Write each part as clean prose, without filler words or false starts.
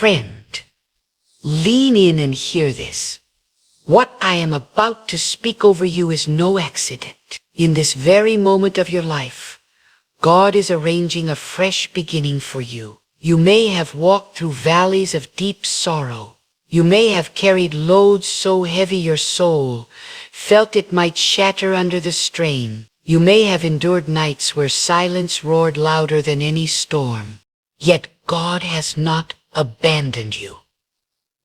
Friend, lean in and hear this. What I am about to speak over you is no accident. In this very moment of your life, God is arranging a fresh beginning for you. You may have walked through valleys of deep sorrow. You may have carried loads so heavy your soul felt it might shatter under the strain. You may have endured nights where silence roared louder than any storm. Yet God has not abandoned you.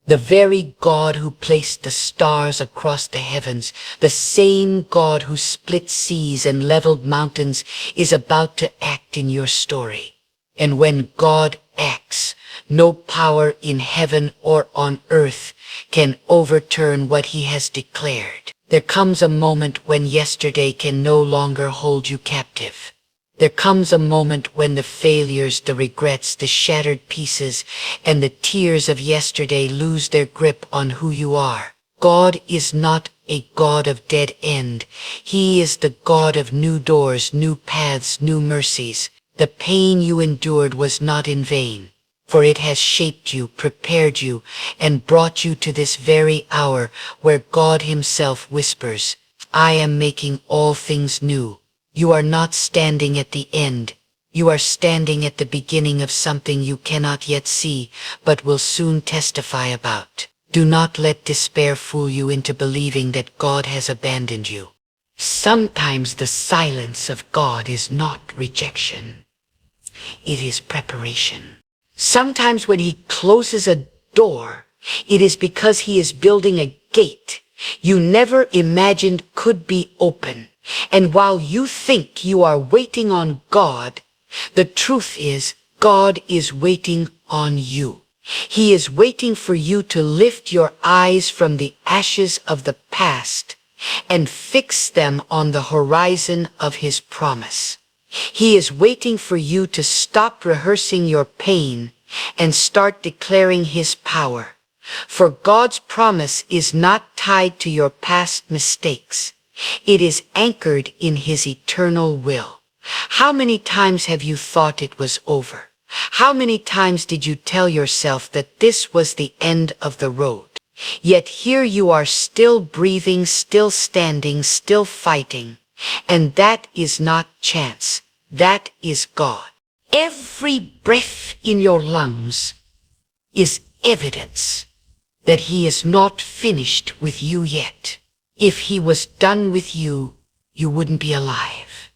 The very God who placed the stars across the heavens, the same God who split seas and leveled mountains, is about to act in your story. And when God acts, no power in heaven or on earth can overturn what he has declared. There comes a moment when yesterday can no longer hold you captive. There comes a moment when the failures, the regrets, the shattered pieces, and the tears of yesterday lose their grip on who you are. God is not a God of dead end. He is the God of new doors, new paths, new mercies. The pain you endured was not in vain, for it has shaped you, prepared you, and brought you to this very hour where God himself whispers, I am making all things new. You are not standing at the end. You are standing at the beginning of something you cannot yet see, but will soon testify about. Do not let despair fool you into believing that God has abandoned you. Sometimes the silence of God is not rejection. It is preparation. Sometimes when he closes a door, it is because he is building a gate you never imagined could be open. And while you think you are waiting on God, the truth is God is waiting on you. He is waiting for you to lift your eyes from the ashes of the past and fix them on the horizon of his promise. He is waiting for you to stop rehearsing your pain and start declaring his power. For God's promise is not tied to your past mistakes. It is anchored in his eternal will. How many times have you thought it was over? How many times did you tell yourself that this was the end of the road? Yet here you are, still breathing, still standing, still fighting. And that is not chance. That is God. Every breath in your lungs is evidence that he is not finished with you yet. If he was done with you, you wouldn't be alive.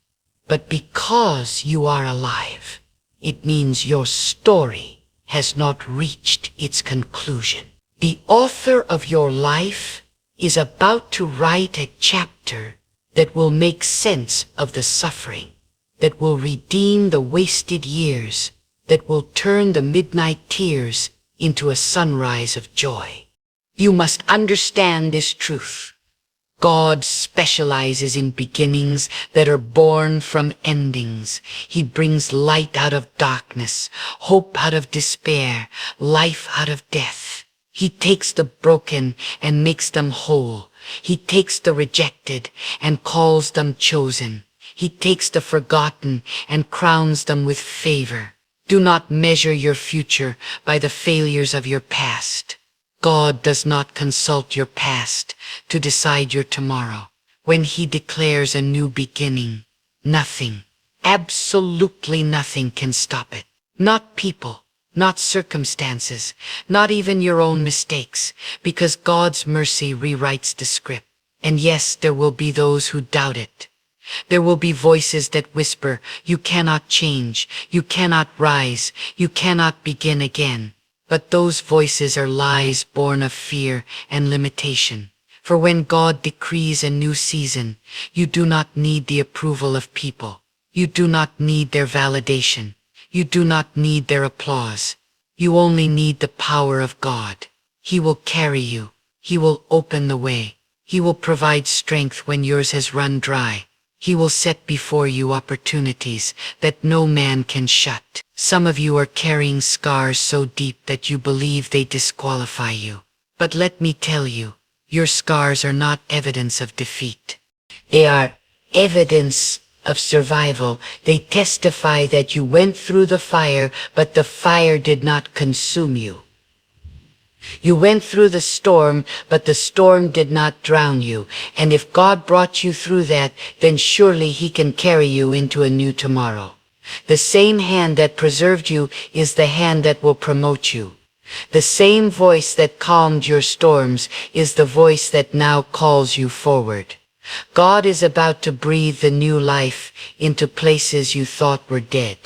But because you are alive, it means your story has not reached its conclusion. The author of your life is about to write a chapter that will make sense of the suffering, that will redeem the wasted years, that will turn the midnight tears into a sunrise of joy. You must understand this truth. God specializes in beginnings that are born from endings. He brings light out of darkness, hope out of despair, life out of death. He takes the broken and makes them whole. He takes the rejected and calls them chosen. He takes the forgotten and crowns them with favor. Do not measure your future by the failures of your past. God does not consult your past to decide your tomorrow. When he declares a new beginning, nothing, absolutely nothing can stop it. Not people, not circumstances, not even your own mistakes, because God's mercy rewrites the script. And yes, there will be those who doubt it. There will be voices that whisper, you cannot change, you cannot rise, you cannot begin again. But those voices are lies born of fear and limitation. For when God decrees a new season, you do not need the approval of people. You do not need their validation. You do not need their applause. You only need the power of God. He will carry you. He will open the way. He will provide strength when yours has run dry. He will set before you opportunities that no man can shut. Some of you are carrying scars so deep that you believe they disqualify you. But let me tell you, your scars are not evidence of defeat. They are evidence of survival. They testify that you went through the fire, but the fire did not consume you. You went through the storm, but the storm did not drown you. And if God brought you through that, then surely He can carry you into a new tomorrow. The same hand that preserved you is the hand that will promote you. The same voice that calmed your storms is the voice that now calls you forward. God is about to breathe the new life into places you thought were dead.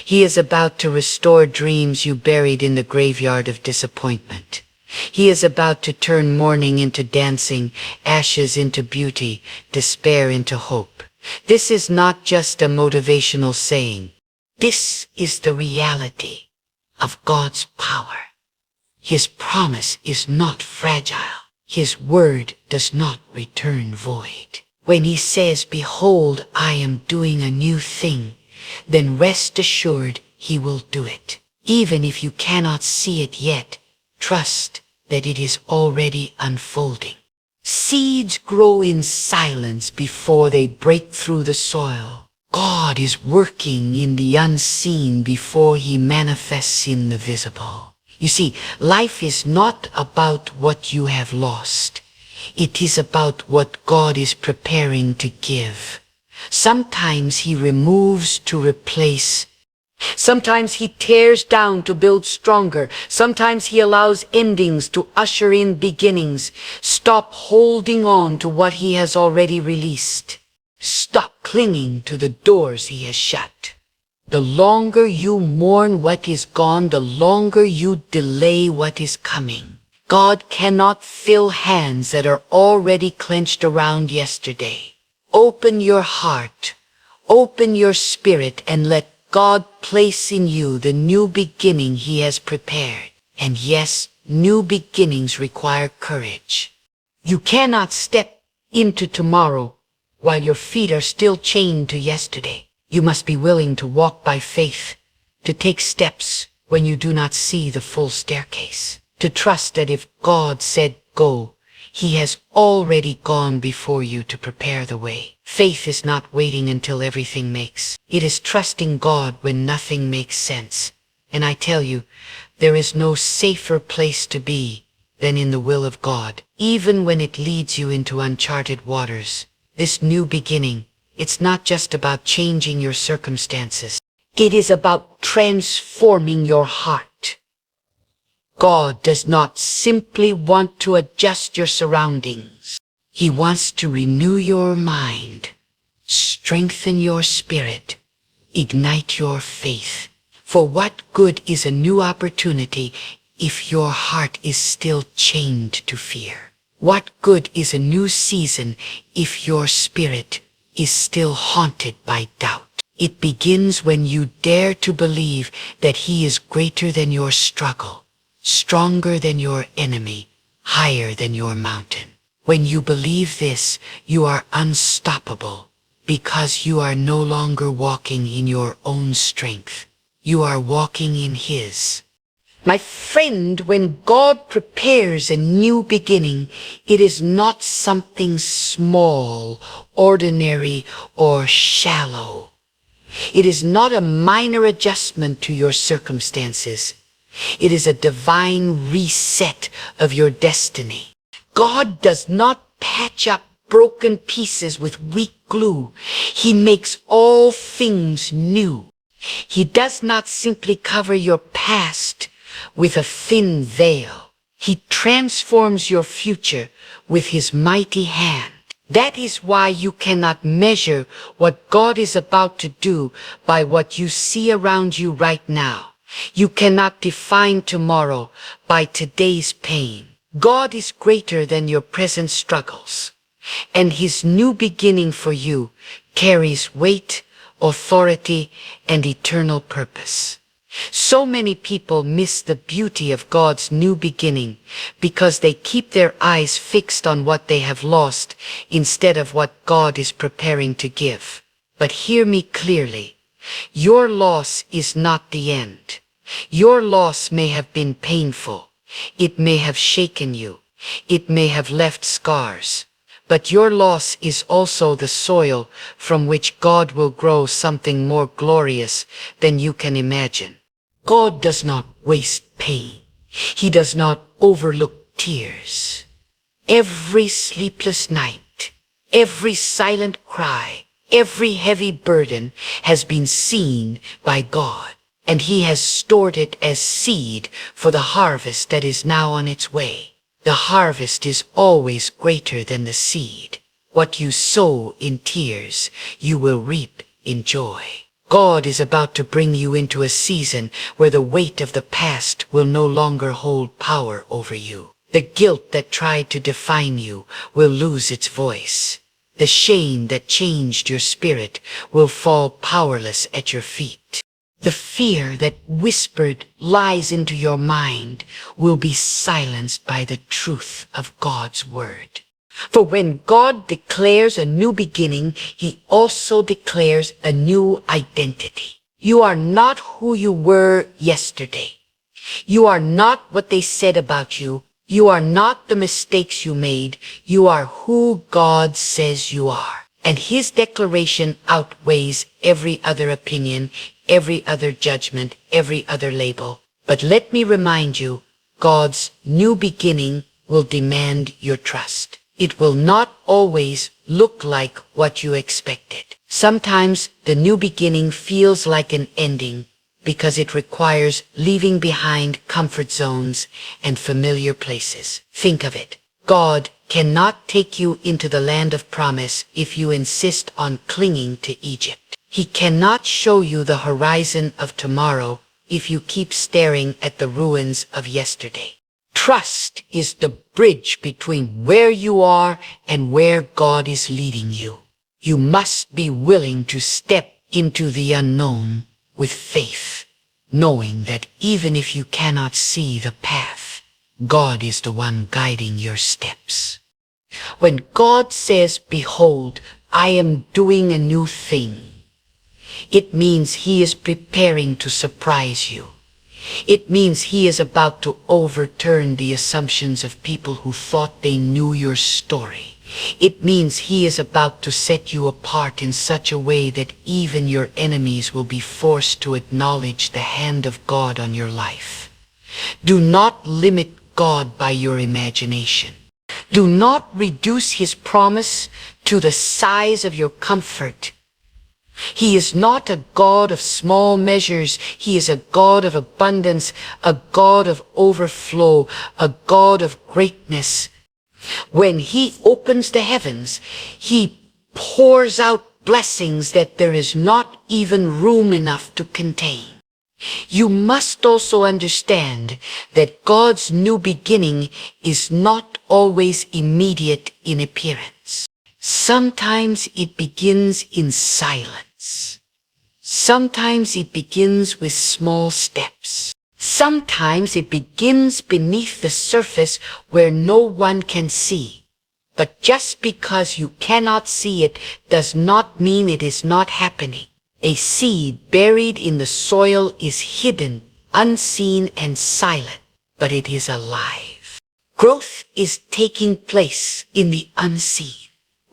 He is about to restore dreams you buried in the graveyard of disappointment. He is about to turn mourning into dancing, ashes into beauty, despair into hope. This is not just a motivational saying. This is the reality of God's power. His promise is not fragile. His word does not return void. When He says, "Behold, I am doing a new thing," then rest assured He will do it. Even if you cannot see it yet, trust that it is already unfolding. Seeds grow in silence before they break through the soil. God is working in the unseen before He manifests in the visible. You see, life is not about what you have lost. It is about what God is preparing to give. Sometimes He removes to replace. Sometimes He tears down to build stronger. Sometimes He allows endings to usher in beginnings. Stop holding on to what He has already released. Stop clinging to the doors He has shut. The longer you mourn what is gone, the longer you delay what is coming. God cannot fill hands that are already clenched around yesterday. Open your heart, open your spirit, and let God place in you the new beginning He has prepared. And yes, new beginnings require courage. You cannot step into tomorrow while your feet are still chained to yesterday. You must be willing to walk by faith, to take steps when you do not see the full staircase, to trust that if God said go, He has already gone before you to prepare the way. Faith is not waiting until everything makes. It is trusting God when nothing makes sense. And I tell you, there is no safer place to be than in the will of God, even when it leads you into uncharted waters. This new beginning, it's not just about changing your circumstances. It is about transforming your heart. God does not simply want to adjust your surroundings. He wants to renew your mind, strengthen your spirit, ignite your faith. For what good is a new opportunity if your heart is still chained to fear? What good is a new season if your spirit is still haunted by doubt? It begins when you dare to believe that He is greater than your struggle, stronger than your enemy, higher than your mountain. When you believe this, you are unstoppable because you are no longer walking in your own strength. You are walking in His. My friend, when God prepares a new beginning, it is not something small, ordinary, or shallow. It is not a minor adjustment to your circumstances. It is a divine reset of your destiny. God does not patch up broken pieces with weak glue. He makes all things new. He does not simply cover your past with a thin veil. He transforms your future with His mighty hand. That is why you cannot measure what God is about to do by what you see around you right now. You cannot define tomorrow by today's pain. God is greater than your present struggles, and His new beginning for you carries weight, authority, and eternal purpose. So many people miss the beauty of God's new beginning because they keep their eyes fixed on what they have lost instead of what God is preparing to give. But hear me clearly. Your loss is not the end. Your loss may have been painful. It may have shaken you. It may have left scars. But your loss is also the soil from which God will grow something more glorious than you can imagine. God does not waste pain. He does not overlook tears. Every sleepless night, every silent cry, every heavy burden has been seen by God, and he has stored it as seed for the harvest that is now on its way. The harvest is always greater than the seed. What you sow in tears, you will reap in joy. God is about to bring you into a season where the weight of the past will no longer hold power over you. The guilt that tried to define you will lose its voice. The shame that changed your spirit will fall powerless at your feet. The fear that whispered lies into your mind will be silenced by the truth of God's word. For when God declares a new beginning, he also declares a new identity. You are not who you were yesterday. You are not what they said about you. You are not the mistakes you made. You are who God says you are. And his declaration outweighs every other opinion, every other judgment, every other label. But let me remind you, God's new beginning will demand your trust. It will not always look like what you expected. Sometimes the new beginning feels like an ending because it requires leaving behind comfort zones and familiar places. Think of it. God cannot take you into the land of promise if you insist on clinging to Egypt. He cannot show you the horizon of tomorrow if you keep staring at the ruins of yesterday. Trust is the bridge between where you are and where God is leading you. You must be willing to step into the unknown with faith, knowing that even if you cannot see the path, God is the one guiding your steps. When God says, "Behold, I am doing a new thing," it means he is preparing to surprise you. It means he is about to overturn the assumptions of people who thought they knew your story. It means he is about to set you apart in such a way that even your enemies will be forced to acknowledge the hand of God on your life. Do not limit God by your imagination. Do not reduce his promise to the size of your comfort. He is not a God of small measures. He is a God of abundance, a God of overflow, a God of greatness. When he opens the heavens, he pours out blessings that there is not even room enough to contain. You must also understand that God's new beginning is not always immediate in appearance. Sometimes it begins in silence. Sometimes it begins with small steps. Sometimes it begins beneath the surface where no one can see. But just because you cannot see it does not mean it is not happening. A seed buried in the soil is hidden, unseen and silent, but it is alive. Growth is taking place in the unseen.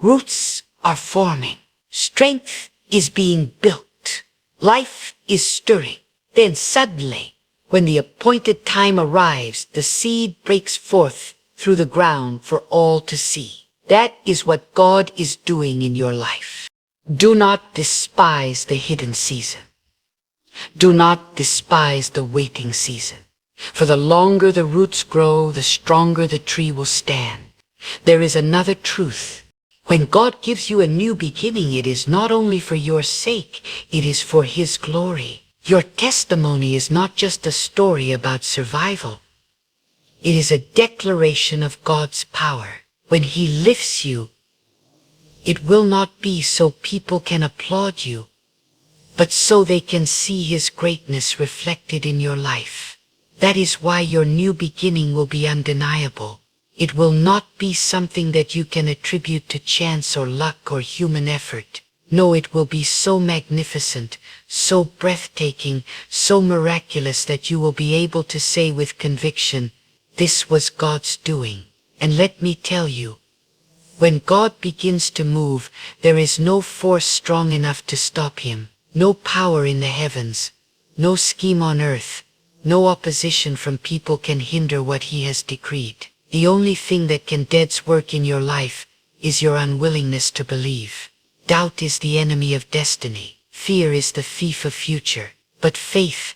Roots are forming. Strength is being built. Life is stirring. Then suddenly, when the appointed time arrives, the seed breaks forth through the ground for all to see. That is what God is doing in your life. Do not despise the hidden season. Do not despise the waiting season. For the longer the roots grow, the stronger the tree will stand. There is another truth. When God gives you a new beginning, it is not only for your sake, it is for his glory. Your testimony is not just a story about survival. It is a declaration of God's power. When he lifts you, it will not be so people can applaud you, but so they can see his greatness reflected in your life. That is why your new beginning will be undeniable. It will not be something that you can attribute to chance or luck or human effort. No, it will be so magnificent, so breathtaking, so miraculous that you will be able to say with conviction, "This was God's doing." And let me tell you, when God begins to move, there is no force strong enough to stop him, no power in the heavens, no scheme on earth, No opposition from people can hinder what he has decreed. The only thing that can dead's work in your life is your unwillingness to believe. Doubt is the enemy of destiny. Fear is the thief of future. But faith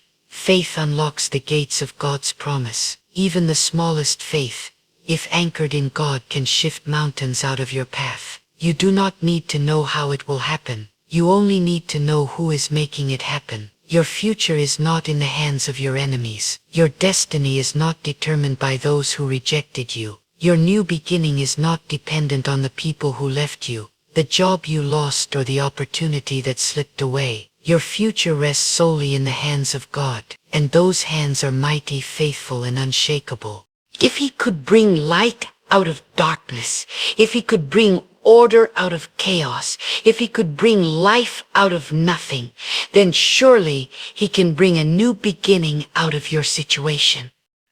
unlocks the gates of God's promise. Even the smallest faith, if anchored in God, can shift mountains out of your path. You do not need to know how it will happen. You only need to know who is making it happen. Your future is not in the hands of your enemies. Your destiny is not determined by those who rejected you. Your new beginning is not dependent on the people who left you, the job you lost, or the opportunity that slipped away. Your future rests solely in the hands of God, and those hands are mighty, faithful, and unshakable. If he could bring light out of darkness, if he could bring order out of chaos, if he could bring life out of nothing, then surely he can bring a new beginning out of your situation.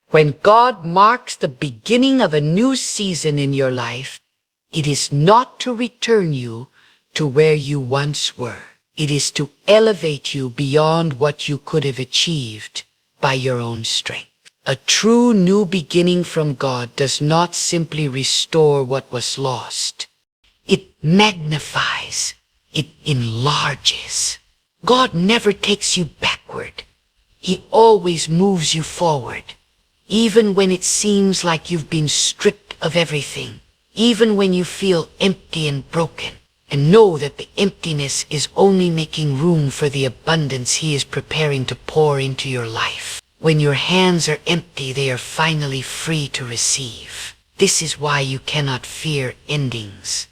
When God marks the beginning of a new season in your life, it is not to return you to where you once were. It is to elevate you beyond what you could have achieved by your own strength. A true new beginning from God does not simply restore what was lost. It magnifies, it enlarges. God never takes you backward. He always moves you forward. Even when it seems like you've been stripped of everything, even when you feel empty and broken, and know that the emptiness is only making room for the abundance he is preparing to pour into your life. When your hands are empty, they are finally free to receive. This is why you cannot fear endings.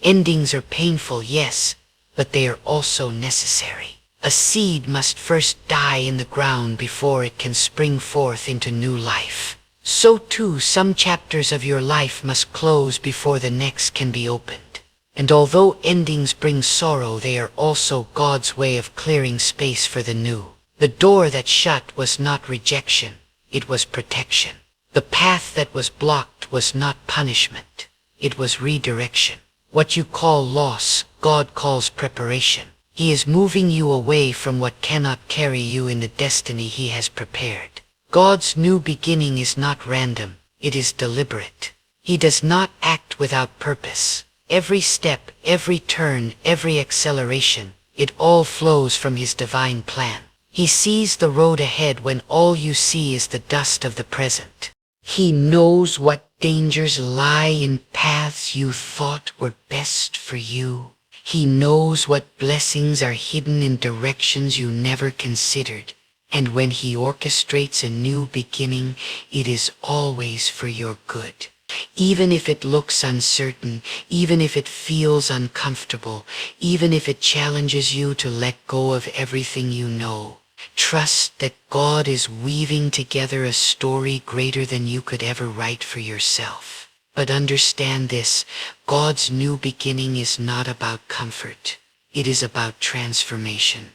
Endings are painful, yes, but they are also necessary. A seed must first die in the ground before it can spring forth into new life. So too, some chapters of your life must close before the next can be opened. And although endings bring sorrow, they are also God's way of clearing space for the new. The door that shut was not rejection, it was protection. The path that was blocked was not punishment, it was redirection. What you call loss, God calls preparation. He is moving you away from what cannot carry you in the destiny he has prepared. God's new beginning is not random, it is deliberate. He does not act without purpose. Every step, every turn, every acceleration, it all flows from his divine plan. He sees the road ahead when all you see is the dust of the present. He knows what dangers lie in paths you thought were best for you. He knows what blessings are hidden in directions you never considered. And when he orchestrates a new beginning, it is always for your good. Even if it looks uncertain, even if it feels uncomfortable, even if it challenges you to let go of everything you know, trust that God is weaving together a story greater than you could ever write for yourself. But understand this, God's new beginning is not about comfort. It is about transformation.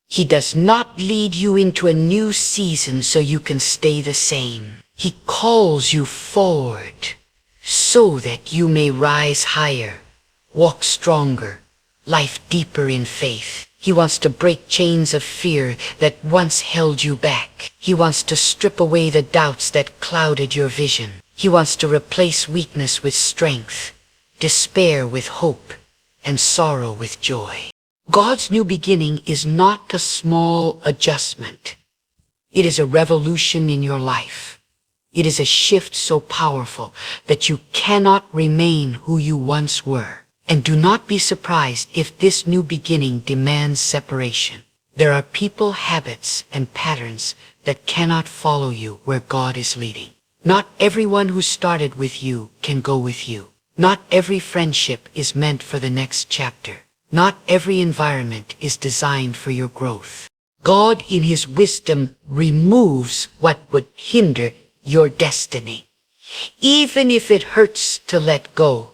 He does not lead you into a new season so you can stay the same. He calls you forward so that you may rise higher, walk stronger, life deeper in faith. He wants to break chains of fear that once held you back. He wants to strip away the doubts that clouded your vision. He wants to replace weakness with strength, despair with hope, and sorrow with joy. God's new beginning is not a small adjustment. It is a revolution in your life. It is a shift so powerful that you cannot remain who you once were. And do not be surprised if this new beginning demands separation. There are people, habits, and patterns that cannot follow you where God is leading. Not everyone who started with you can go with you. Not every friendship is meant for the next chapter. Not every environment is designed for your growth. God, in his wisdom, removes what would hinder your destiny. Even if it hurts to let go,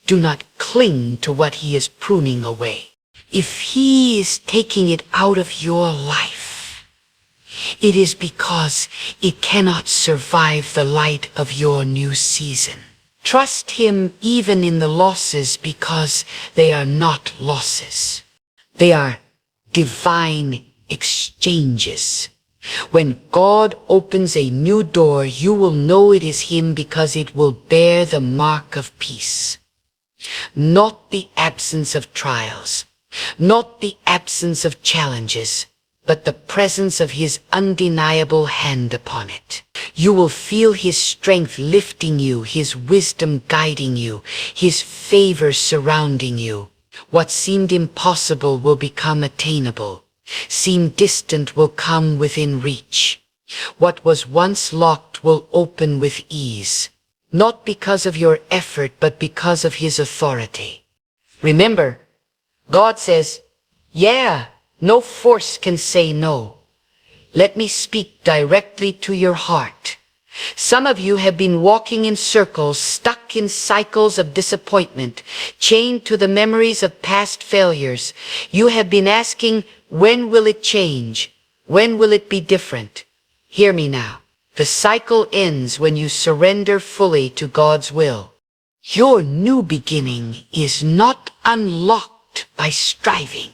do not cling to what he is pruning away. If he is taking it out of your life, it is because it cannot survive the light of your new season. Trust him even in the losses, because they are not losses. They are divine exchanges. When God opens a new door, you will know it is Him because it will bear the mark of peace. Not the absence of trials, not the absence of challenges, but the presence of His undeniable hand upon it. You will feel His strength lifting you, His wisdom guiding you, His favor surrounding you. What seemed impossible will become attainable. Seemed distant will come within reach. What was once locked will open with ease, not because of your effort, but because of His authority. Remember, God says, yeah, no force can say no. Let me speak directly to your heart. Some of you have been walking in circles, stuck in cycles of disappointment, chained to the memories of past failures. You have been asking, when will it change? When will it be different? Hear me now. The cycle ends when you surrender fully to God's will. Your new beginning is not unlocked by striving.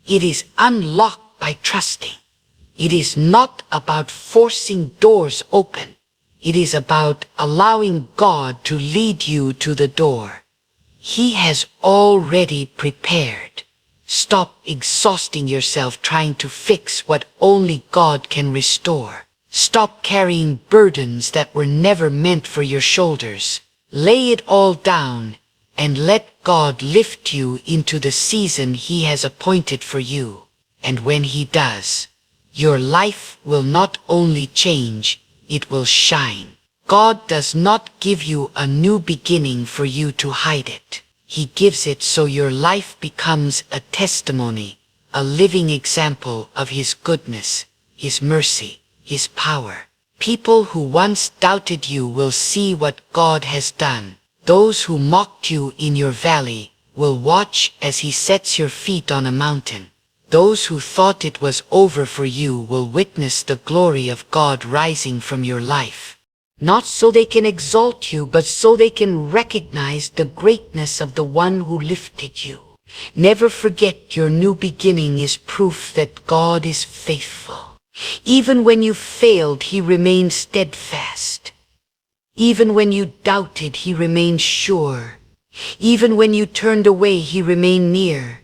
It is unlocked by trusting. It is not about forcing doors open. It is about allowing God to lead you to the door. He has already prepared. Stop exhausting yourself trying to fix what only God can restore. Stop carrying burdens that were never meant for your shoulders. Lay it all down and let God lift you into the season He has appointed for you. And when He does, your life will not only change, it will shine. God does not give you a new beginning for you to hide it. He gives it so your life becomes a testimony, a living example of His goodness, His mercy, His power. People who once doubted you will see what God has done. Those who mocked you in your valley will watch as He sets your feet on a mountain. Those who thought it was over for you will witness the glory of God rising from your life. Not so they can exalt you, but so they can recognize the greatness of the one who lifted you. Never forget your new beginning is proof that God is faithful. Even when you failed, He remained steadfast. Even when you doubted, He remained sure. Even when you turned away, He remained near.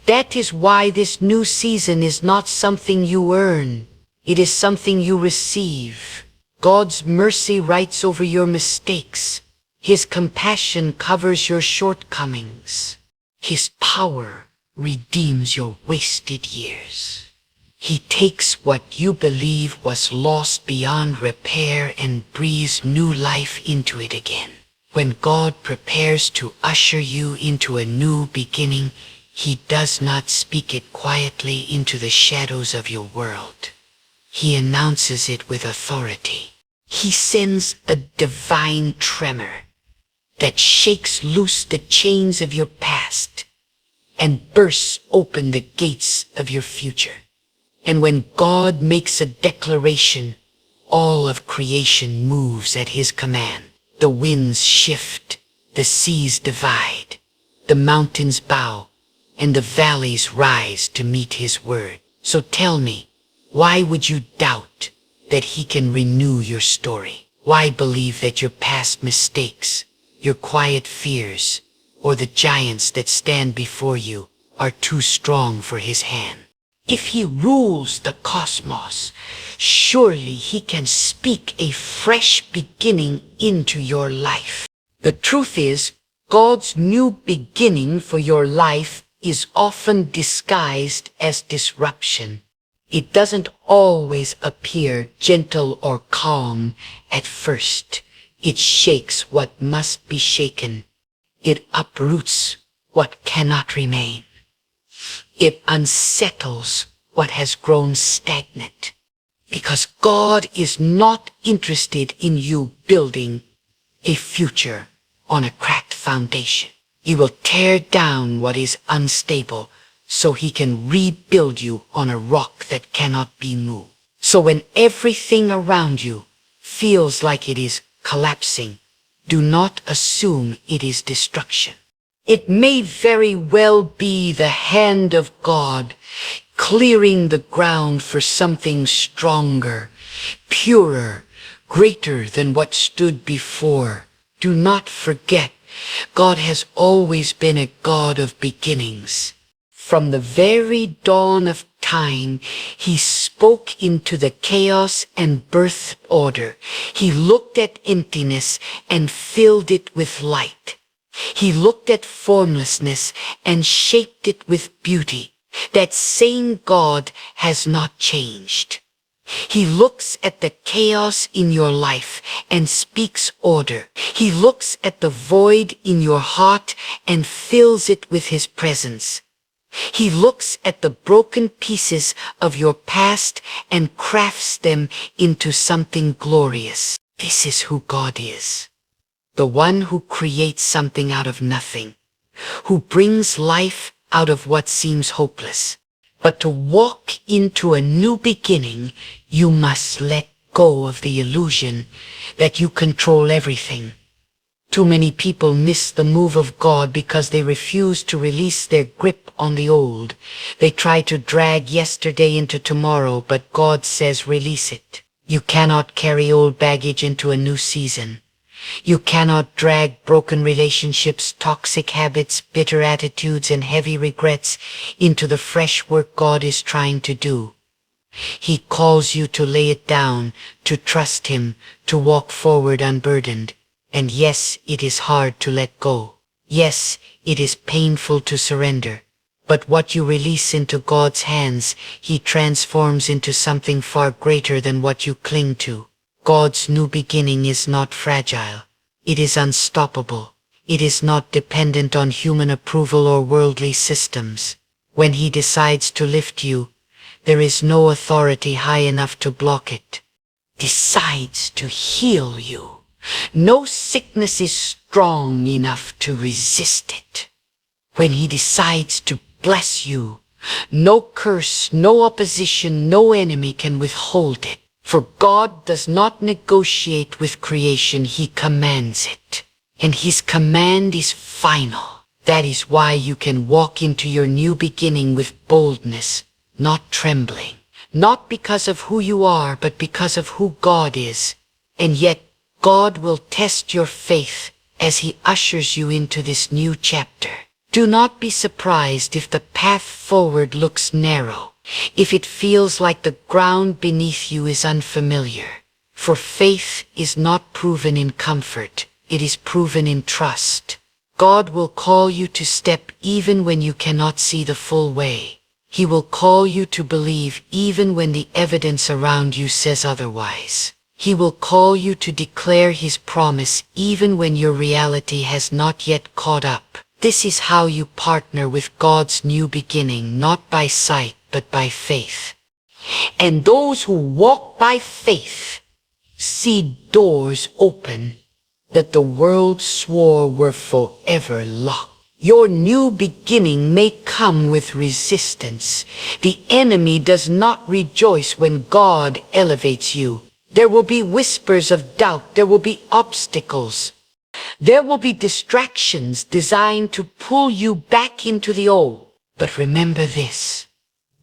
That is why this new season is not something you earn. It is something you receive. God's mercy writes over your mistakes. His compassion covers your shortcomings. His power redeems your wasted years. He takes what you believe was lost beyond repair and breathes new life into it again. When God prepares to usher you into a new beginning, He does not speak it quietly into the shadows of your world. He announces it with authority. He sends a divine tremor that shakes loose the chains of your past and bursts open the gates of your future. And when God makes a declaration, all of creation moves at His command. The winds shift, the seas divide, the mountains bow, and the valleys rise to meet His word. So tell me, why would you doubt that He can renew your story? Why believe that your past mistakes, your quiet fears, or the giants that stand before you are too strong for His hand? If He rules the cosmos, surely He can speak a fresh beginning into your life. The truth is, God's new beginning for your life is often disguised as disruption. It doesn't always appear gentle or calm at first. It shakes what must be shaken. It uproots what cannot remain. It unsettles what has grown stagnant. Because God is not interested in you building a future on a cracked foundation. He will tear down what is unstable so He can rebuild you on a rock that cannot be moved. So when everything around you feels like it is collapsing, do not assume it is destruction. It may very well be the hand of God clearing the ground for something stronger, purer, greater than what stood before. Do not forget, God has always been a God of beginnings. From the very dawn of time, he spoke into the chaos and birthed order. He looked at emptiness and filled it with light. He looked at formlessness and shaped it with beauty. That same God has not changed. He looks at the chaos in your life and speaks order. He looks at the void in your heart and fills it with his presence. He looks at the broken pieces of your past and crafts them into something glorious. This is who God is. The one who creates something out of nothing, who brings life out of what seems hopeless. But to walk into a new beginning, you must let go of the illusion that you control everything. Too many people miss the move of God because they refuse to release their grip on the old. They try to drag yesterday into tomorrow, but God says release it. You cannot carry old baggage into a new season. You cannot drag broken relationships, toxic habits, bitter attitudes, and heavy regrets into the fresh work God is trying to do. He calls you to lay it down, to trust him, to walk forward unburdened. And yes, it is hard to let go. Yes, it is painful to surrender. But what you release into God's hands, he transforms into something far greater than what you cling to. God's new beginning is not fragile. It is unstoppable. It is not dependent on human approval or worldly systems. When he decides to lift you, there is no authority high enough to block it. Decides to heal you. No sickness is strong enough to resist it. When he decides to bless you, no curse, no opposition, no enemy can withhold it. For God does not negotiate with creation, he commands it. And his command is final. That is why you can walk into your new beginning with boldness, not trembling. Not because of who you are, but because of who God is. And yet, God will test your faith as he ushers you into this new chapter. Do not be surprised if the path forward looks narrow, if it feels like the ground beneath you is unfamiliar. For faith is not proven in comfort, it is proven in trust. God will call you to step even when you cannot see the full way. He will call you to believe even when the evidence around you says otherwise. He will call you to declare his promise even when your reality has not yet caught up. This is how you partner with God's new beginning, not by sight, but by faith. And those who walk by faith see doors open that the world swore were forever locked. Your new beginning may come with resistance. The enemy does not rejoice when God elevates you. There will be whispers of doubt. There will be obstacles. There will be distractions designed to pull you back into the old. But remember this,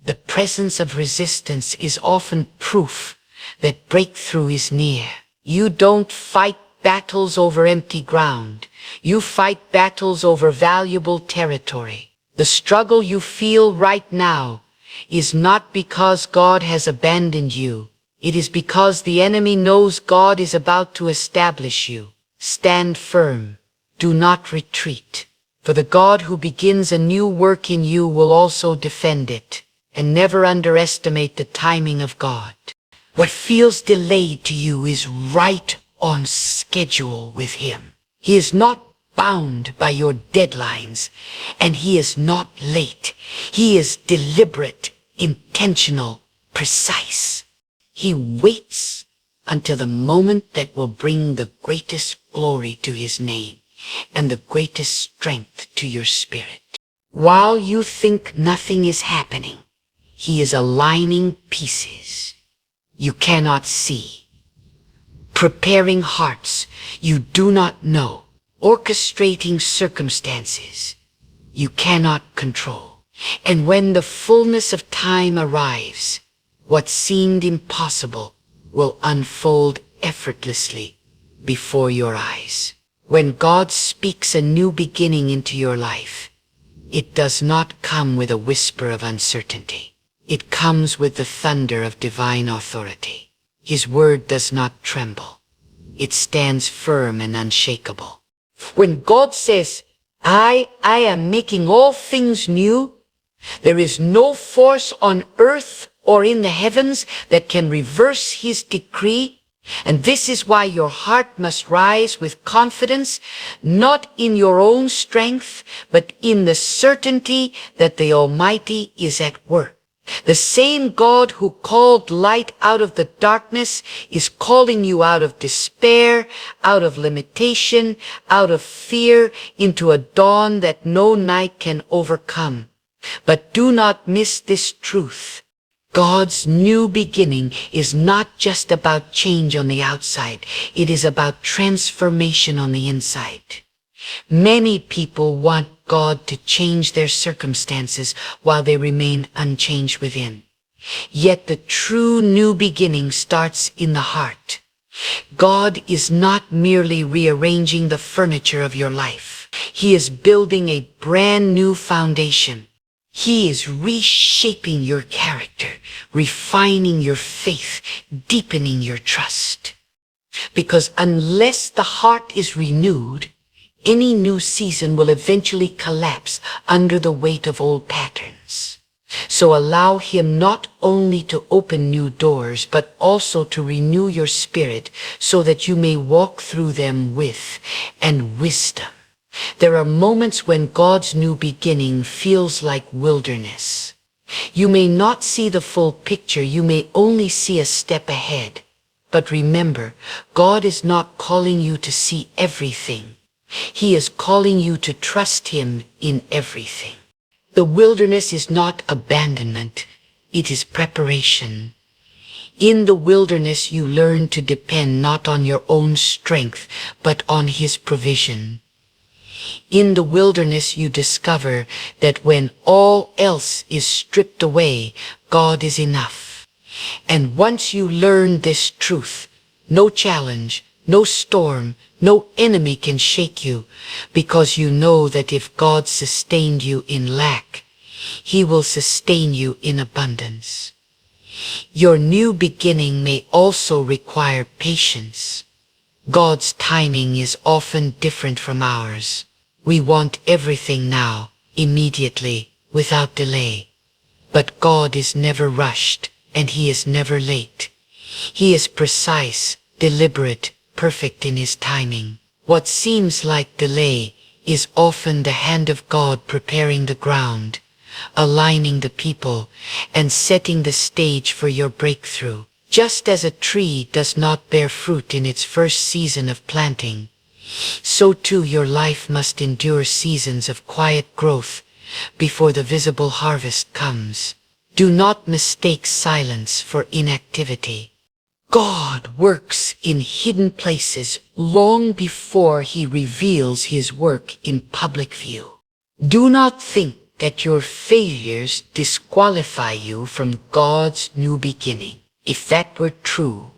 the presence of resistance is often proof that breakthrough is near. You don't fight battles over empty ground. You fight battles over valuable territory. The struggle you feel right now is not because God has abandoned you. It is because the enemy knows God is about to establish you. Stand firm. Do not retreat. For the God who begins a new work in you will also defend it. And never underestimate the timing of God. What feels delayed to you is right on schedule with him. He is not bound by your deadlines, and he is not late. He is deliberate, intentional, precise. He waits until the moment that will bring the greatest glory to his name and the greatest strength to your spirit. While you think nothing is happening, he is aligning pieces you cannot see, preparing hearts you do not know, orchestrating circumstances you cannot control. And when the fullness of time arrives, what seemed impossible will unfold effortlessly before your eyes. When God speaks a new beginning into your life, it does not come with a whisper of uncertainty. It comes with the thunder of divine authority. His word does not tremble. It stands firm and unshakable. When God says, I am making all things new, there is no force on earth or in the heavens that can reverse his decree. And this is why your heart must rise with confidence, not in your own strength, but in the certainty that the Almighty is at work. The same God who called light out of the darkness is calling you out of despair, out of limitation, out of fear, into a dawn that no night can overcome. But do not miss this truth. God's new beginning is not just about change on the outside. It is about transformation on the inside. Many people want God to change their circumstances while they remain unchanged within. Yet the true new beginning starts in the heart. God is not merely rearranging the furniture of your life. He is building a brand new foundation. He is reshaping your character, refining your faith, deepening your trust. Because unless the heart is renewed, any new season will eventually collapse under the weight of old patterns. So allow him not only to open new doors, but also to renew your spirit so that you may walk through them with wisdom. There are moments when God's new beginning feels like wilderness. You may not see the full picture, you may only see a step ahead. But remember, God is not calling you to see everything. He is calling you to trust him in everything. The wilderness is not abandonment, it is preparation. In the wilderness you learn to depend not on your own strength, but on his provision. In the wilderness you discover that when all else is stripped away, God is enough. And once you learn this truth, no challenge, no storm, no enemy can shake you, because you know that if God sustained you in lack, he will sustain you in abundance. Your new beginning may also require patience. God's timing is often different from ours. We want everything now, immediately, without delay. But God is never rushed, and he is never late. He is precise, deliberate, perfect in his timing. What seems like delay is often the hand of God preparing the ground, aligning the people, and setting the stage for your breakthrough. Just as a tree does not bear fruit in its first season of planting, so too your life must endure seasons of quiet growth before the visible harvest comes. Do not mistake silence for inactivity. God works in hidden places long before he reveals his work in public view. Do not think that your failures disqualify you from God's new beginning. If that were true,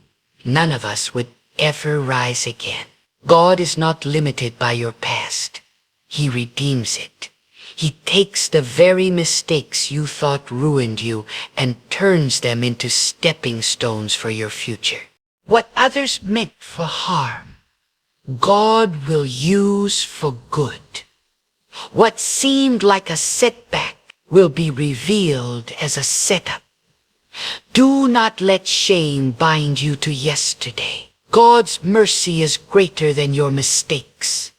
none of us would ever rise again. God is not limited by your past. He redeems it. He takes the very mistakes you thought ruined you and turns them into stepping stones for your future. What others meant for harm, God will use for good. What seemed like a setback will be revealed as a setup. Do not let shame bind you to yesterday. God's mercy is greater than your mistakes,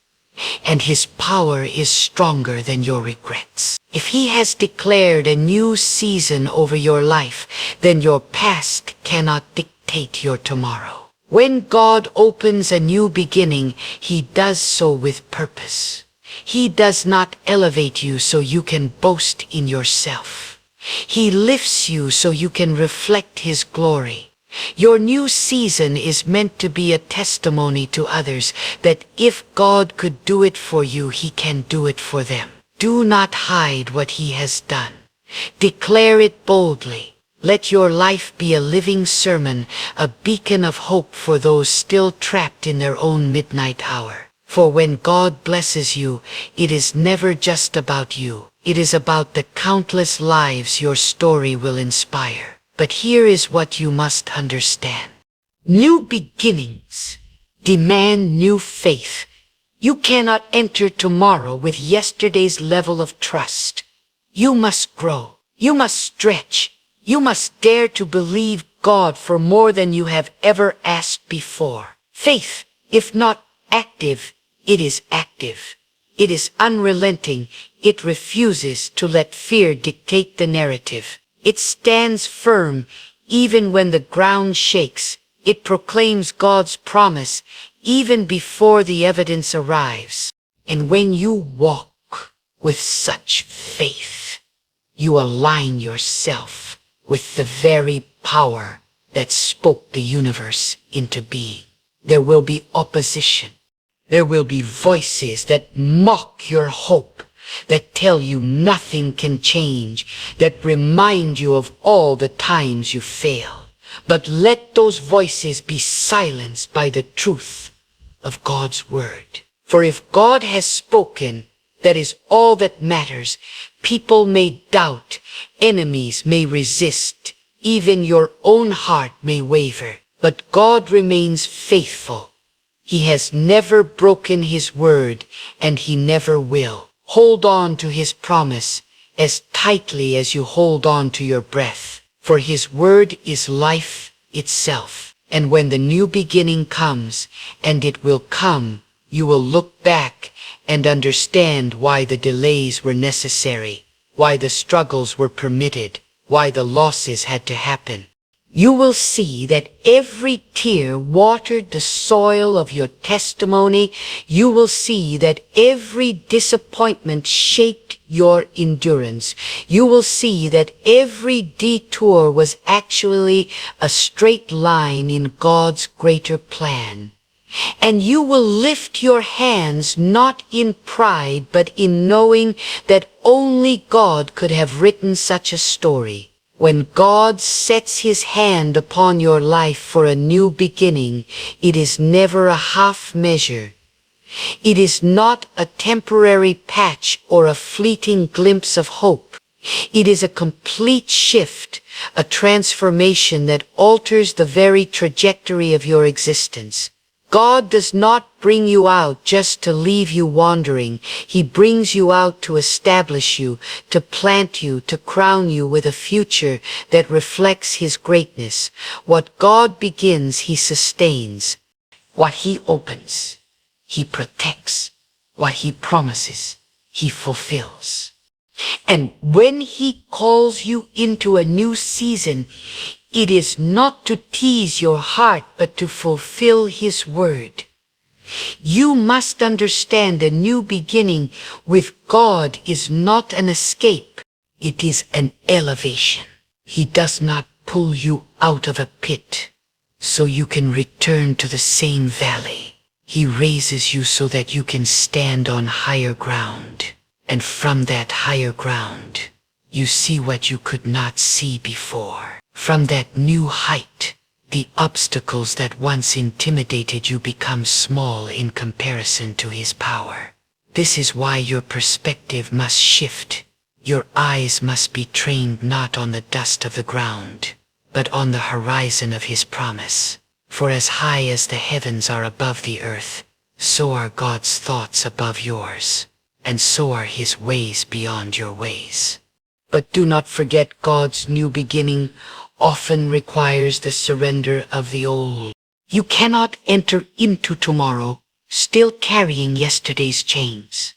and his power is stronger than your regrets. If he has declared a new season over your life, then your past cannot dictate your tomorrow. When God opens a new beginning, he does so with purpose. He does not elevate you so you can boast in yourself. He lifts you so you can reflect his glory. Your new season is meant to be a testimony to others that if God could do it for you, he can do it for them. Do not hide what he has done. Declare it boldly. Let your life be a living sermon, a beacon of hope for those still trapped in their own midnight hour. For when God blesses you, it is never just about you. It is about the countless lives your story will inspire. But here is what you must understand. New beginnings demand new faith. You cannot enter tomorrow with yesterday's level of trust. You must grow. You must stretch. You must dare to believe God for more than you have ever asked before. Faith, if not active, it is active. It is unrelenting. It refuses to let fear dictate the narrative. It stands firm even when the ground shakes. It proclaims God's promise even before the evidence arrives. And when you walk with such faith, you align yourself with the very power that spoke the universe into being. There will be opposition. There will be voices that mock your hope, that tell you nothing can change, that remind you of all the times you failed. But let those voices be silenced by the truth of God's word. For if God has spoken, that is all that matters. People may doubt, enemies may resist, even your own heart may waver. But God remains faithful. He has never broken his word, and he never will. Hold on to his promise as tightly as you hold on to your breath, for his word is life itself. And when the new beginning comes, and it will come, you will look back and understand why the delays were necessary, why the struggles were permitted, why the losses had to happen. You will see that every tear watered the soil of your testimony. You will see that every disappointment shaped your endurance. You will see that every detour was actually a straight line in God's greater plan. And you will lift your hands not in pride, but in knowing that only God could have written such a story. When God sets his hand upon your life for a new beginning, it is never a half measure. It is not a temporary patch or a fleeting glimpse of hope. It is a complete shift, a transformation that alters the very trajectory of your existence. God does not bring you out just to leave you wandering. He brings you out to establish you, to plant you, to crown you with a future that reflects his greatness. What God begins, he sustains. What he opens, he protects. What he promises, he fulfills. And when he calls you into a new season, it is not to tease your heart, but to fulfill his word. You must understand a new beginning with God is not an escape. It is an elevation. He does not pull you out of a pit so you can return to the same valley. He raises you so that you can stand on higher ground. And from that higher ground, you see what you could not see before. From that new height, the obstacles that once intimidated you become small in comparison to his power. This is why your perspective must shift. Your eyes must be trained not on the dust of the ground, but on the horizon of his promise. For as high as the heavens are above the earth, so are God's thoughts above yours, and so are his ways beyond your ways. But do not forget, God's new beginning often requires the surrender of the old. You cannot enter into tomorrow still carrying yesterday's chains.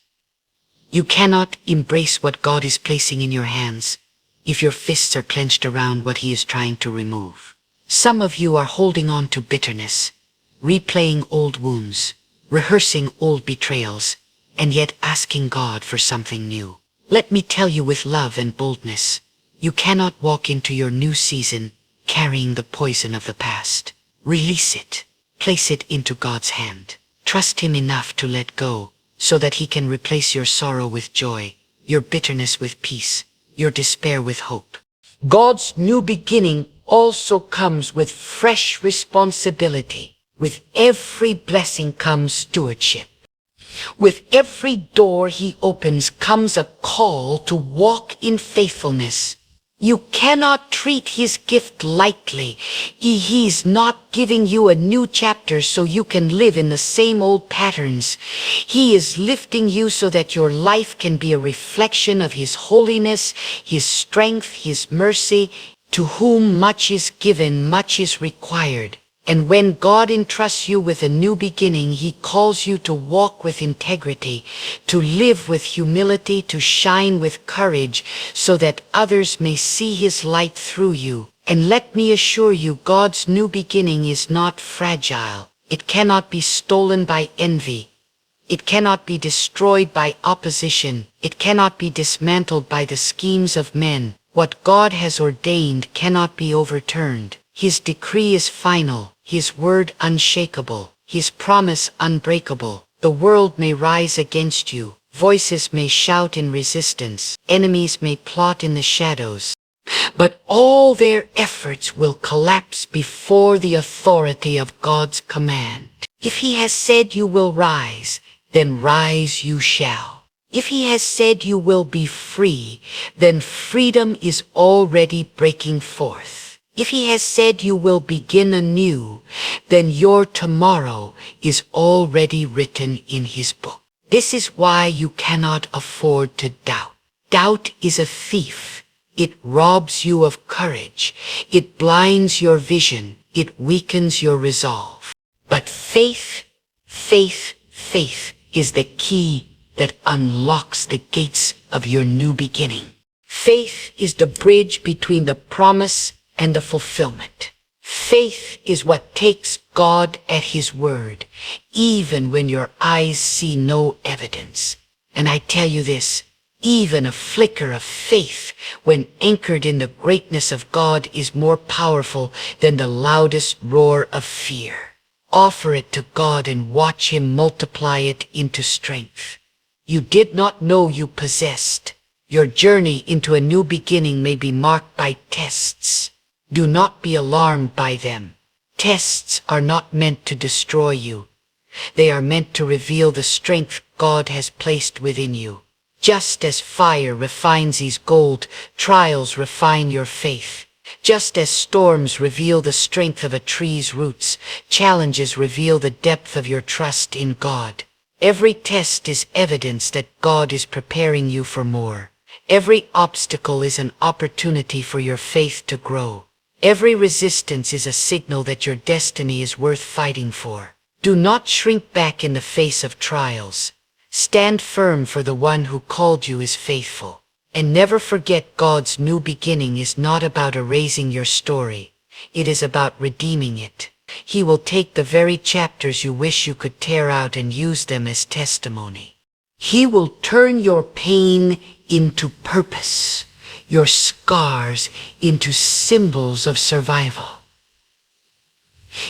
You cannot embrace what God is placing in your hands if your fists are clenched around what he is trying to remove. Some of you are holding on to bitterness, replaying old wounds, rehearsing old betrayals, and yet asking God for something new. Let me tell you with love and boldness, you cannot walk into your new season carrying the poison of the past. Release it. Place it into God's hand. Trust him enough to let go so that he can replace your sorrow with joy, your bitterness with peace, your despair with hope. God's new beginning also comes with fresh responsibility. With every blessing comes stewardship. With every door he opens comes a call to walk in faithfulness. You cannot treat his gift lightly. He's not giving you a new chapter so you can live in the same old patterns. He is lifting you so that your life can be a reflection of his holiness, his strength, his mercy. To whom much is given, much is required. And when God entrusts you with a new beginning, he calls you to walk with integrity, to live with humility, to shine with courage, so that others may see his light through you. And let me assure you, God's new beginning is not fragile. It cannot be stolen by envy. It cannot be destroyed by opposition. It cannot be dismantled by the schemes of men. What God has ordained cannot be overturned. His decree is final, his word unshakable, his promise unbreakable. The world may rise against you, voices may shout in resistance, enemies may plot in the shadows, but all their efforts will collapse before the authority of God's command. If he has said you will rise, then rise you shall. If he has said you will be free, then freedom is already breaking forth. If he has said you will begin anew, then your tomorrow is already written in his book. This is why you cannot afford to doubt. Doubt is a thief. It robs you of courage. It blinds your vision. It weakens your resolve. But faith is the key that unlocks the gates of your new beginning. Faith is the bridge between the promise and the fulfillment. Faith is what takes God at his word, even when your eyes see no evidence. And I tell you this, even a flicker of faith, when anchored in the greatness of God, is more powerful than the loudest roar of fear. Offer it to God and watch him multiply it into strength you did not know you possessed. Your journey into a new beginning may be marked by tests. Do not be alarmed by them. Tests are not meant to destroy you. They are meant to reveal the strength God has placed within you. Just as fire refines his gold, trials refine your faith. Just as storms reveal the strength of a tree's roots, challenges reveal the depth of your trust in God. Every test is evidence that God is preparing you for more. Every obstacle is an opportunity for your faith to grow. Every resistance is a signal that your destiny is worth fighting for. Do not shrink back in the face of trials. Stand firm, for the one who called you is faithful. And never forget, God's new beginning is not about erasing your story. It is about redeeming it. He will take the very chapters you wish you could tear out and use them as testimony. He will turn your pain into purpose, your scars into symbols of survival,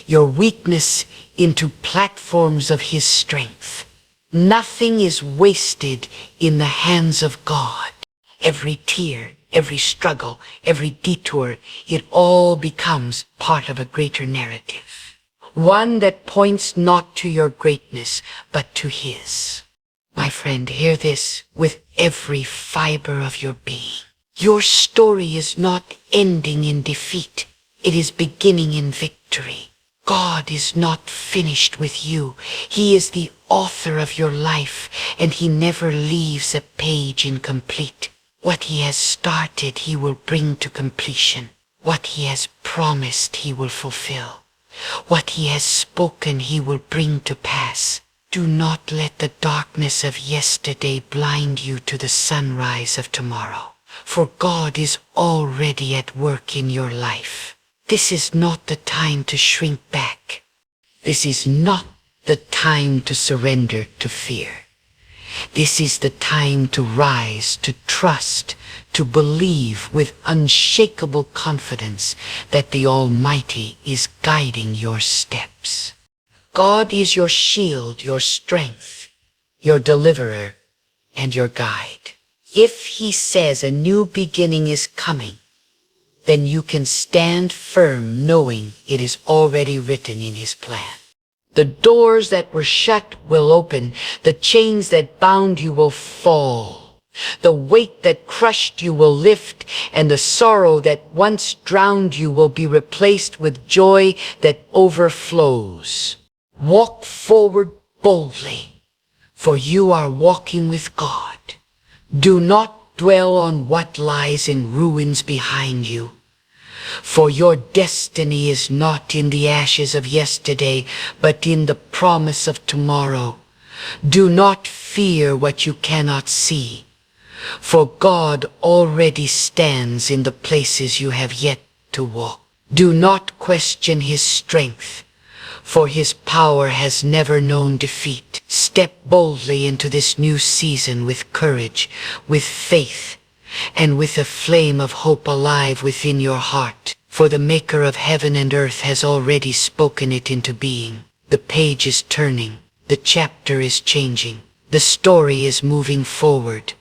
your weakness into platforms of his strength. Nothing is wasted in the hands of God. Every tear, every struggle, every detour, it all becomes part of a greater narrative. One that points not to your greatness, but to his. My friend, hear this with every fiber of your being. Your story is not ending in defeat. It is beginning in victory. God is not finished with you. He is the author of your life, and he never leaves a page incomplete. What he has started, he will bring to completion. What he has promised, he will fulfill. What he has spoken, he will bring to pass. Do not let the darkness of yesterday blind you to the sunrise of tomorrow, for God is already at work in your life. This is not the time to shrink back. This is not the time to surrender to fear. This is the time to rise, to trust, to believe with unshakable confidence that the Almighty is guiding your steps. God is your shield, your strength, your deliverer, and your guide. If he says a new beginning is coming, then you can stand firm knowing it is already written in his plan. The doors that were shut will open. The chains that bound you will fall. The weight that crushed you will lift, and the sorrow that once drowned you will be replaced with joy that overflows. Walk forward boldly, for you are walking with God. Do not dwell on what lies in ruins behind you, for your destiny is not in the ashes of yesterday, but in the promise of tomorrow. Do not fear what you cannot see, for God already stands in the places you have yet to walk. Do not question his strength, for his power has never known defeat. Step boldly into this new season with courage, with faith, and with a flame of hope alive within your heart, for the Maker of heaven and earth has already spoken it into being. The page is turning, the chapter is changing, the story is moving forward,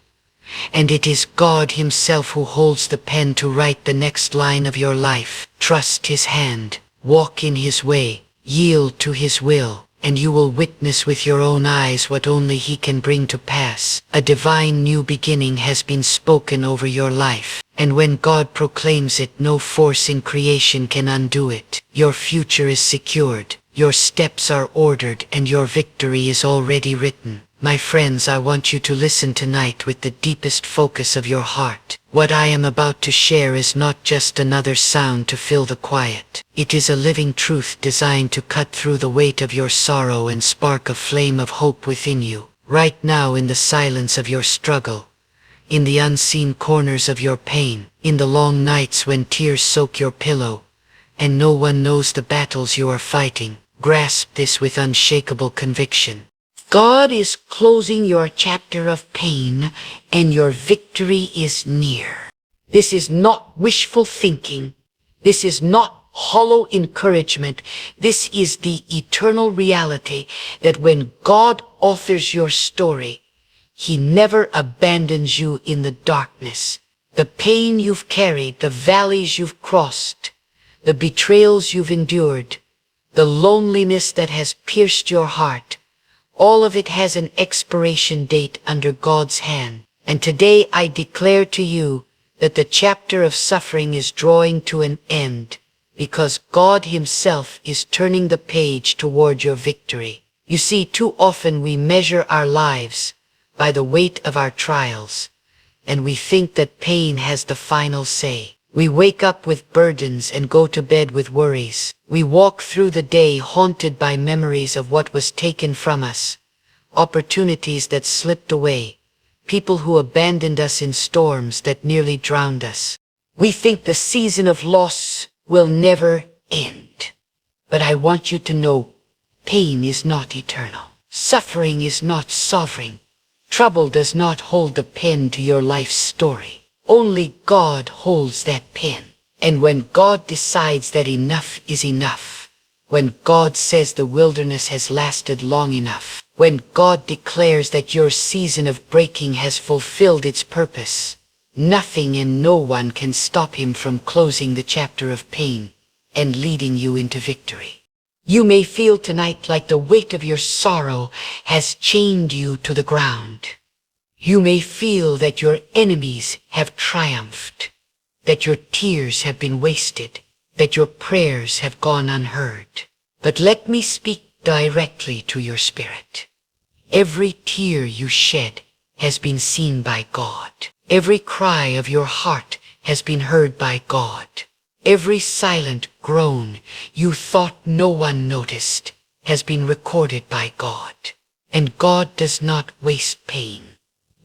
and it is God himself who holds the pen to write the next line of your life. Trust his hand, walk in his way, yield to his will, and you will witness with your own eyes what only he can bring to pass. A divine new beginning has been spoken over your life, and when God proclaims it, no force in creation can undo it. Your future is secured, your steps are ordered, and your victory is already written. My friends, I want you to listen tonight with the deepest focus of your heart. What I am about to share is not just another sound to fill the quiet. It is a living truth designed to cut through the weight of your sorrow and spark a flame of hope within you. Right now, in the silence of your struggle, in the unseen corners of your pain, in the long nights when tears soak your pillow, and no one knows the battles you are fighting, grasp this with unshakable conviction. God is closing your chapter of pain, and your victory is near. This is not wishful thinking. This is not hollow encouragement. This is the eternal reality that when God authors your story, he never abandons you in the darkness. The pain you've carried, the valleys you've crossed, the betrayals you've endured, the loneliness that has pierced your heart, all of it has an expiration date under God's hand. And today I declare to you that the chapter of suffering is drawing to an end, because God himself is turning the page toward your victory. You see, too often we measure our lives by the weight of our trials, and we think that pain has the final say. We wake up with burdens and go to bed with worries. We walk through the day haunted by memories of what was taken from us, opportunities that slipped away, people who abandoned us in storms that nearly drowned us. We think the season of loss will never end. But I want you to know, pain is not eternal. Suffering is not sovereign. Trouble does not hold the pen to your life's story. Only God holds that pen. And when God decides that enough is enough, when God says the wilderness has lasted long enough, when God declares that your season of breaking has fulfilled its purpose, nothing and no one can stop him from closing the chapter of pain and leading you into victory. You may feel tonight like the weight of your sorrow has chained you to the ground. You may feel that your enemies have triumphed, that your tears have been wasted, that your prayers have gone unheard. But let me speak directly to your spirit. Every tear you shed has been seen by God. Every cry of your heart has been heard by God. Every silent groan you thought no one noticed has been recorded by God. And God does not waste pain.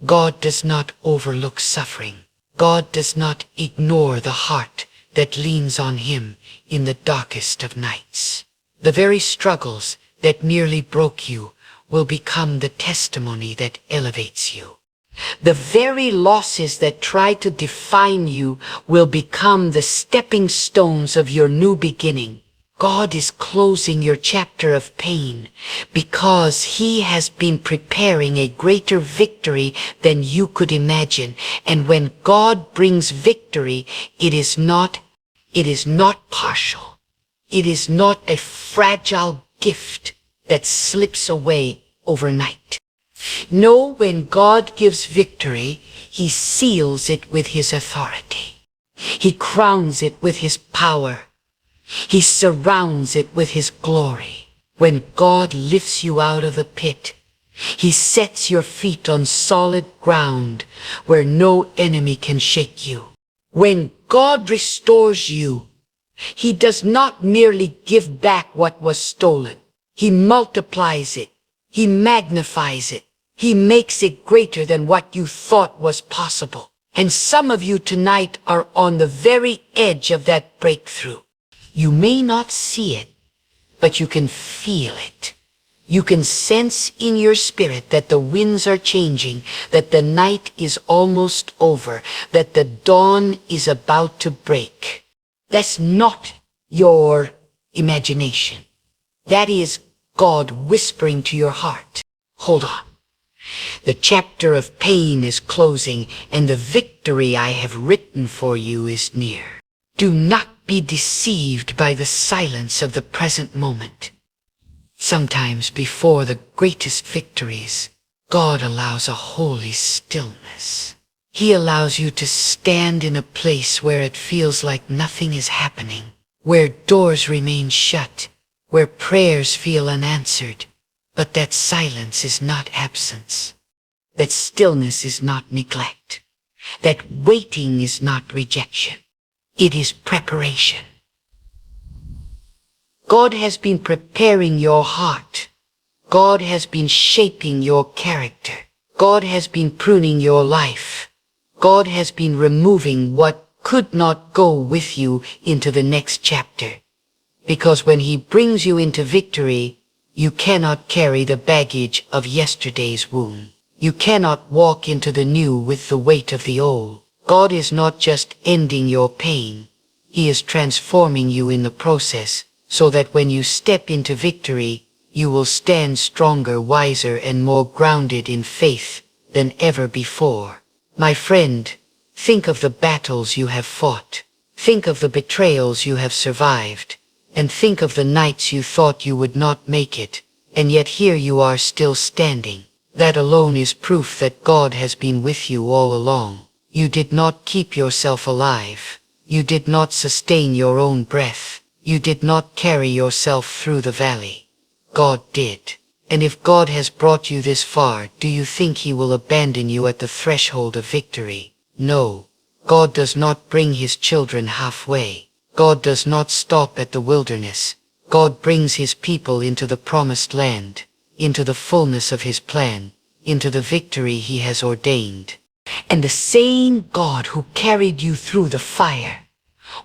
God does not overlook suffering. God does not ignore the heart that leans on him in the darkest of nights. The very struggles that nearly broke you will become the testimony that elevates you. The very losses that try to define you will become the stepping stones of your new beginning. God is closing your chapter of pain because He has been preparing a greater victory than you could imagine. And when God brings victory, it is not partial. It is not a fragile gift that slips away overnight. No, when God gives victory, He seals it with His authority. He crowns it with His power. He surrounds it with His glory. When God lifts you out of the pit, He sets your feet on solid ground where no enemy can shake you. When God restores you, He does not merely give back what was stolen. He multiplies it. He magnifies it. He makes it greater than what you thought was possible. And some of you tonight are on the very edge of that breakthrough. You may not see it, but you can feel it. You can sense in your spirit that the winds are changing, that the night is almost over, that the dawn is about to break. That's not your imagination. That is God whispering to your heart. Hold on. The chapter of pain is closing, and the victory I have written for you is near. Do not be deceived by the silence of the present moment. Sometimes before the greatest victories, God allows a holy stillness. He allows you to stand in a place where it feels like nothing is happening, where doors remain shut, where prayers feel unanswered. But that silence is not absence. That stillness is not neglect. That waiting is not rejection. It is preparation. God has been preparing your heart. God has been shaping your character. God has been pruning your life. God has been removing what could not go with you into the next chapter. Because when He brings you into victory, you cannot carry the baggage of yesterday's wound. You cannot walk into the new with the weight of the old. God is not just ending your pain. He is transforming you in the process, so that when you step into victory, you will stand stronger, wiser, and more grounded in faith than ever before. My friend, think of the battles you have fought. Think of the betrayals you have survived. And think of the nights you thought you would not make it, and yet here you are still standing. That alone is proof that God has been with you all along. You did not keep yourself alive. You did not sustain your own breath. You did not carry yourself through the valley. God did. And if God has brought you this far, do you think He will abandon you at the threshold of victory? No. God does not bring His children halfway. God does not stop at the wilderness. God brings His people into the promised land, into the fullness of His plan, into the victory He has ordained. And the same God who carried you through the fire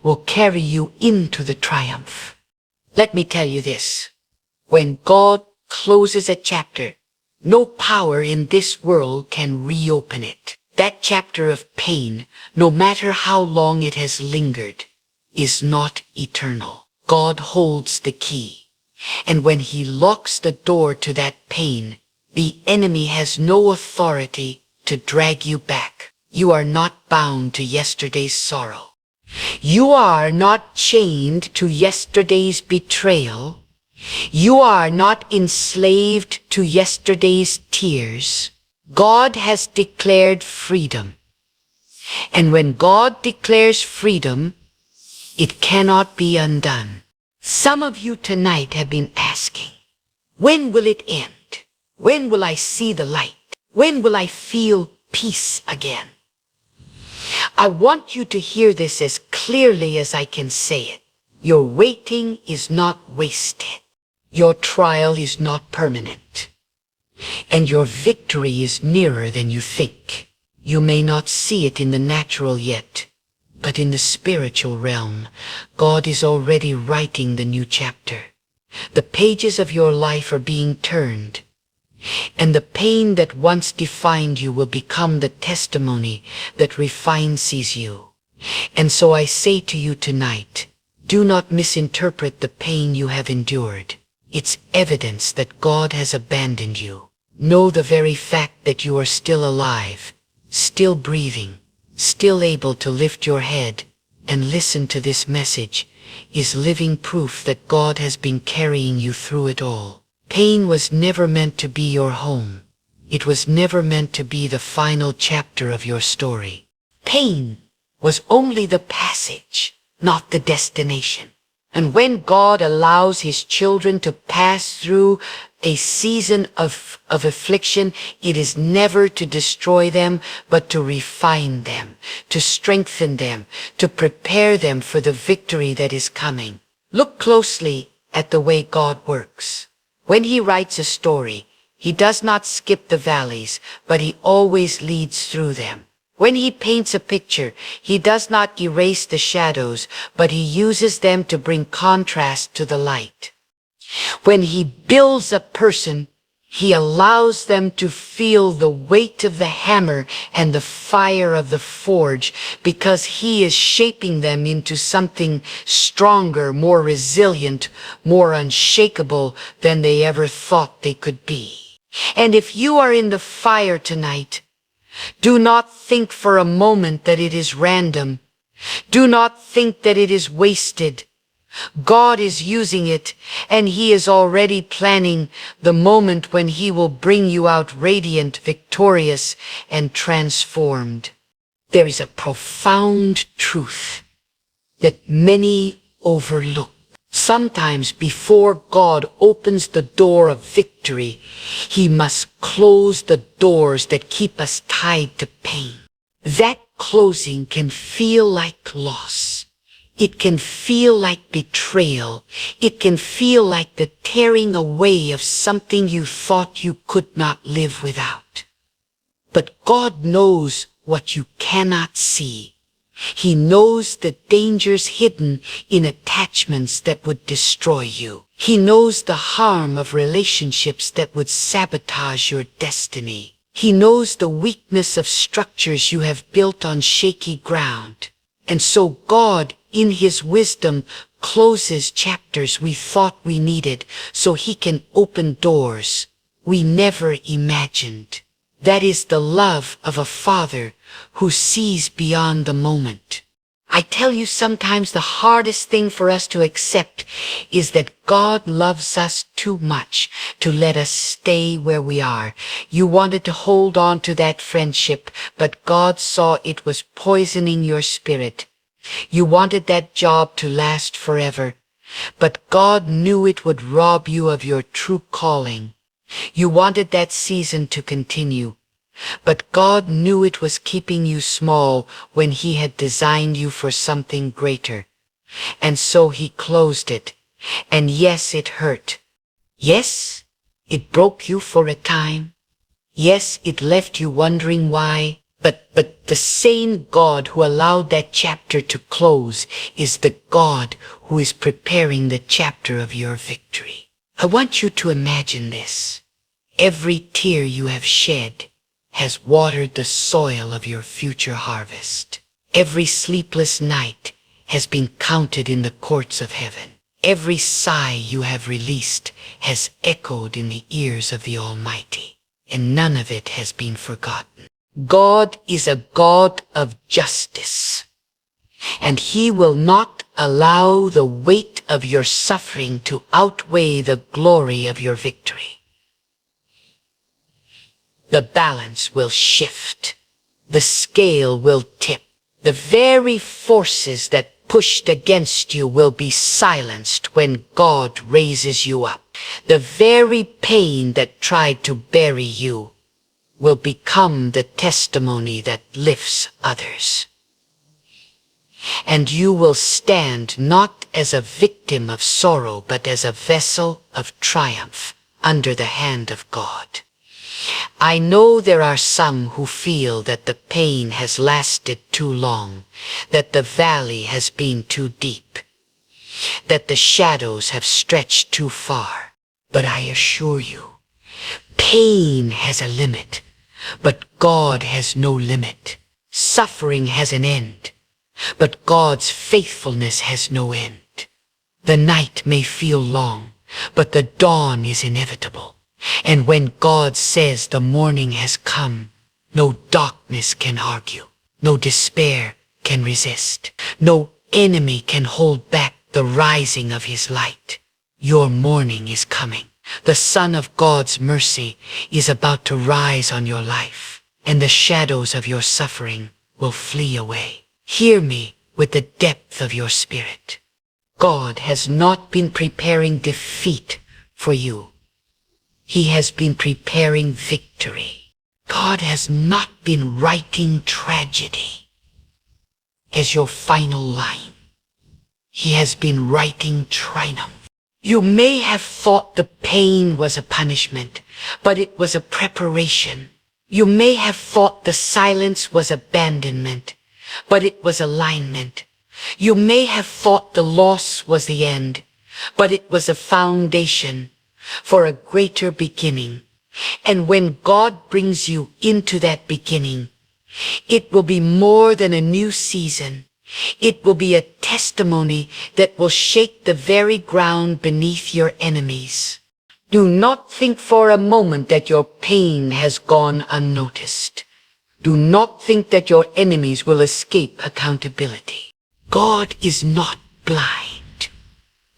will carry you into the triumph. Let me tell you this. When God closes a chapter, no power in this world can reopen it. That chapter of pain, no matter how long it has lingered, is not eternal. God holds the key. And when He locks the door to that pain, the enemy has no authority to drag you back. You are not bound to yesterday's sorrow. You are not chained to yesterday's betrayal. You are not enslaved to yesterday's tears. God has declared freedom. And when God declares freedom, it cannot be undone. Some of you tonight have been asking, when will it end? When will I see the light? When will I feel peace again? I want you to hear this as clearly as I can say it. Your waiting is not wasted. Your trial is not permanent. And your victory is nearer than you think. You may not see it in the natural yet, but in the spiritual realm, God is already writing the new chapter. The pages of your life are being turned, and the pain that once defined you will become the testimony that refines you. And so I say to you tonight, Do not misinterpret the pain you have endured. It's evidence that God has abandoned you. Know the very fact that you are still alive, still breathing, still able to lift your head and listen to this message is living proof that God has been carrying you through it all. Pain was never meant to be your home. It was never meant to be the final chapter of your story. Pain was only the passage, not the destination. And when God allows his children to pass through a season of affliction, it is never to destroy them, but to refine them, to strengthen them, to prepare them for the victory that is coming. Look closely at the way God works. When he writes a story, he does not skip the valleys, but he always leads through them. When he paints a picture, he does not erase the shadows, but he uses them to bring contrast to the light. When he builds a person, he allows them to feel the weight of the hammer and the fire of the forge, because he is shaping them into something stronger, more resilient, more unshakable than they ever thought they could be. And if you are in the fire tonight, do not think for a moment that it is random. Do not think that it is wasted. God is using it, and he is already planning the moment when he will bring you out radiant, victorious, and transformed. There is a profound truth that many overlook. Sometimes before God opens the door of victory, he must close the doors that keep us tied to pain. That closing can feel like loss. It can feel like betrayal. It can feel like the tearing away of something you thought you could not live without. But God knows what you cannot see. He knows the dangers hidden in attachments that would destroy you. He knows the harm of relationships that would sabotage your destiny. He knows the weakness of structures you have built on shaky ground. And so God, in his wisdom, closes chapters we thought we needed so he can open doors we never imagined. That is the love of a father who sees beyond the moment. I tell you, sometimes the hardest thing for us to accept is that God loves us too much to let us stay where we are. You wanted to hold on to that friendship, but God saw it was poisoning your spirit. You wanted that job to last forever, but God knew it would rob you of your true calling. You wanted that season to continue, but God knew it was keeping you small when he had designed you for something greater. And so he closed it. And yes, it hurt. Yes, it broke you for a time. Yes, it left you wondering why. But the same God who allowed that chapter to close is the God who is preparing the chapter of your victory. I want you to imagine this. Every tear you have shed has watered the soil of your future harvest. Every sleepless night has been counted in the courts of heaven. Every sigh you have released has echoed in the ears of the Almighty, and none of it has been forgotten. God is a God of justice, and he will not allow the weight of your suffering to outweigh the glory of your victory. The balance will shift. The scale will tip. The very forces that pushed against you will be silenced when God raises you up. The very pain that tried to bury you will become the testimony that lifts others. And you will stand not as a victim of sorrow, but as a vessel of triumph under the hand of God. I know there are some who feel that the pain has lasted too long, that the valley has been too deep, that the shadows have stretched too far. But I assure you, pain has a limit, but God has no limit. Suffering has an end, but God's faithfulness has no end. The night may feel long, but the dawn is inevitable. And when God says the morning has come, no darkness can argue, no despair can resist, no enemy can hold back the rising of his light. Your morning is coming. The sun of God's mercy is about to rise on your life, and the shadows of your suffering will flee away. Hear me with the depth of your spirit. God has not been preparing defeat for you. He has been preparing victory. God has not been writing tragedy as your final line. He has been writing triumph. You may have thought the pain was a punishment, but it was a preparation. You may have thought the silence was abandonment, but it was alignment. You may have thought the loss was the end, but it was a foundation for a greater beginning. And when God brings you into that beginning, it will be more than a new season. It will be a testimony that will shake the very ground beneath your enemies. Do not think for a moment that your pain has gone unnoticed. Do not think that your enemies will escape accountability. God is not blind.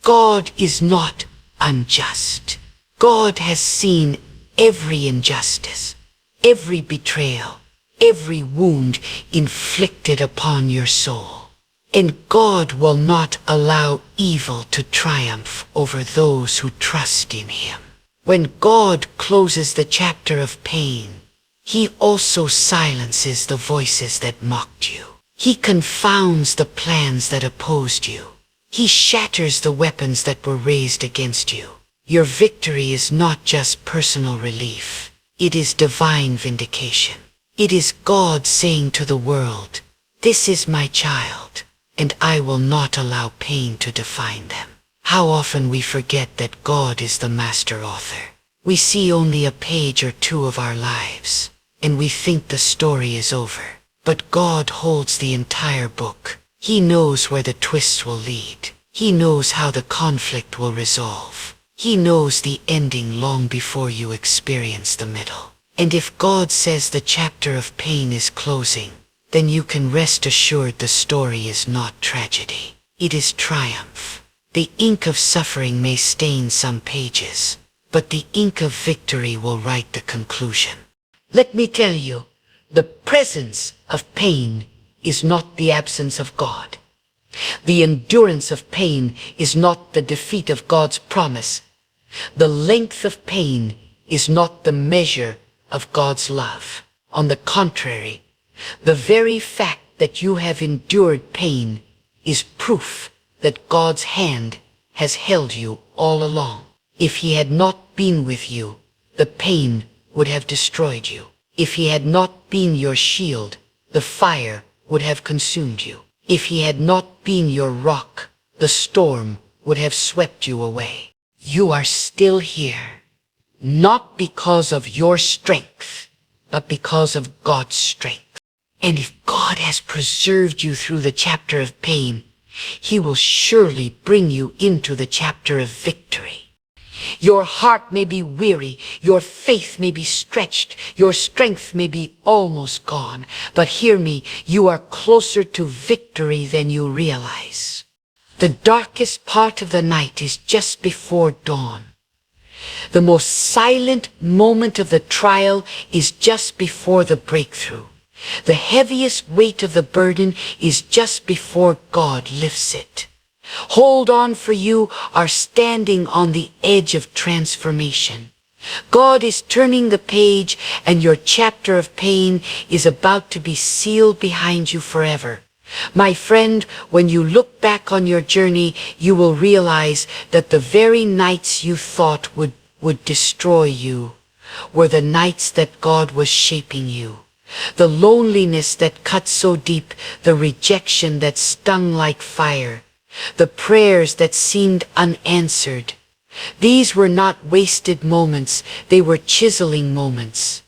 God is not unjust. God has seen every injustice, every betrayal, every wound inflicted upon your soul. And God will not allow evil to triumph over those who trust in him. When God closes the chapter of pain, he also silences the voices that mocked you. He confounds the plans that opposed you. He shatters the weapons that were raised against you. Your victory is not just personal relief. It is divine vindication. It is God saying to the world, "This is my child, and I will not allow pain to define them." How often we forget that God is the master author. We see only a page or two of our lives, and we think the story is over. But God holds the entire book. He knows where the twists will lead. He knows how the conflict will resolve. He knows the ending long before you experience the middle. And if God says the chapter of pain is closing, then you can rest assured the story is not tragedy. It is triumph. The ink of suffering may stain some pages, but the ink of victory will write the conclusion. Let me tell you, the presence of pain is not the absence of God. The endurance of pain is not the defeat of God's promise. The length of pain is not the measure of God's love. On the contrary, the very fact that you have endured pain is proof that God's hand has held you all along. If he had not been with you, the pain would have destroyed you. If he had not been your shield, the fire would have consumed you. If he had not been your rock, the storm would have swept you away. You are still here, not because of your strength, but because of God's strength. And if God has preserved you through the chapter of pain, he will surely bring you into the chapter of victory. Your heart may be weary, your faith may be stretched, your strength may be almost gone, but hear me, you are closer to victory than you realize. The darkest part of the night is just before dawn. The most silent moment of the trial is just before the breakthrough. The heaviest weight of the burden is just before God lifts it. Hold on, for you are standing on the edge of transformation. God is turning the page, and your chapter of pain is about to be sealed behind you forever. My friend, when you look back on your journey, you will realize that the very nights you thought would destroy you were the nights that God was shaping you. The loneliness that cut so deep, the rejection that stung like fire, the prayers that seemed unanswered. These were not wasted moments, they were chiseling moments.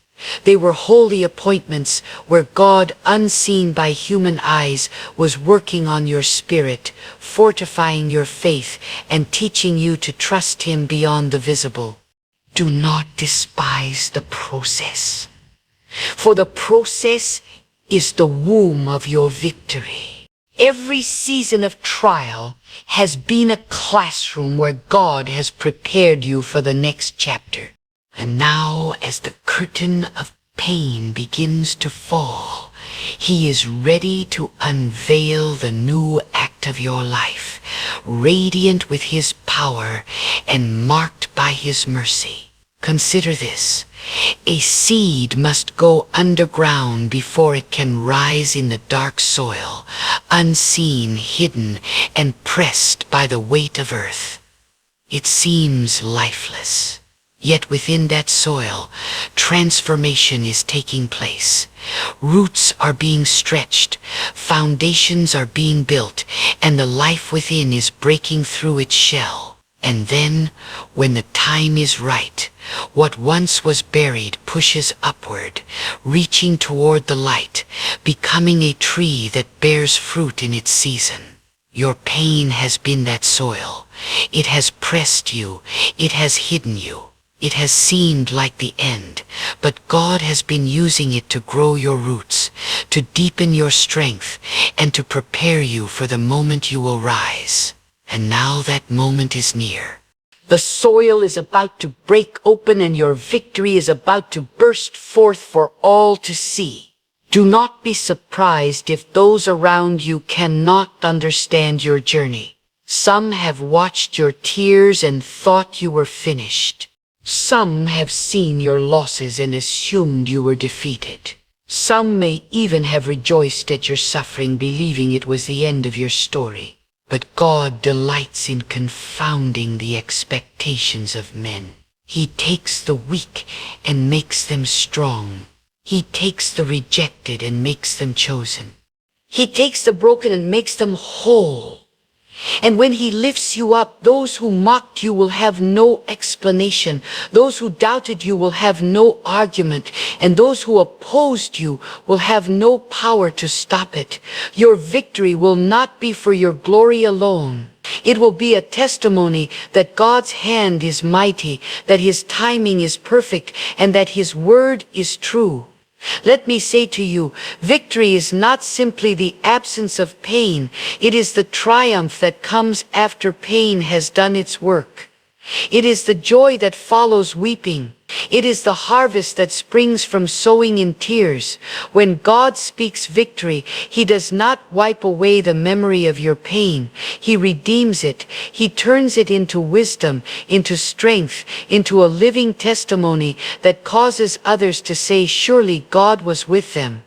They were holy appointments where God, unseen by human eyes, was working on your spirit, fortifying your faith, and teaching you to trust Him beyond the visible. Do not despise the process, for the process is the womb of your victory. Every season of trial has been a classroom where God has prepared you for the next chapter. And now, as the curtain of pain begins to fall, He is ready to unveil the new act of your life, radiant with His power and marked by His mercy. Consider this. A seed must go underground before it can rise in the dark soil, unseen, hidden, and pressed by the weight of earth. It seems lifeless. Yet within that soil, transformation is taking place. Roots are being stretched, foundations are being built, and the life within is breaking through its shell. And then, when the time is right, what once was buried pushes upward, reaching toward the light, becoming a tree that bears fruit in its season. Your pain has been that soil. It has pressed you. It has hidden you. It has seemed like the end, but God has been using it to grow your roots, to deepen your strength, and to prepare you for the moment you will rise. And now that moment is near. The soil is about to break open and your victory is about to burst forth for all to see. Do not be surprised if those around you cannot understand your journey. Some have watched your tears and thought you were finished. Some have seen your losses and assumed you were defeated. Some may even have rejoiced at your suffering, believing it was the end of your story. But God delights in confounding the expectations of men. He takes the weak and makes them strong. He takes the rejected and makes them chosen. He takes the broken and makes them whole. And when He lifts you up, those who mocked you will have no explanation. Those who doubted you will have no argument. And those who opposed you will have no power to stop it. Your victory will not be for your glory alone. It will be a testimony that God's hand is mighty, that His timing is perfect, and that His word is true. Let me say to you, victory is not simply the absence of pain. It is the triumph that comes after pain has done its work. It is the joy that follows weeping. It is the harvest that springs from sowing in tears. When God speaks victory, He does not wipe away the memory of your pain. He redeems it. He turns it into wisdom, into strength, into a living testimony that causes others to say, surely God was with them.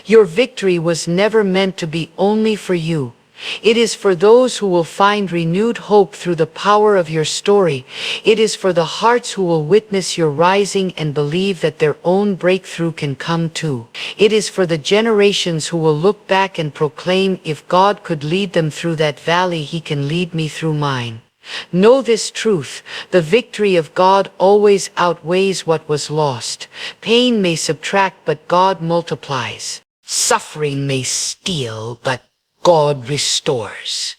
Your victory was never meant to be only for you. It is for those who will find renewed hope through the power of your story. It is for the hearts who will witness your rising and believe that their own breakthrough can come too. It is for the generations who will look back and proclaim, if God could lead them through that valley, He can lead me through mine. Know this truth. The victory of God always outweighs what was lost. Pain may subtract, but God multiplies. Suffering may steal, but God restores.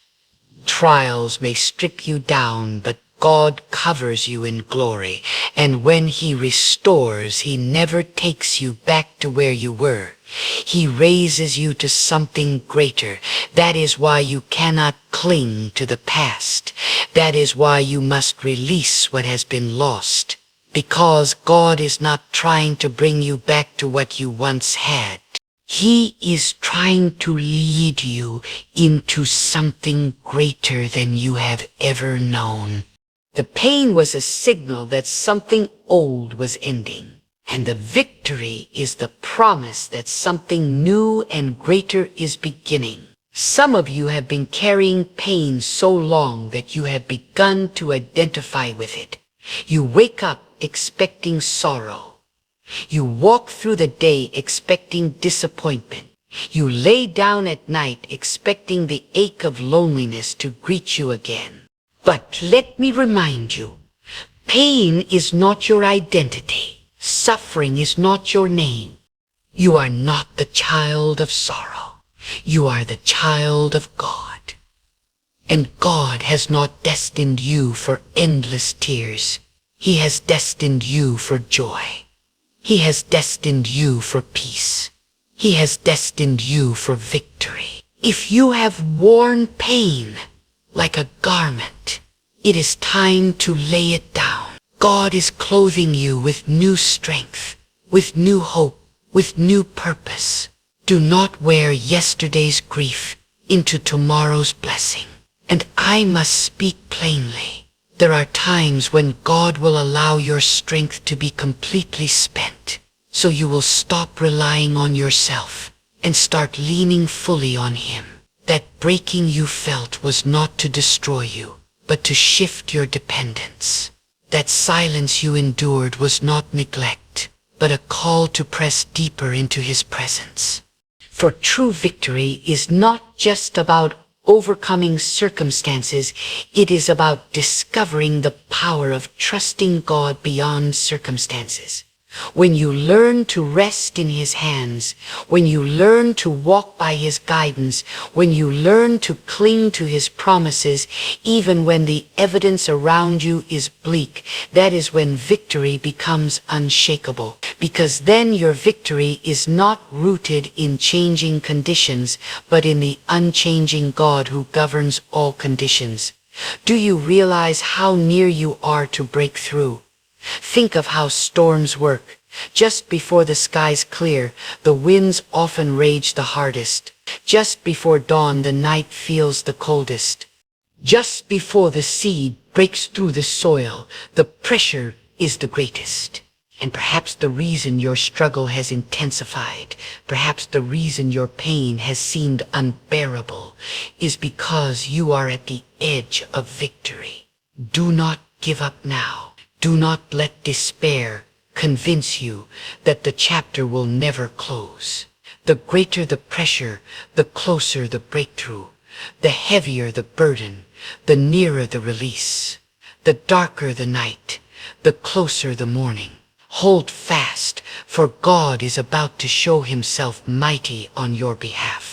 Trials may strip you down, but God covers you in glory. And when He restores, He never takes you back to where you were. He raises you to something greater. That is why you cannot cling to the past. That is why you must release what has been lost. Because God is not trying to bring you back to what you once had. He is trying to lead you into something greater than you have ever known. The pain was a signal that something old was ending, and the victory is the promise that something new and greater is beginning. Some of you have been carrying pain so long that you have begun to identify with it. You wake up expecting sorrow. You walk through the day expecting disappointment. You lay down at night expecting the ache of loneliness to greet you again. But let me remind you, pain is not your identity. Suffering is not your name. You are not the child of sorrow. You are the child of God. And God has not destined you for endless tears. He has destined you for joy. He has destined you for peace. He has destined you for victory. If you have worn pain like a garment, it is time to lay it down. God is clothing you with new strength, with new hope, with new purpose. Do not wear yesterday's grief into tomorrow's blessing. And I must speak plainly. There are times when God will allow your strength to be completely spent, so you will stop relying on yourself and start leaning fully on Him. That breaking you felt was not to destroy you, but to shift your dependence. That silence you endured was not neglect, but a call to press deeper into His presence. For true victory is not just about overcoming circumstances, it is about discovering the power of trusting God beyond circumstances. When you learn to rest in His hands, when you learn to walk by His guidance, when you learn to cling to His promises, even when the evidence around you is bleak, that is when victory becomes unshakable. Because then your victory is not rooted in changing conditions, but in the unchanging God who governs all conditions. Do you realize how near you are to break through? Think of how storms work. Just before the skies clear, the winds often rage the hardest. Just before dawn, the night feels the coldest. Just before the seed breaks through the soil, the pressure is the greatest. And perhaps the reason your struggle has intensified, perhaps the reason your pain has seemed unbearable, is because you are at the edge of victory. Do not give up now. Do not let despair convince you that the chapter will never close. The greater the pressure, the closer the breakthrough. The heavier the burden, the nearer the release. The darker the night, the closer the morning. Hold fast, for God is about to show Himself mighty on your behalf.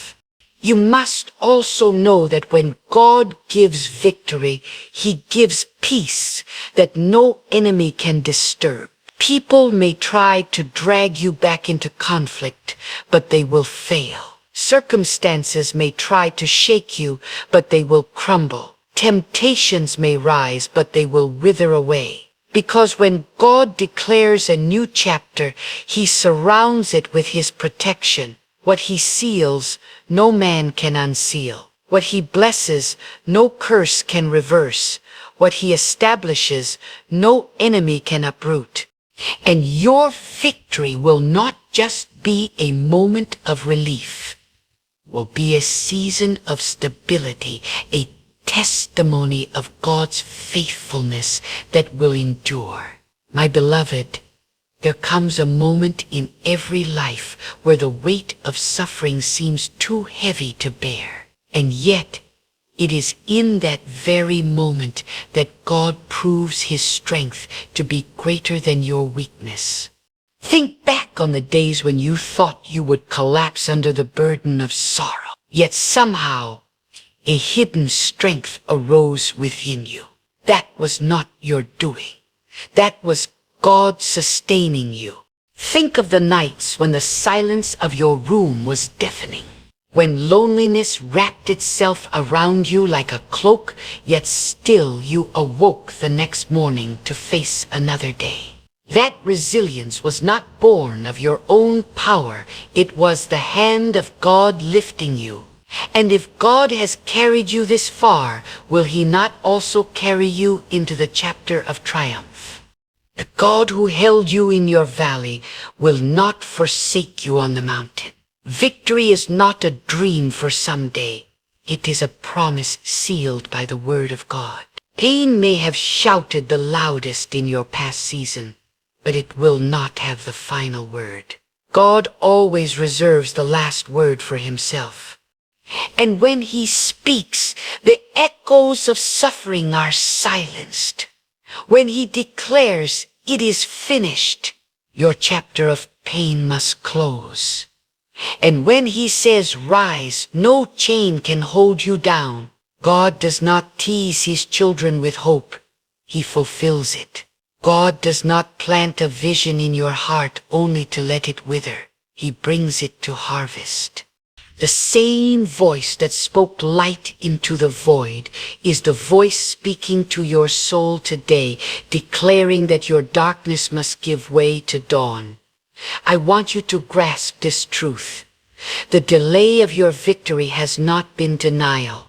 You must also know that when God gives victory, He gives peace that no enemy can disturb. People may try to drag you back into conflict, but they will fail. Circumstances may try to shake you, but they will crumble. Temptations may rise, but they will wither away. Because when God declares a new chapter, He surrounds it with His protection. What He seals, no man can unseal. What He blesses, no curse can reverse. What He establishes, no enemy can uproot. And your victory will not just be a moment of relief, will be a season of stability, a testimony of God's faithfulness that will endure. My beloved, there comes a moment in every life where the weight of suffering seems too heavy to bear. And yet, it is in that very moment that God proves His strength to be greater than your weakness. Think back on the days when you thought you would collapse under the burden of sorrow. Yet somehow, a hidden strength arose within you. That was not your doing. That was God sustaining you. Think of the nights when the silence of your room was deafening, when loneliness wrapped itself around you like a cloak, yet still you awoke the next morning to face another day. That resilience was not born of your own power. It was the hand of God lifting you. And if God has carried you this far, will He not also carry you into the chapter of triumph? The God who held you in your valley will not forsake you on the mountain. Victory is not a dream for someday. It is a promise sealed by the word of God. Pain may have shouted the loudest in your past season, but it will not have the final word. God always reserves the last word for Himself. And when He speaks, the echoes of suffering are silenced. When He declares, "It is finished," Your chapter of pain must close. And when he says rise, no chain can hold you down. God does not tease his children with hope. He fulfills it. God does not plant a vision in your heart only to let it wither. He brings it to harvest. The same voice that spoke light into the void is the voice speaking to your soul today, declaring that your darkness must give way to dawn. I want you to grasp this truth. The delay of your victory has not been denial.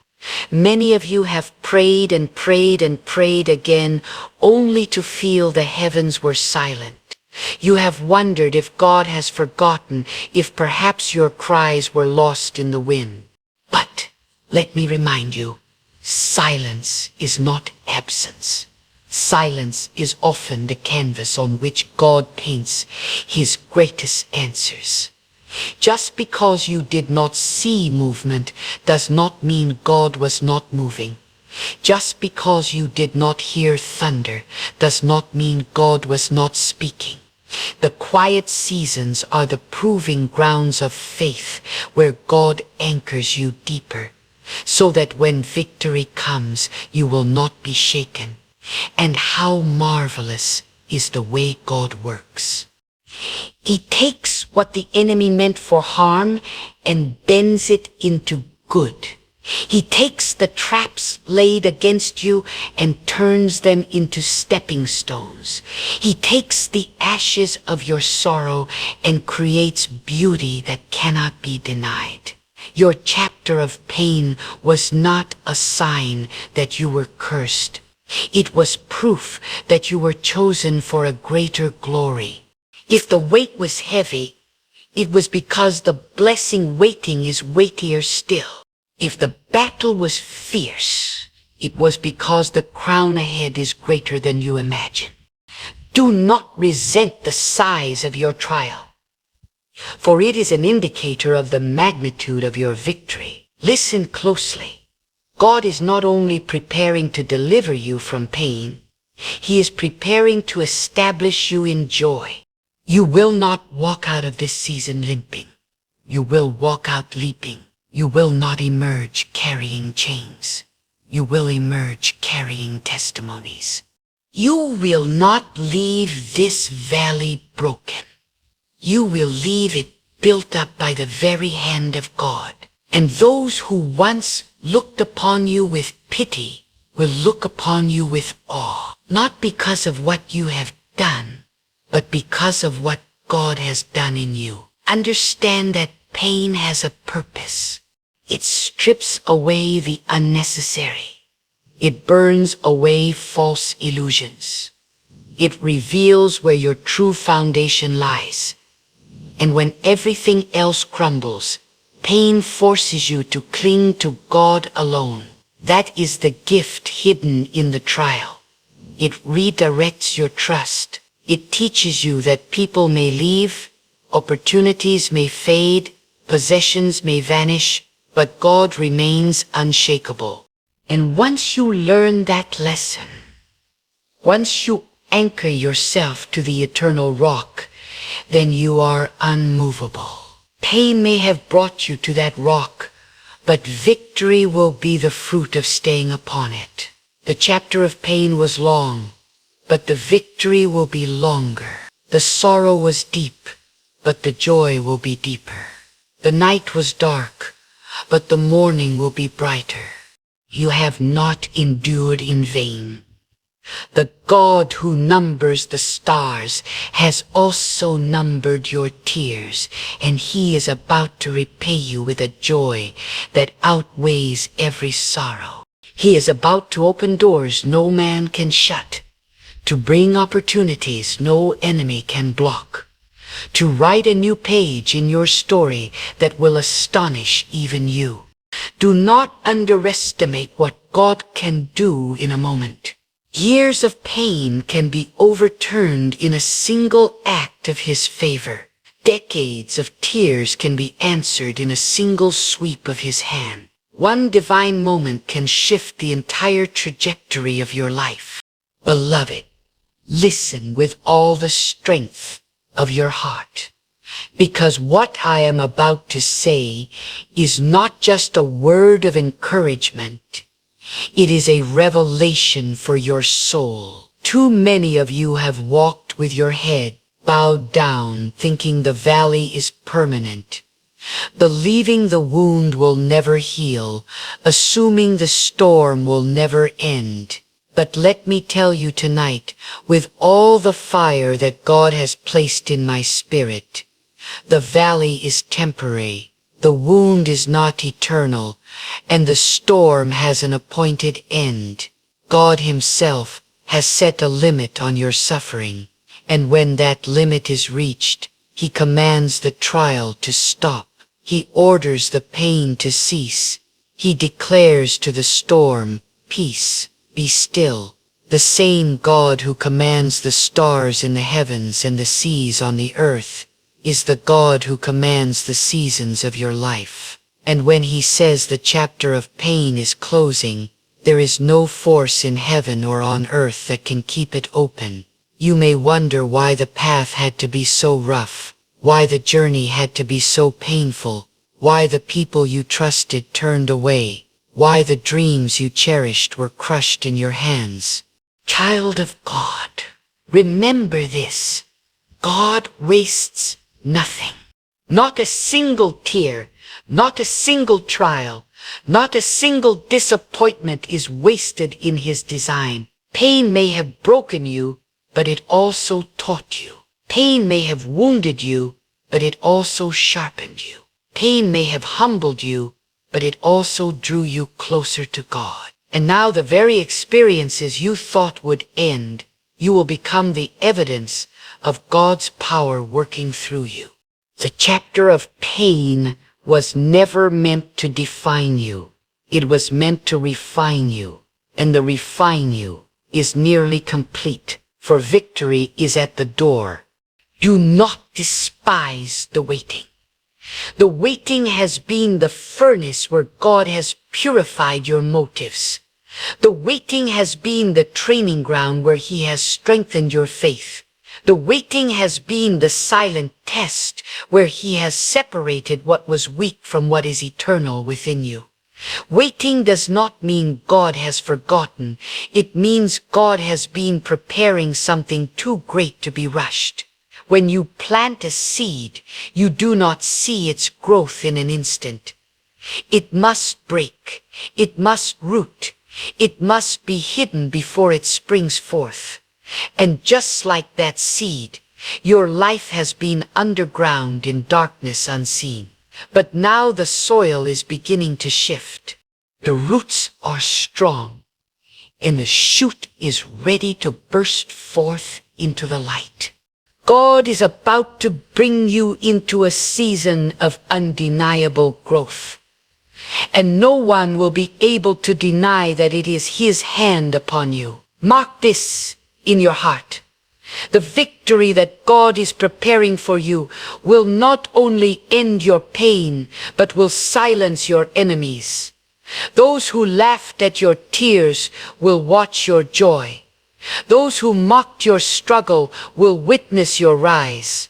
Many of you have prayed and prayed and prayed again, only to feel the heavens were silent. You have wondered if God has forgotten, if perhaps your cries were lost in the wind. But let me remind you, silence is not absence. Silence is often the canvas on which God paints his greatest answers. Just because you did not see movement does not mean God was not moving. Just because you did not hear thunder does not mean God was not speaking. The quiet seasons are the proving grounds of faith where God anchors you deeper, so that when victory comes, you will not be shaken. And how marvelous is the way God works. He takes what the enemy meant for harm and bends it into good. He takes the traps laid against you and turns them into stepping stones. He takes the ashes of your sorrow and creates beauty that cannot be denied. Your chapter of pain was not a sign that you were cursed. It was proof that you were chosen for a greater glory. If the weight was heavy, it was because the blessing waiting is weightier still. If the battle was fierce, it was because the crown ahead is greater than you imagine. Do not resent the size of your trial, for it is an indicator of the magnitude of your victory. Listen closely. God is not only preparing to deliver you from pain, he is preparing to establish you in joy. You will not walk out of this season limping. You will walk out leaping. You will not emerge carrying chains. You will emerge carrying testimonies. You will not leave this valley broken. You will leave it built up by the very hand of God. And those who once looked upon you with pity will look upon you with awe, not because of what you have done, but because of what God has done in you. Understand that pain has a purpose. It strips away the unnecessary. It burns away false illusions. It reveals where your true foundation lies. And when everything else crumbles, pain forces you to cling to God alone. That is the gift hidden in the trial. It redirects your trust. It teaches you that people may leave, opportunities may fade, possessions may vanish, but God remains unshakable. And once you learn that lesson, once you anchor yourself to the eternal rock, then you are unmovable. Pain may have brought you to that rock, but victory will be the fruit of staying upon it. The chapter of pain was long, but the victory will be longer. The sorrow was deep, but the joy will be deeper. The night was dark, but the morning will be brighter. You have not endured in vain. The God who numbers the stars has also numbered your tears, and he is about to repay you with a joy that outweighs every sorrow. He is about to open doors no man can shut, to bring opportunities no enemy can block, to write a new page in your story that will astonish even you. Do not underestimate what God can do in a moment. Years of pain can be overturned in a single act of his favor. Decades of tears can be answered in a single sweep of his hand. One divine moment can shift the entire trajectory of your life. Beloved, listen with all the strength of your heart. Because what I am about to say is not just a word of encouragement. It is a revelation for your soul. Too many of you have walked with your head bowed down, thinking the valley is permanent, believing the wound will never heal, assuming the storm will never end. But let me tell you tonight, with all the fire that God has placed in my spirit, the valley is temporary, the wound is not eternal, and the storm has an appointed end. God Himself has set a limit on your suffering, and when that limit is reached, He commands the trial to stop. He orders the pain to cease. He declares to the storm, "Peace, be still." The same God who commands the stars in the heavens and the seas on the earth is the God who commands the seasons of your life. And when He says the chapter of pain is closing, there is no force in heaven or on earth that can keep it open. You may wonder why the path had to be so rough, why the journey had to be so painful, why the people you trusted turned away, why the dreams you cherished were crushed in your hands. Child of God, remember this. God wastes nothing. Not a single tear, not a single trial, not a single disappointment is wasted in His design. Pain may have broken you, but it also taught you. Pain may have wounded you, but it also sharpened you. Pain may have humbled you, but it also drew you closer to God. And now the very experiences you thought would end, you will become the evidence of God's power working through you. The chapter of pain was never meant to define you. It was meant to refine you, and the refine you is nearly complete, for victory is at the door. Do not despise the waiting. The waiting has been the furnace where God has purified your motives. The waiting has been the training ground where He has strengthened your faith. The waiting has been the silent test where He has separated what was weak from what is eternal within you. Waiting does not mean God has forgotten. It means God has been preparing something too great to be rushed. When you plant a seed, you do not see its growth in an instant. It must break. It must root. It must be hidden before it springs forth. And just like that seed, your life has been underground in darkness unseen. But now the soil is beginning to shift. The roots are strong, and the shoot is ready to burst forth into the light. God is about to bring you into a season of undeniable growth. And no one will be able to deny that it is His hand upon you. Mark this in your heart. The victory that God is preparing for you will not only end your pain, but will silence your enemies. Those who laughed at your tears will watch your joy. Those who mocked your struggle will witness your rise.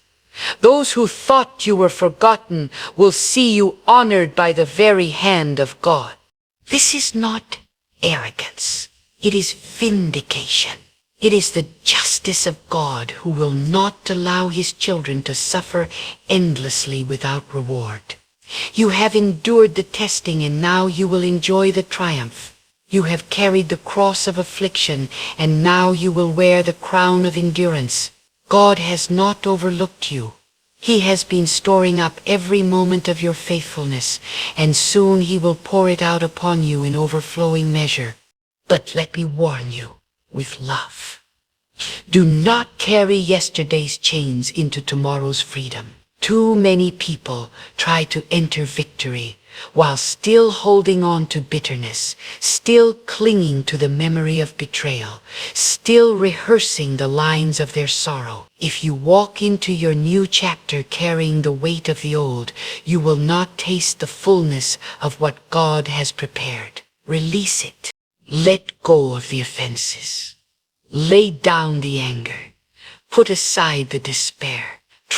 Those who thought you were forgotten will see you honored by the very hand of God. This is not arrogance. It is vindication. It is the justice of God who will not allow His children to suffer endlessly without reward. You have endured the testing, and now you will enjoy the triumph. You have carried the cross of affliction, and now you will wear the crown of endurance. God has not overlooked you. He has been storing up every moment of your faithfulness, and soon He will pour it out upon you in overflowing measure. But let me warn you with love. Do not carry yesterday's chains into tomorrow's freedom. Too many people try to enter victory while still holding on to bitterness, still clinging to the memory of betrayal, still rehearsing the lines of their sorrow. If you walk into your new chapter carrying the weight of the old, you will not taste the fullness of what God has prepared. Release it. Let go of the offenses. Lay down the anger. Put aside the despair.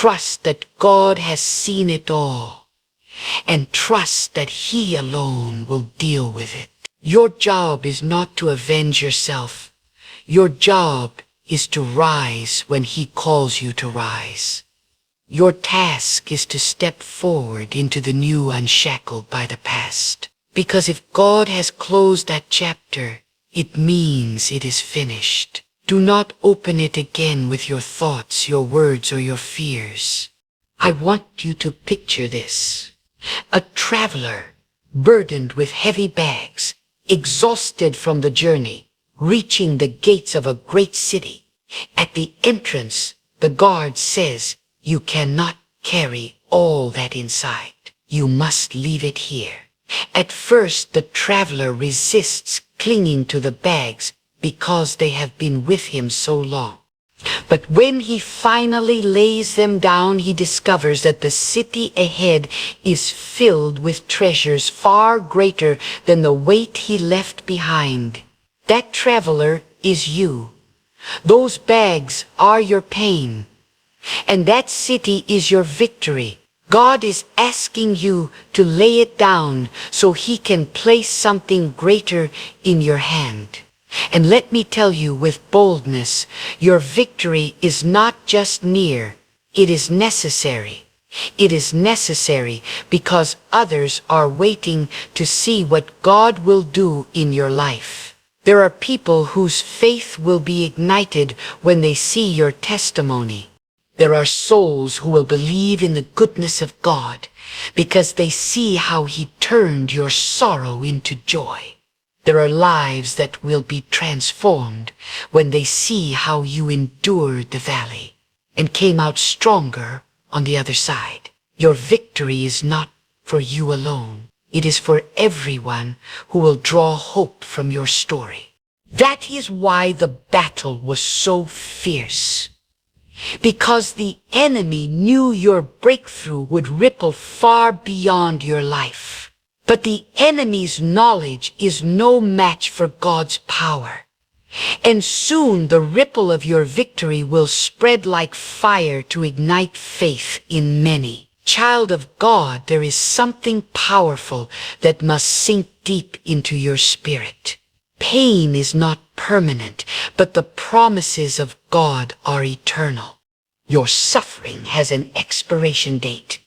Trust that God has seen it all, and trust that He alone will deal with it. Your job is not to avenge yourself. Your job is to rise when He calls you to rise. Your task is to step forward into the new unshackled by the past. Because if God has closed that chapter, it means it is finished. Do not open it again with your thoughts, your words, or your fears. I want you to picture this. A traveler, burdened with heavy bags, exhausted from the journey, reaching the gates of a great city. At the entrance, the guard says, "You cannot carry all that inside. You must leave it here." At first, the traveler resists clinging to the bags because they have been with him so long. But when he finally lays them down, he discovers that the city ahead is filled with treasures far greater than the weight he left behind. That traveler is you. Those bags are your pain. And that city is your victory. God is asking you to lay it down so He can place something greater in your hand. And let me tell you with boldness, your victory is not just near, it is necessary. It is necessary because others are waiting to see what God will do in your life. There are people whose faith will be ignited when they see your testimony. There are souls who will believe in the goodness of God because they see how He turned your sorrow into joy. There are lives that will be transformed when they see how you endured the valley and came out stronger on the other side. Your victory is not for you alone. It is for everyone who will draw hope from your story. That is why the battle was so fierce. Because the enemy knew your breakthrough would ripple far beyond your life. But the enemy's knowledge is no match for God's power. And soon the ripple of your victory will spread like fire to ignite faith in many. Child of God, there is something powerful that must sink deep into your spirit. Pain is not permanent, but the promises of God are eternal. Your suffering has an expiration date,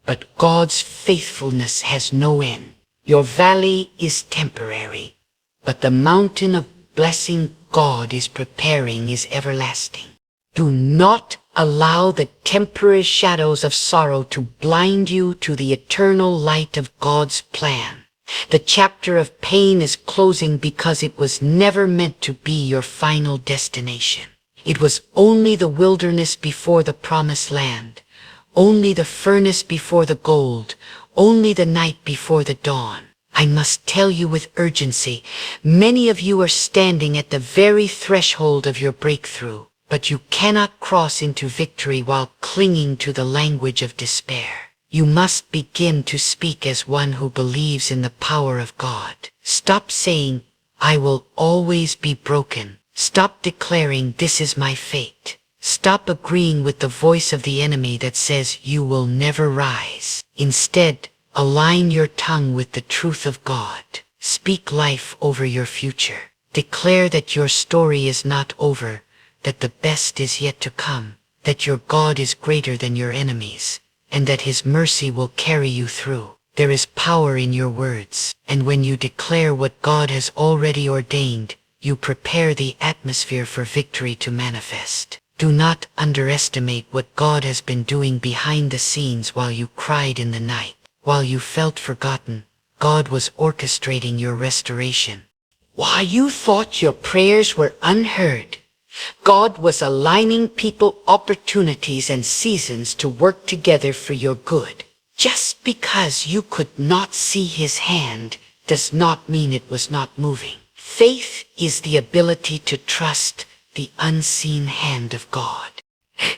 but God's faithfulness has no end. Your valley is temporary, but the mountain of blessing God is preparing is everlasting. Do not allow the temporary shadows of sorrow to blind you to the eternal light of God's plan. The chapter of pain is closing because it was never meant to be your final destination. It was only the wilderness before the promised land, only the furnace before the gold, only the night before the dawn. I must tell you with urgency, many of you are standing at the very threshold of your breakthrough, but you cannot cross into victory while clinging to the language of despair. You must begin to speak as one who believes in the power of God. Stop saying, "I will always be broken." Stop declaring, "This is my fate." Stop agreeing with the voice of the enemy that says you will never rise. Instead, align your tongue with the truth of God. Speak life over your future. Declare that your story is not over, that the best is yet to come, that your God is greater than your enemies, and that His mercy will carry you through. There is power in your words, and when you declare what God has already ordained, you prepare the atmosphere for victory to manifest. Do not underestimate what God has been doing behind the scenes while you cried in the night. While you felt forgotten, God was orchestrating your restoration. While you thought your prayers were unheard, God was aligning people, opportunities, and seasons to work together for your good. Just because you could not see His hand does not mean it was not moving. Faith is the ability to trust the unseen hand of God.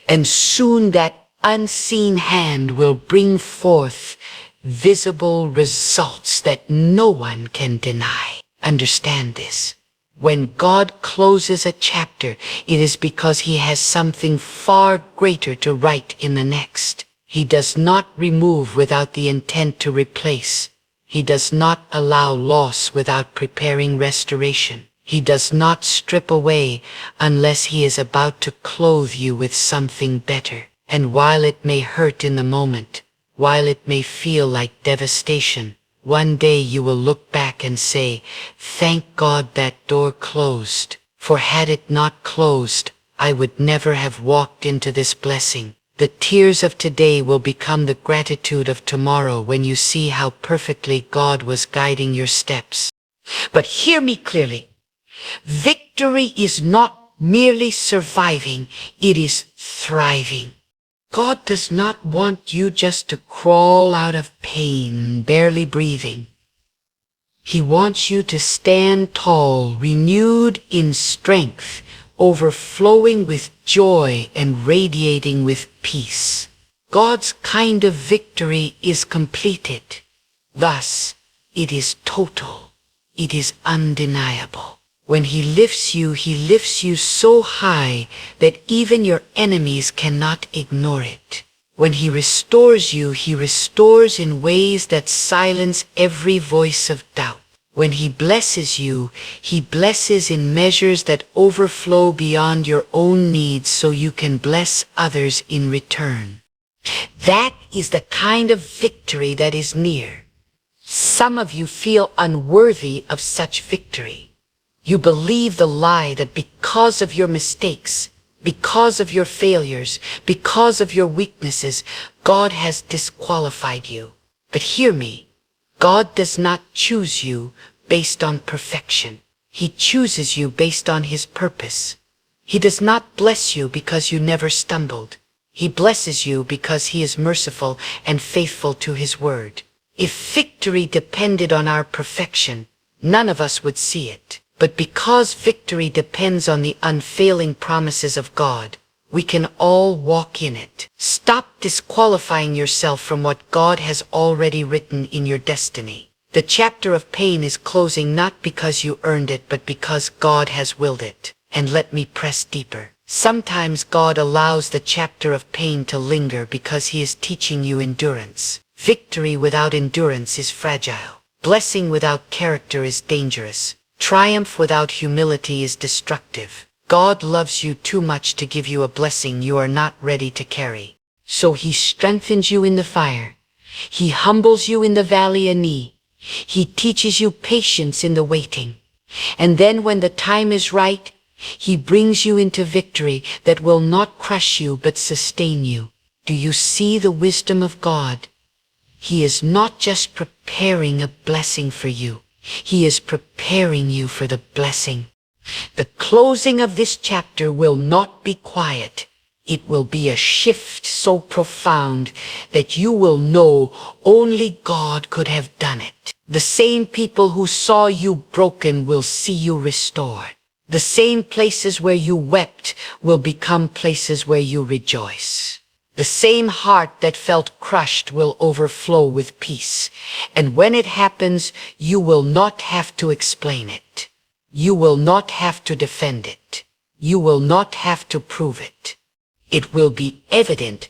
And soon that unseen hand will bring forth visible results that no one can deny. Understand this. When God closes a chapter, it is because he has something far greater to write in the next. He does not remove without the intent to replace. He does not allow loss without preparing restoration. He does not strip away unless he is about to clothe you with something better. And while it may hurt in the moment, while it may feel like devastation, one day you will look back and say, "Thank God that door closed, for had it not closed, I would never have walked into this blessing." The tears of today will become the gratitude of tomorrow when you see how perfectly God was guiding your steps. But hear me clearly. Victory is not merely surviving, it is thriving. God does not want you just to crawl out of pain, barely breathing. He wants you to stand tall, renewed in strength, overflowing with joy and radiating with peace. God's kind of victory is completed. Thus, it is total. It is undeniable. When he lifts you so high that even your enemies cannot ignore it. When he restores you, he restores in ways that silence every voice of doubt. When he blesses you, he blesses in measures that overflow beyond your own needs so you can bless others in return. That is the kind of victory that is near. Some of you feel unworthy of such victory. You believe the lie that because of your mistakes, because of your failures, because of your weaknesses, God has disqualified you. But hear me, God does not choose you based on perfection. He chooses you based on his purpose. He does not bless you because you never stumbled. He blesses you because he is merciful and faithful to his word. If victory depended on our perfection, none of us would see it. But because victory depends on the unfailing promises of God, we can all walk in it. Stop disqualifying yourself from what God has already written in your destiny. The chapter of pain is closing not because you earned it, but because God has willed it. And let me press deeper. Sometimes God allows the chapter of pain to linger because he is teaching you endurance. Victory without endurance is fragile. Blessing without character is dangerous. Triumph without humility is destructive. God loves you too much to give you a blessing you are not ready to carry. So he strengthens you in the fire. He humbles you in the valley anew. He teaches you patience in the waiting. And then when the time is right, he brings you into victory that will not crush you but sustain you. Do you see the wisdom of God? He is not just preparing a blessing for you. He is preparing you for the blessing. The closing of this chapter will not be quiet. It will be a shift so profound that you will know only God could have done it. The same people who saw you broken will see you restored. The same places where you wept will become places where you rejoice. The same heart that felt crushed will overflow with peace. And when it happens, you will not have to explain it. You will not have to defend it. You will not have to prove it. It will be evident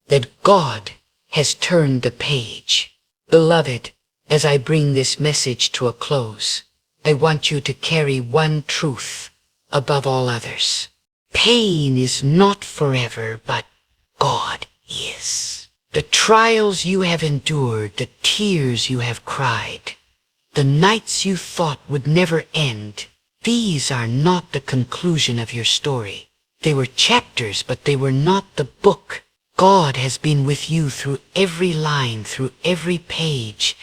that God has turned the page. Beloved, as I bring this message to a close, I want you to carry one truth above all others. Pain is not forever, but God is. The trials you have endured, the tears you have cried, the nights you thought would never end, these are not the conclusion of your story. They were chapters, but they were not the book. God has been with you through every line, through every page,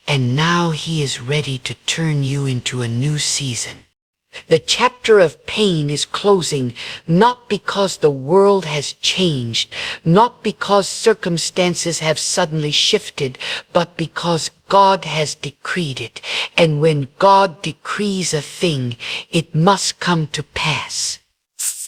and now he is ready to turn you into a new season. The chapter of pain is closing not because the world has changed, not because circumstances have suddenly shifted, but because God has decreed it. And when God decrees a thing, it must come to pass.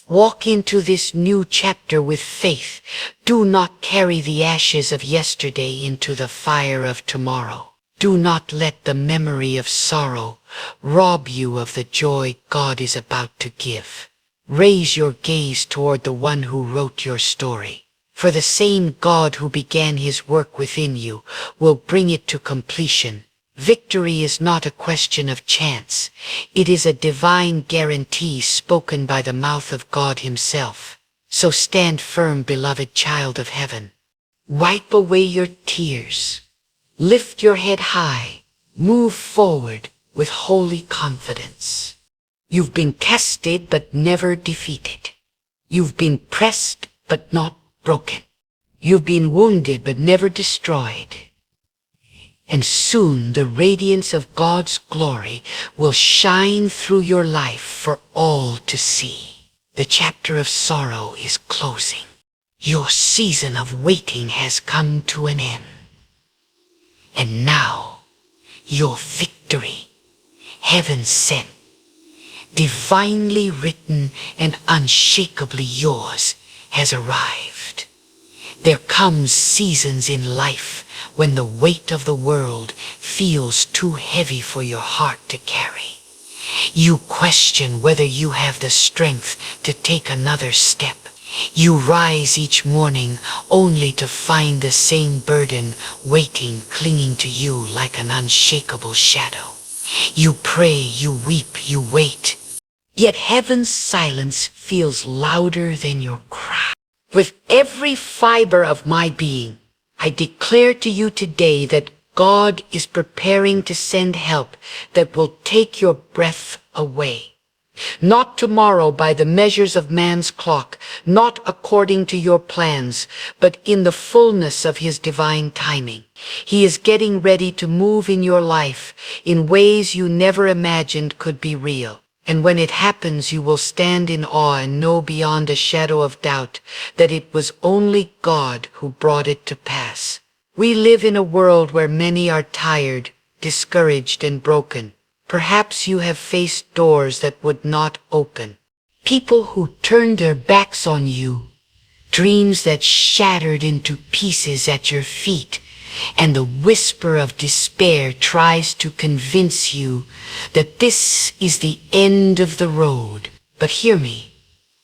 Walk into this new chapter with faith. Do not carry the ashes of yesterday into the fire of tomorrow. Do not let the memory of sorrow rob you of the joy God is about to give. Raise your gaze toward the one who wrote your story. For the same God who began his work within you will bring it to completion. Victory is not a question of chance. It is a divine guarantee spoken by the mouth of God himself. So stand firm, beloved child of heaven. Wipe away your tears. Lift your head high. Move forward with holy confidence. You've been tested but never defeated. You've been pressed but not broken. You've been wounded but never destroyed. And soon the radiance of God's glory will shine through your life for all to see. The chapter of sorrow is closing. Your season of waiting has come to an end. And now, your victory, heaven sent, divinely written and unshakably yours, has arrived. There comes seasons in life when the weight of the world feels too heavy for your heart to carry. You question whether you have the strength to take another step. You rise each morning only to find the same burden waiting, clinging to you like an unshakable shadow. You pray, you weep, you wait. Yet heaven's silence feels louder than your cry. With every fiber of my being, I declare to you today that God is preparing to send help that will take your breath away. Not tomorrow by the measures of man's clock, not according to your plans, but in the fullness of his divine timing. He is getting ready to move in your life in ways you never imagined could be real. And when it happens, you will stand in awe and know beyond a shadow of doubt that it was only God who brought it to pass. We live in a world where many are tired, discouraged, and broken. Perhaps you have faced doors that would not open. People who turned their backs on you. Dreams that shattered into pieces at your feet. And the whisper of despair tries to convince you that this is the end of the road. But hear me.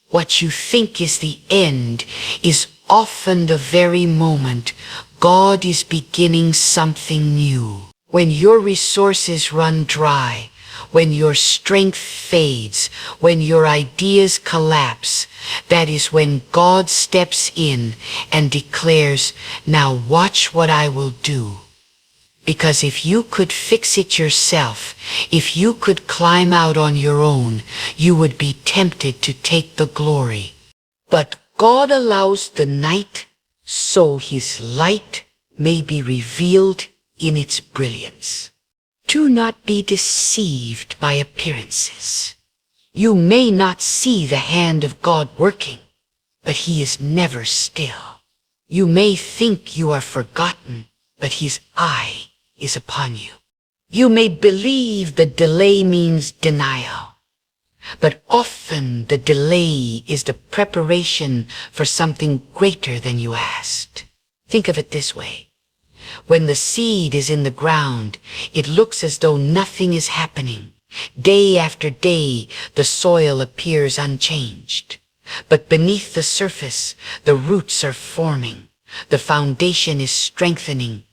What you think is the end is often the very moment God is beginning something new. When your resources run dry, when your strength fades, when your ideas collapse, that is when God steps in and declares, "Now watch what I will do." Because if you could fix it yourself, if you could climb out on your own, you would be tempted to take the glory. But God allows the night so his light may be revealed in its brilliance. Do not be deceived by appearances. You may not see the hand of God working, but he is never still. You may think you are forgotten, but his eye is upon you. You may believe the delay means denial, but often the delay is the preparation for something greater than you asked. Think of it this way. When the seed is in the ground, it looks as though nothing is happening. Day after day, the soil appears unchanged. But beneath the surface, the roots are forming. The foundation is strengthening.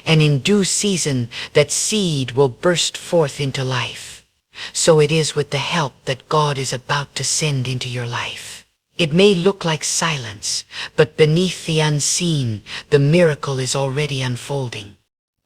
And in due season, that seed will burst forth into life. So it is with the help that God is about to send into your life. It may look like silence, but beneath the unseen, the miracle is already unfolding.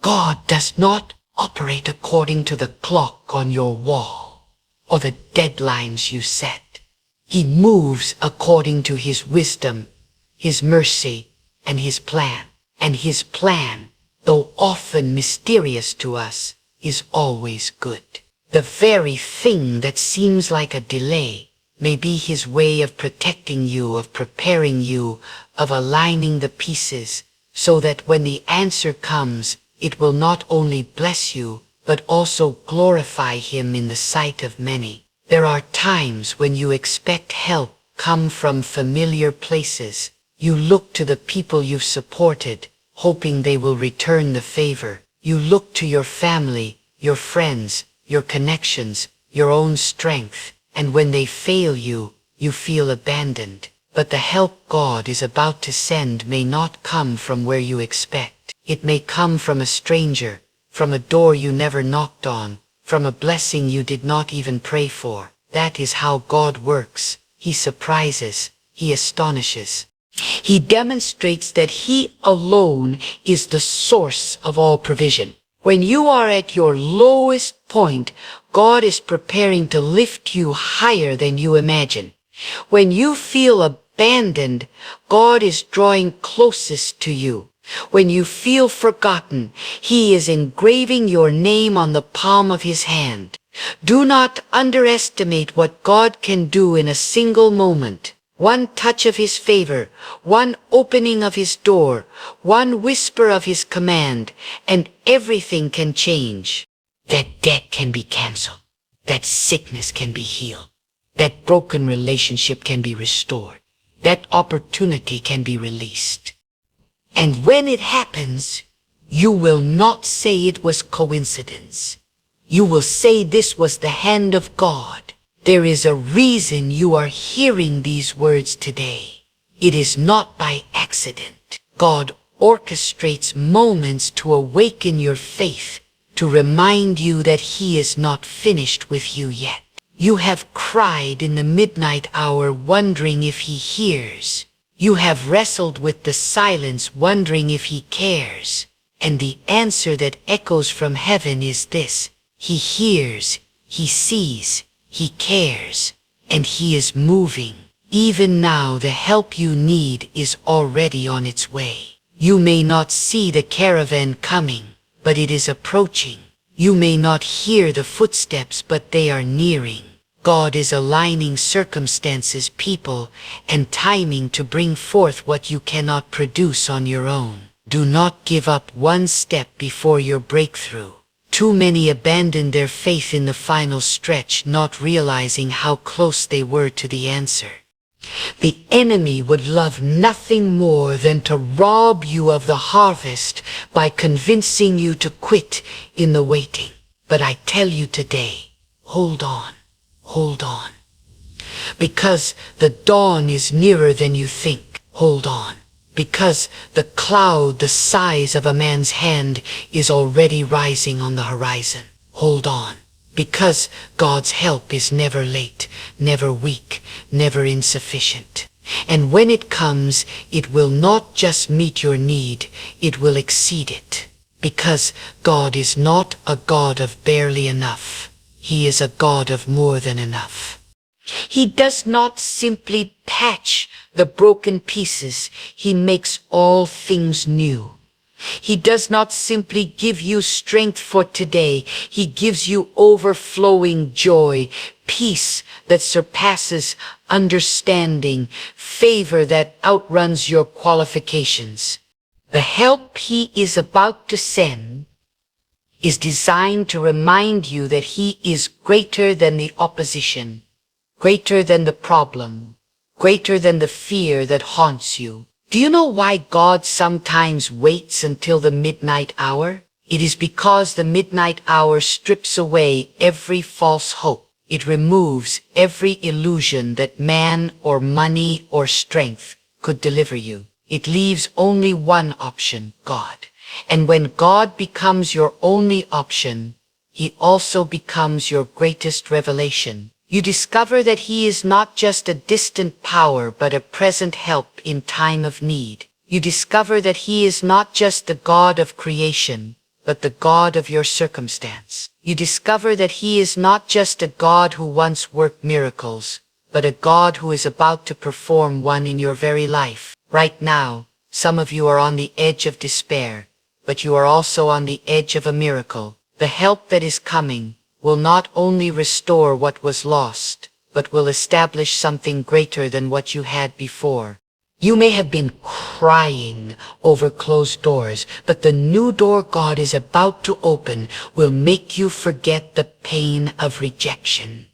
God does not operate according to the clock on your wall or the deadlines you set. He moves according to his wisdom, his mercy, and his plan. And his plan, though often mysterious to us, is always good. The very thing that seems like a delay may be his way of protecting you, of preparing you, of aligning the pieces, so that when the answer comes, it will not only bless you, but also glorify him in the sight of many. There are times when you expect help come from familiar places. You look to the people you've supported, hoping they will return the favor. You look to your family, your friends, your connections, your own strength, and when they fail you, you feel abandoned. But the help God is about to send may not come from where you expect. It may come from a stranger, from a door you never knocked on, from a blessing you did not even pray for. That is how God works. He surprises. He astonishes. He demonstrates that He alone is the source of all provision. When you are at your lowest point, God is preparing to lift you higher than you imagine. When you feel abandoned, God is drawing closest to you. When you feel forgotten, He is engraving your name on the palm of His hand. Do not underestimate what God can do in a single moment. One touch of His favor, one opening of His door, one whisper of His command, and everything can change. That debt can be canceled. That sickness can be healed. That broken relationship can be restored. That opportunity can be released. And when it happens, you will not say it was coincidence. You will say this was the hand of God. There is a reason you are hearing these words today. It is not by accident. God orchestrates moments to awaken your faith, to remind you that He is not finished with you yet. You have cried in the midnight hour wondering if He hears. You have wrestled with the silence wondering if He cares. And the answer that echoes from heaven is this: He hears, He sees, He cares, and He is moving. Even now the help you need is already on its way. You may not see the caravan coming, but it is approaching. You may not hear the footsteps, but they are nearing. God is aligning circumstances, people, and timing to bring forth what you cannot produce on your own. Do not give up one step before your breakthrough. Too many abandoned their faith in the final stretch, not realizing how close they were to the answer. The enemy would love nothing more than to rob you of the harvest by convincing you to quit in the waiting. But I tell you today, hold on. Hold on. Because the dawn is nearer than you think. Hold on. Because the cloud the size of a man's hand is already rising on the horizon. Hold on. Because God's help is never late, never weak, never insufficient. And when it comes, it will not just meet your need, it will exceed it. Because God is not a God of barely enough. He is a God of more than enough. He does not simply patch the broken pieces. He makes all things new. He does not simply give you strength for today. He gives you overflowing joy, peace that surpasses understanding, favor that outruns your qualifications. The help He is about to send is designed to remind you that He is greater than the opposition, greater than the problem, greater than the fear that haunts you. Do you know why God sometimes waits until the midnight hour? It is because the midnight hour strips away every false hope. It removes every illusion that man or money or strength could deliver you. It leaves only one option, God. And when God becomes your only option, He also becomes your greatest revelation. You discover that He is not just a distant power, but a present help in time of need. You discover that He is not just the God of creation, but the God of your circumstance. You discover that He is not just a God who once worked miracles, but a God who is about to perform one in your very life. Right now, some of you are on the edge of despair, but you are also on the edge of a miracle. The help that is coming will not only restore what was lost, but will establish something greater than what you had before. You may have been crying over closed doors, but the new door God is about to open will make you forget the pain of rejection.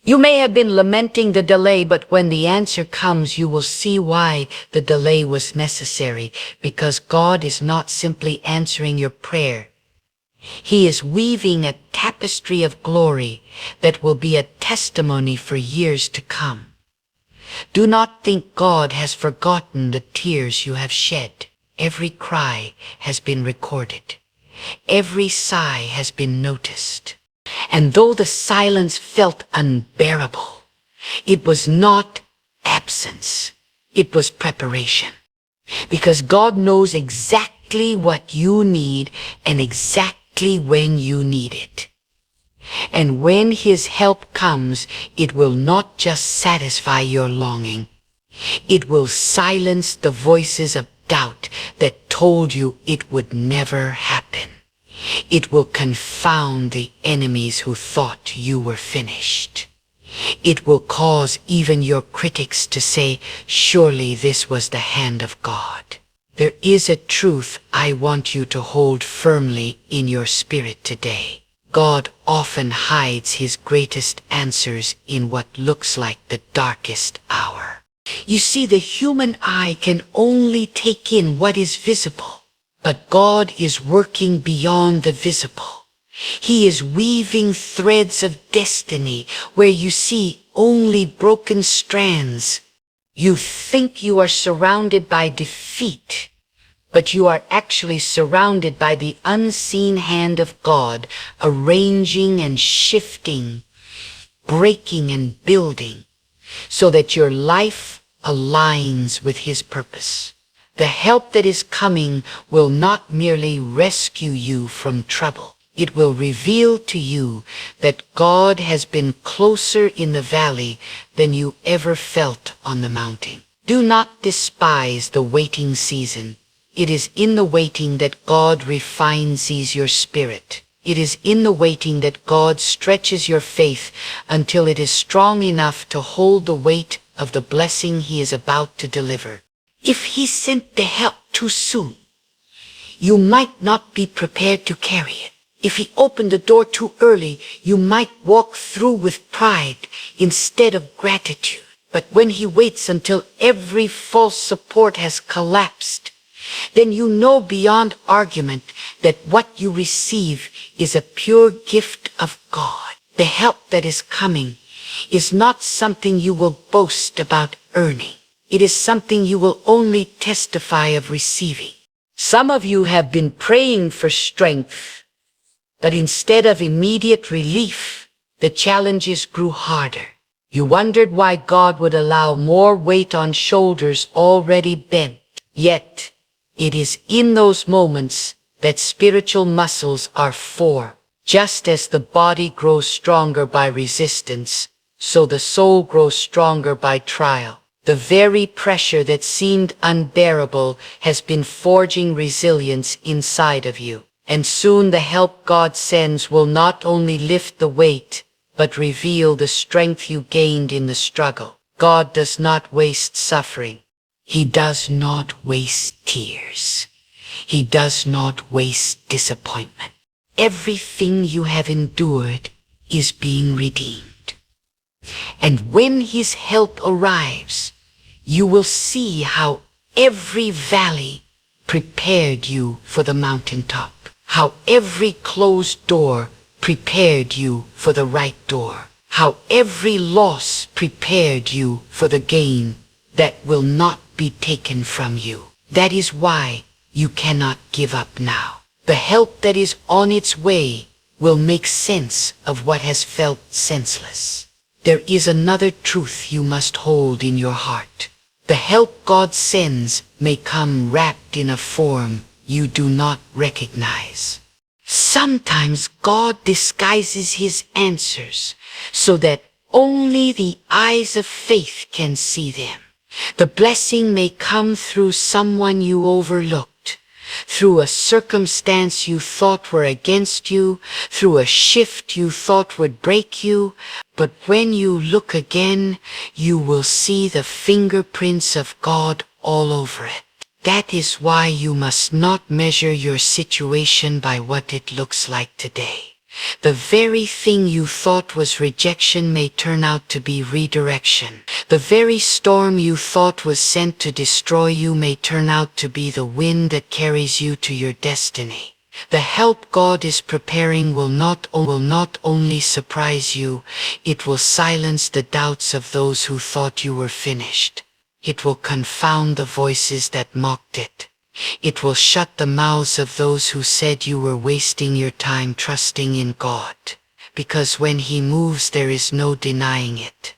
You may have been lamenting the delay, but when the answer comes, you will see why the delay was necessary, because God is not simply answering your prayer. He is weaving a tapestry of glory that will be a testimony for years to come. Do not think God has forgotten the tears you have shed. Every cry has been recorded. Every sigh has been noticed. And though the silence felt unbearable, it was not absence. It was preparation. Because God knows exactly what you need and exactly when you need it. And when His help comes, it will not just satisfy your longing. It will silence the voices of doubt that told you it would never happen. It will confound the enemies who thought you were finished. It will cause even your critics to say, surely this was the hand of God. There is a truth I want you to hold firmly in your spirit today. God often hides His greatest answers in what looks like the darkest hour. You see, the human eye can only take in what is visible, but God is working beyond the visible. He is weaving threads of destiny where you see only broken strands. You think you are surrounded by defeat, but you are actually surrounded by the unseen hand of God, arranging and shifting, breaking and building, so that your life aligns with His purpose. The help that is coming will not merely rescue you from trouble. It will reveal to you that God has been closer in the valley than you ever felt on the mountain. Do not despise the waiting season. It is in the waiting that God refines your spirit. It is in the waiting that God stretches your faith until it is strong enough to hold the weight of the blessing He is about to deliver. If He sent the help too soon, you might not be prepared to carry it. If He opened the door too early, you might walk through with pride instead of gratitude. But when He waits until every false support has collapsed, then you know beyond argument that what you receive is a pure gift of God. The help that is coming is not something you will boast about earning. It is something you will only testify of receiving. Some of you have been praying for strength, but instead of immediate relief, the challenges grew harder. You wondered why God would allow more weight on shoulders already bent. Yet, it is in those moments that spiritual muscles are formed. Just as the body grows stronger by resistance, so the soul grows stronger by trial. The very pressure that seemed unbearable has been forging resilience inside of you. And soon the help God sends will not only lift the weight, but reveal the strength you gained in the struggle. God does not waste suffering. He does not waste tears. He does not waste disappointment. Everything you have endured is being redeemed. And when His help arrives, you will see how every valley prepared you for the mountaintop. How every closed door prepared you for the right door. How every loss prepared you for the gain that will not be taken from you. That is why you cannot give up now. The help that is on its way will make sense of what has felt senseless. There is another truth you must hold in your heart. The help God sends may come wrapped in a form you do not recognize. Sometimes God disguises His answers so that only the eyes of faith can see them. The blessing may come through someone you overlooked, through a circumstance you thought were against you, through a shift you thought would break you, but when you look again, you will see the fingerprints of God all over it. That is why you must not measure your situation by what it looks like today. The very thing you thought was rejection may turn out to be redirection. The very storm you thought was sent to destroy you may turn out to be the wind that carries you to your destiny. The help God is preparing will not only surprise you, it will silence the doubts of those who thought you were finished. It will confound the voices that mocked it. It will shut the mouths of those who said you were wasting your time trusting in God. Because when He moves, there is no denying it.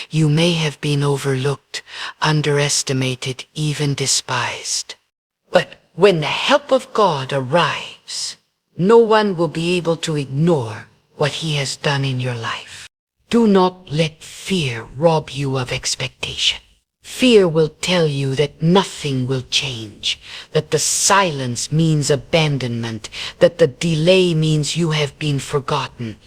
You may have been overlooked, underestimated, even despised. But when the help of God arrives, no one will be able to ignore what He has done in your life. Do not let fear rob you of expectation. Fear will tell you that nothing will change, that the silence means abandonment, that the delay means you have been forgotten.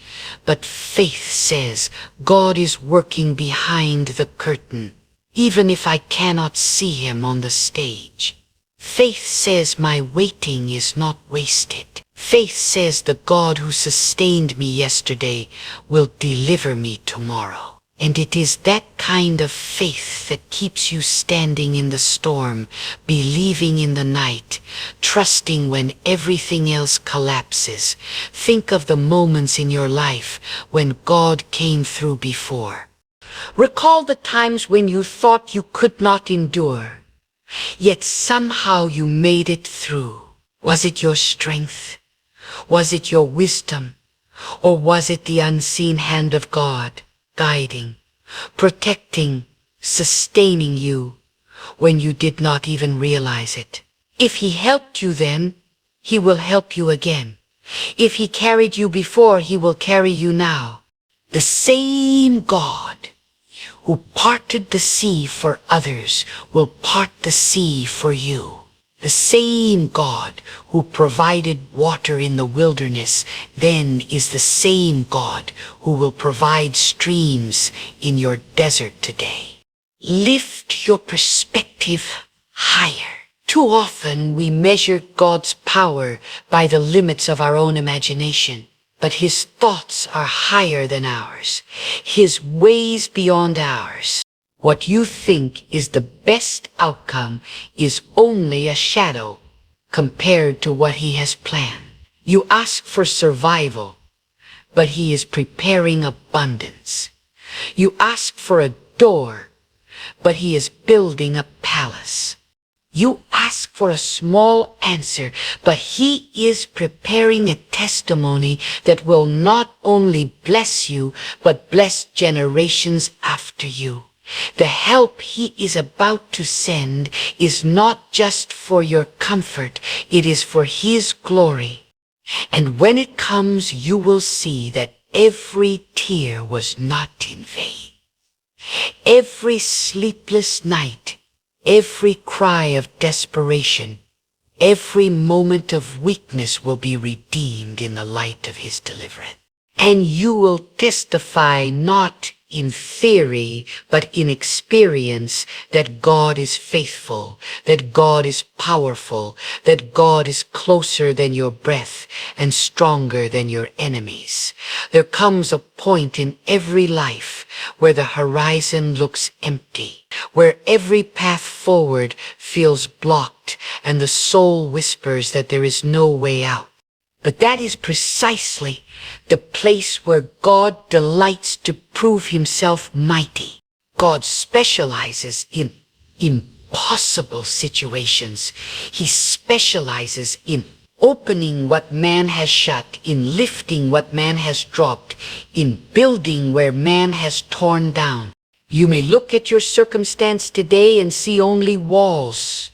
But faith says God is working behind the curtain, even if I cannot see Him on the stage. Faith says my waiting is not wasted. Faith says the God who sustained me yesterday will deliver me tomorrow. And it is that kind of faith that keeps you standing in the storm, believing in the night, trusting when everything else collapses. Think of the moments in your life when God came through before. Recall the times when you thought you could not endure, yet somehow you made it through. Was it your strength? Was it your wisdom? Or was it the unseen hand of God? Guiding, protecting, sustaining you when you did not even realize it. If He helped you then, He will help you again. If He carried you before, He will carry you now. The same God who parted the sea for others will part the sea for you. The same God who provided water in the wilderness then is the same God who will provide streams in your desert today. Lift your perspective higher. Too often we measure God's power by the limits of our own imagination, but His thoughts are higher than ours, His ways beyond ours. What you think is the best outcome is only a shadow compared to what He has planned. You ask for survival, but He is preparing abundance. You ask for a door, but He is building a palace. You ask for a small answer, but He is preparing a testimony that will not only bless you, but bless generations after you. The help He is about to send is not just for your comfort, it is for His glory. And when it comes, you will see that every tear was not in vain. Every sleepless night, every cry of desperation, every moment of weakness will be redeemed in the light of His deliverance. And you will testify not in theory, but in experience, that God is faithful, that God is powerful, that God is closer than your breath and stronger than your enemies. There comes a point in every life where the horizon looks empty, where every path forward feels blocked, and the soul whispers that there is no way out. But that is precisely the place where God delights to prove Himself mighty. God specializes in impossible situations. He specializes in opening what man has shut, in lifting what man has dropped, in building where man has torn down. You may look at your circumstance today and see only walls,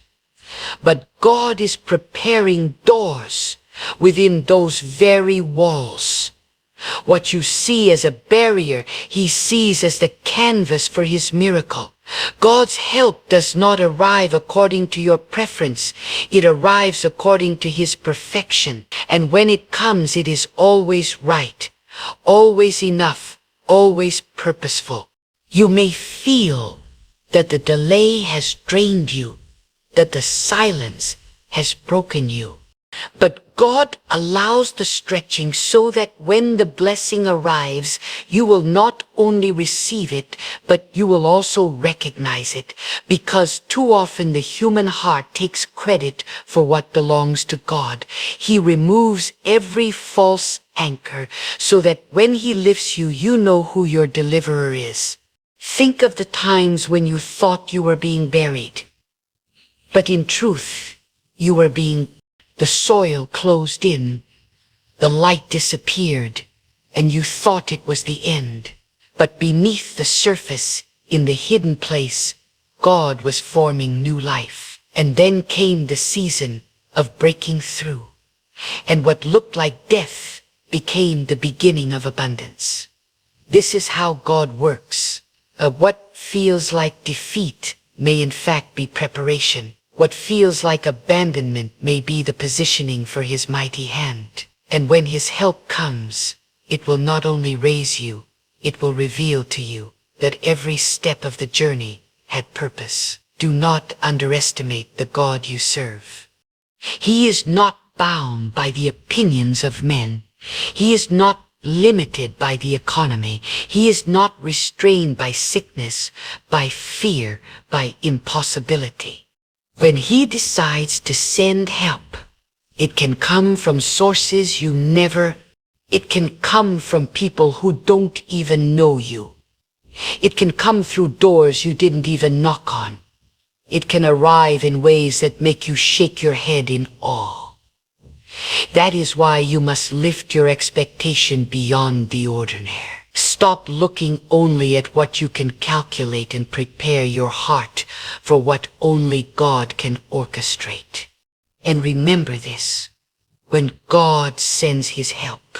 but God is preparing doors within those very walls. What you see as a barrier, He sees as the canvas for His miracle. God's help does not arrive according to your preference. It arrives according to His perfection. And when it comes, it is always right, always enough, always purposeful. You may feel that the delay has drained you, that the silence has broken you. But God allows the stretching so that when the blessing arrives, you will not only receive it, but you will also recognize it, because too often the human heart takes credit for what belongs to God. He removes every false anchor so that when he lifts you, you know who your deliverer is. Think of the times when you thought you were being buried, but in truth, you were the soil closed in, the light disappeared, and you thought it was the end. But beneath the surface, in the hidden place, God was forming new life. And then came the season of breaking through, and what looked like death became the beginning of abundance. This is how God works. What feels like defeat may in fact be preparation. What feels like abandonment may be the positioning for his mighty hand. And when his help comes, it will not only raise you, it will reveal to you that every step of the journey had purpose. Do not underestimate the God you serve. He is not bound by the opinions of men. He is not limited by the economy. He is not restrained by sickness, by fear, by impossibility. When he decides to send help, it can come from sources it can come from people who don't even know you. It can come through doors you didn't even knock on. It can arrive in ways that make you shake your head in awe. That is why you must lift your expectation beyond the ordinary. Stop looking only at what you can calculate and prepare your heart for what only God can orchestrate. And remember this, when God sends his help,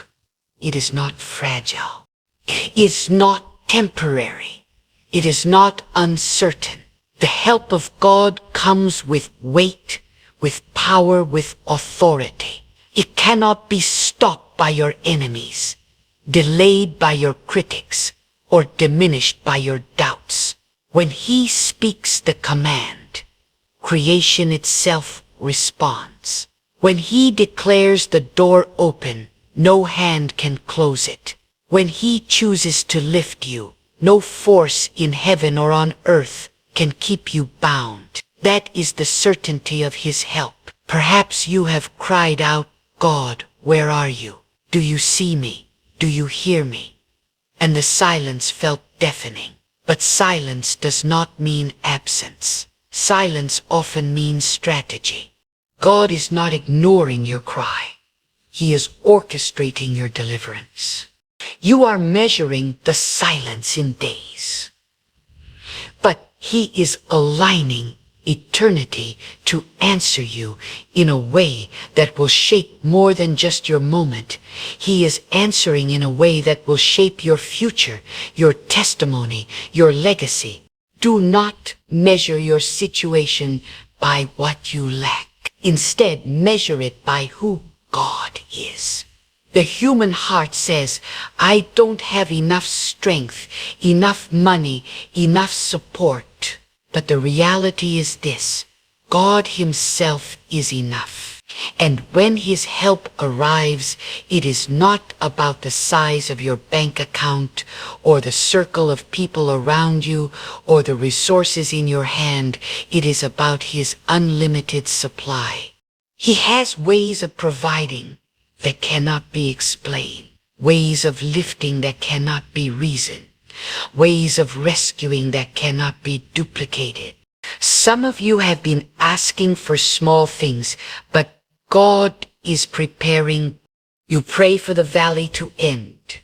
it is not fragile. It's not temporary. It is not uncertain. The help of God comes with weight, with power, with authority. It cannot be stopped by your enemies, delayed by your critics, or diminished by your doubts. When he speaks the command, creation itself responds. When he declares the door open, no hand can close it. When he chooses to lift you, no force in heaven or on earth can keep you bound. That is the certainty of his help. Perhaps you have cried out, God, where are you? Do you see me? Do you hear me? And the silence felt deafening. But silence does not mean absence. Silence often means strategy. God is not ignoring your cry. He is orchestrating your deliverance. You are measuring the silence in days, but he is aligning eternity to answer you in a way that will shape more than just your moment. He is answering in a way that will shape your future, your testimony, your legacy. Do not measure your situation by what you lack. Instead, measure it by who God is. The human heart says, I don't have enough strength, enough money, enough support. But the reality is this, God himself is enough. And when his help arrives, it is not about the size of your bank account or the circle of people around you or the resources in your hand. It is about his unlimited supply. He has ways of providing that cannot be explained, ways of lifting that cannot be reasoned, ways of rescuing that cannot be duplicated. Some of you have been asking for small things, but God is preparing. You pray for the valley to end,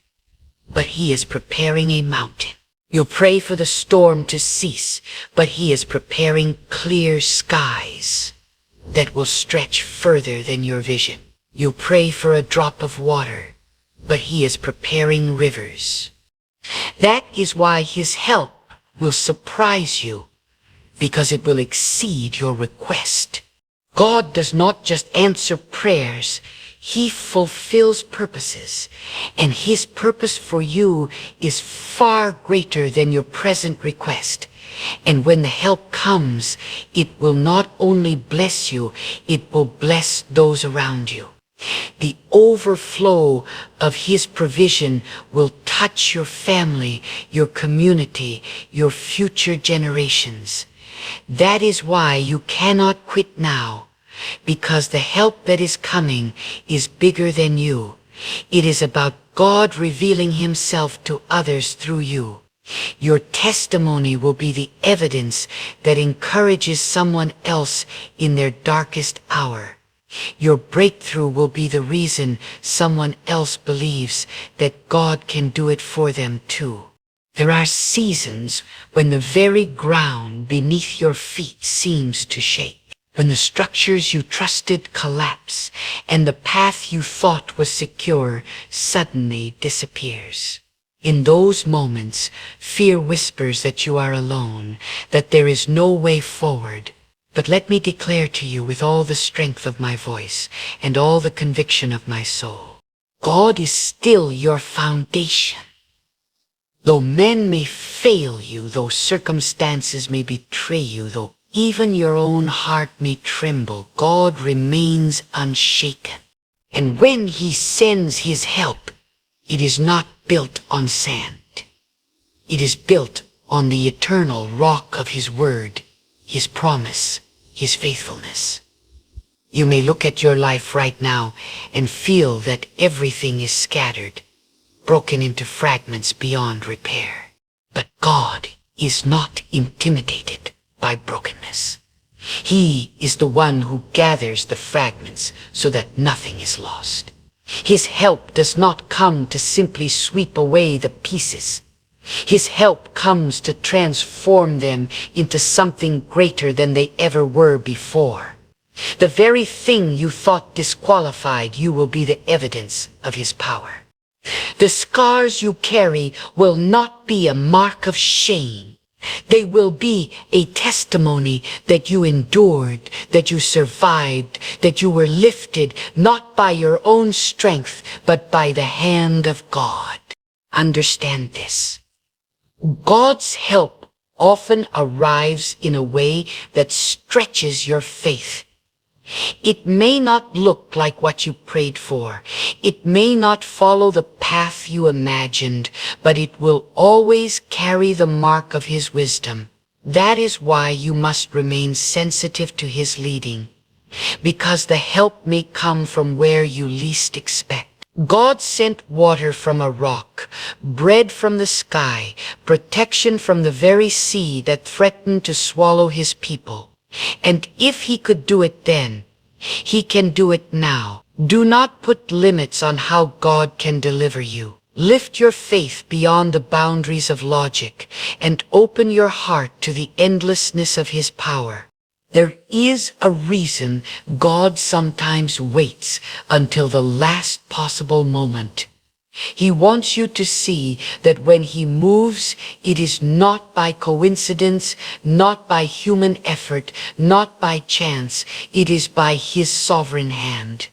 but he is preparing a mountain. You pray for the storm to cease, but he is preparing clear skies that will stretch further than your vision. You pray for a drop of water, but he is preparing rivers. That is why his help will surprise you, because it will exceed your request. God does not just answer prayers, he fulfills purposes, and his purpose for you is far greater than your present request. And when the help comes, it will not only bless you, it will bless those around you. The overflow of His provision will touch your family, your community, your future generations. That is why you cannot quit now, because the help that is coming is bigger than you. It is about God revealing Himself to others through you. Your testimony will be the evidence that encourages someone else in their darkest hour. Your breakthrough will be the reason someone else believes that God can do it for them too. There are seasons when the very ground beneath your feet seems to shake, when the structures you trusted collapse, and the path you thought was secure suddenly disappears. In those moments, fear whispers that you are alone, that there is no way forward. But let me declare to you with all the strength of my voice and all the conviction of my soul, God is still your foundation. Though men may fail you, though circumstances may betray you, though even your own heart may tremble, God remains unshaken. And when He sends His help, it is not built on sand. It is built on the eternal rock of His word, His promise, His faithfulness. You may look at your life right now and feel that everything is scattered, broken into fragments beyond repair. But God is not intimidated by brokenness. He is the one who gathers the fragments so that nothing is lost. His help does not come to simply sweep away the pieces. His help comes to transform them into something greater than they ever were before. The very thing you thought disqualified you will be the evidence of His power. The scars you carry will not be a mark of shame. They will be a testimony that you endured, that you survived, that you were lifted not by your own strength, but by the hand of God. Understand this. God's help often arrives in a way that stretches your faith. It may not look like what you prayed for. It may not follow the path you imagined, but it will always carry the mark of His wisdom. That is why you must remain sensitive to His leading, because the help may come from where you least expect. God sent water from a rock, bread from the sky, protection from the very sea that threatened to swallow His people. And if He could do it then, He can do it now. Do not put limits on how God can deliver you. Lift your faith beyond the boundaries of logic and open your heart to the endlessness of His power. There is a reason God sometimes waits until the last possible moment. He wants you to see that when He moves, it is not by coincidence, not by human effort, not by chance. It is by His sovereign hand.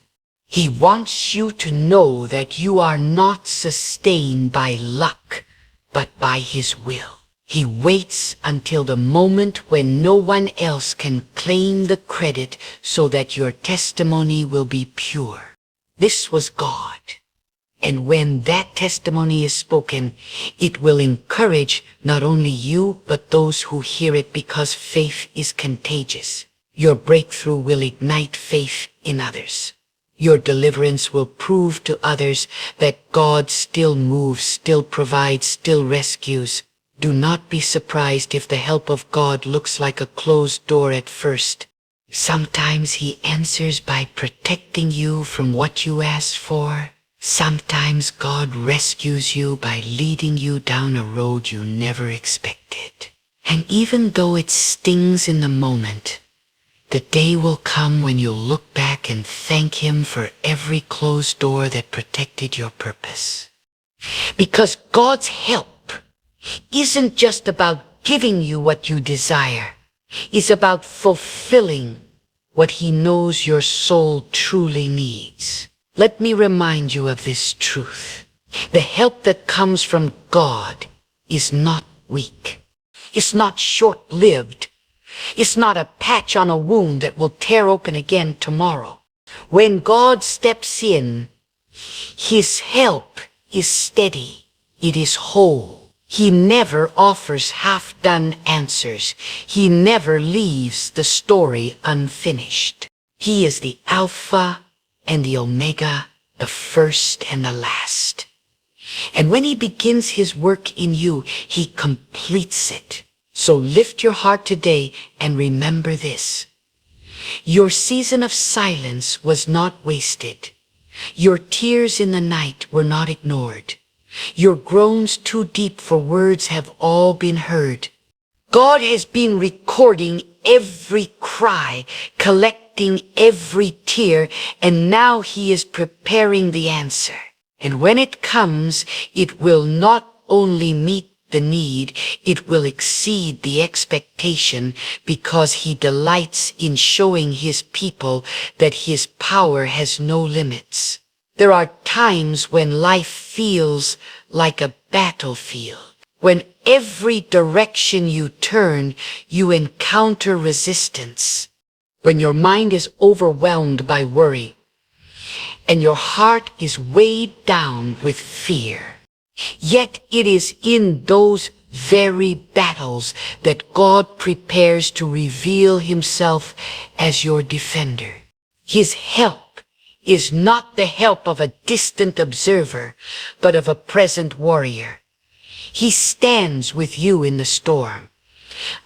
He wants you to know that you are not sustained by luck, but by His will. He waits until the moment when no one else can claim the credit so that your testimony will be pure. This was God. And when that testimony is spoken, it will encourage not only you, but those who hear it, because faith is contagious. Your breakthrough will ignite faith in others. Your deliverance will prove to others that God still moves, still provides, still rescues. Do not be surprised if the help of God looks like a closed door at first. Sometimes He answers by protecting you from what you asked for. Sometimes God rescues you by leading you down a road you never expected. And even though it stings in the moment, the day will come when you'll look back and thank Him for every closed door that protected your purpose. Because God's help isn't just about giving you what you desire. It's about fulfilling what He knows your soul truly needs. Let me remind you of this truth. The help that comes from God is not weak. It's not short-lived. It's not a patch on a wound that will tear open again tomorrow. When God steps in, His help is steady. It is whole. He never offers half-done answers. He never leaves the story unfinished. He is the Alpha and the Omega, the first and the last. And when He begins His work in you, He completes it. So lift your heart today and remember this. Your season of silence was not wasted. Your tears in the night were not ignored. Your groans too deep for words have all been heard. God has been recording every cry, collecting every tear, and now He is preparing the answer. And when it comes, it will not only meet the need, it will exceed the expectation, because He delights in showing His people that His power has no limits. There are times when life feels like a battlefield, when every direction you turn, you encounter resistance, when your mind is overwhelmed by worry, and your heart is weighed down with fear. Yet it is in those very battles that God prepares to reveal Himself as your defender. His help is not the help of a distant observer, but of a present warrior. He stands with you in the storm,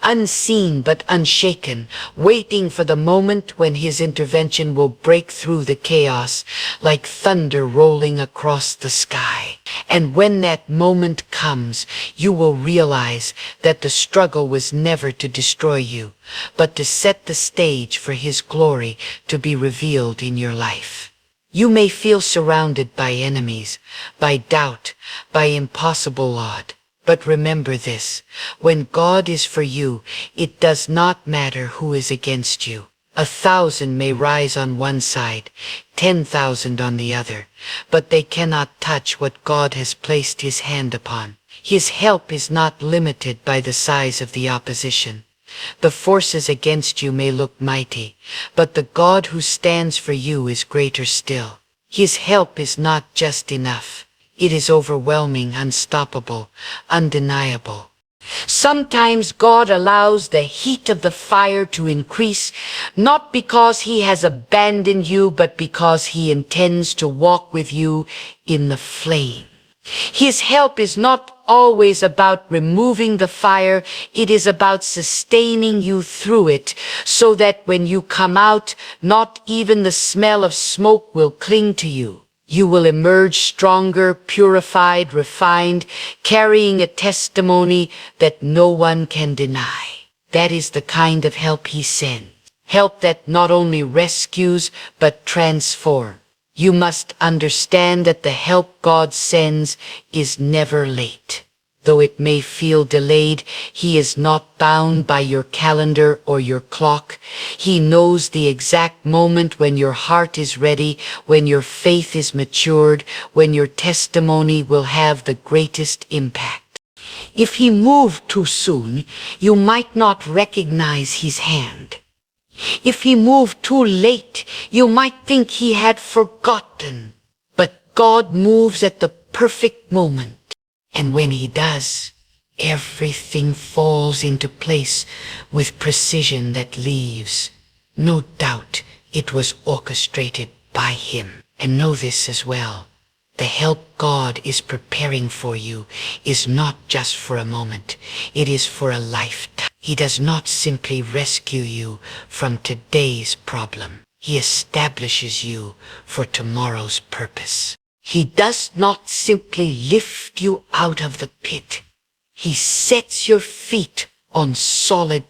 unseen but unshaken, waiting for the moment when His intervention will break through the chaos like thunder rolling across the sky. And when that moment comes, you will realize that the struggle was never to destroy you, but to set the stage for His glory to be revealed in your life. You may feel surrounded by enemies, by doubt, by impossible odds. But remember this, when God is for you, it does not matter who is against you. 1,000 may rise on one side, 10,000 on the other, but they cannot touch what God has placed His hand upon. His help is not limited by the size of the opposition. The forces against you may look mighty, but the God who stands for you is greater still. His help is not just enough. It is overwhelming, unstoppable, undeniable. Sometimes God allows the heat of the fire to increase, not because He has abandoned you, but because He intends to walk with you in the flame. His help is not always about removing the fire. It is about sustaining you through it, so that when you come out, not even the smell of smoke will cling to you. You will emerge stronger, purified, refined, carrying a testimony that no one can deny. That is the kind of help He sends. Help that not only rescues, but transforms. You must understand that the help God sends is never late. Though it may feel delayed, He is not bound by your calendar or your clock. He knows the exact moment when your heart is ready, when your faith is matured, when your testimony will have the greatest impact. If He moved too soon, you might not recognize His hand. If He moved too late, you might think He had forgotten. But God moves at the perfect moment. And when He does, everything falls into place with precision that leaves no doubt it was orchestrated by Him. And know this as well. The help God is preparing for you is not just for a moment. It is for a lifetime. He does not simply rescue you from today's problem. He establishes you for tomorrow's purpose. He does not simply lift you out of the pit. He sets your feet on solid.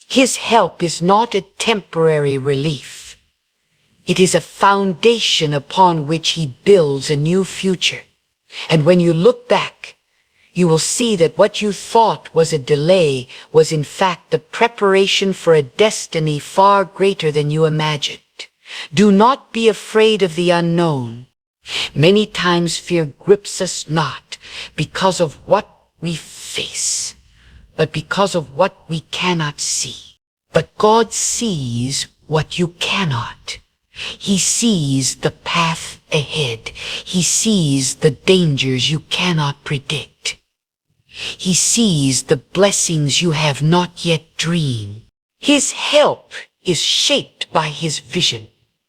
His help is not a temporary relief. It is a foundation upon which He builds a new future. And when you look back, you will see that what you thought was a delay was in fact the preparation for a destiny far greater than you imagined. Do not be afraid of the unknown. Many times fear grips us not because of what we face, but because of what we cannot see. But God sees what you cannot. He sees the path ahead. He sees the dangers you cannot predict. He sees the blessings you have not yet dreamed. His help is shaped by His vision,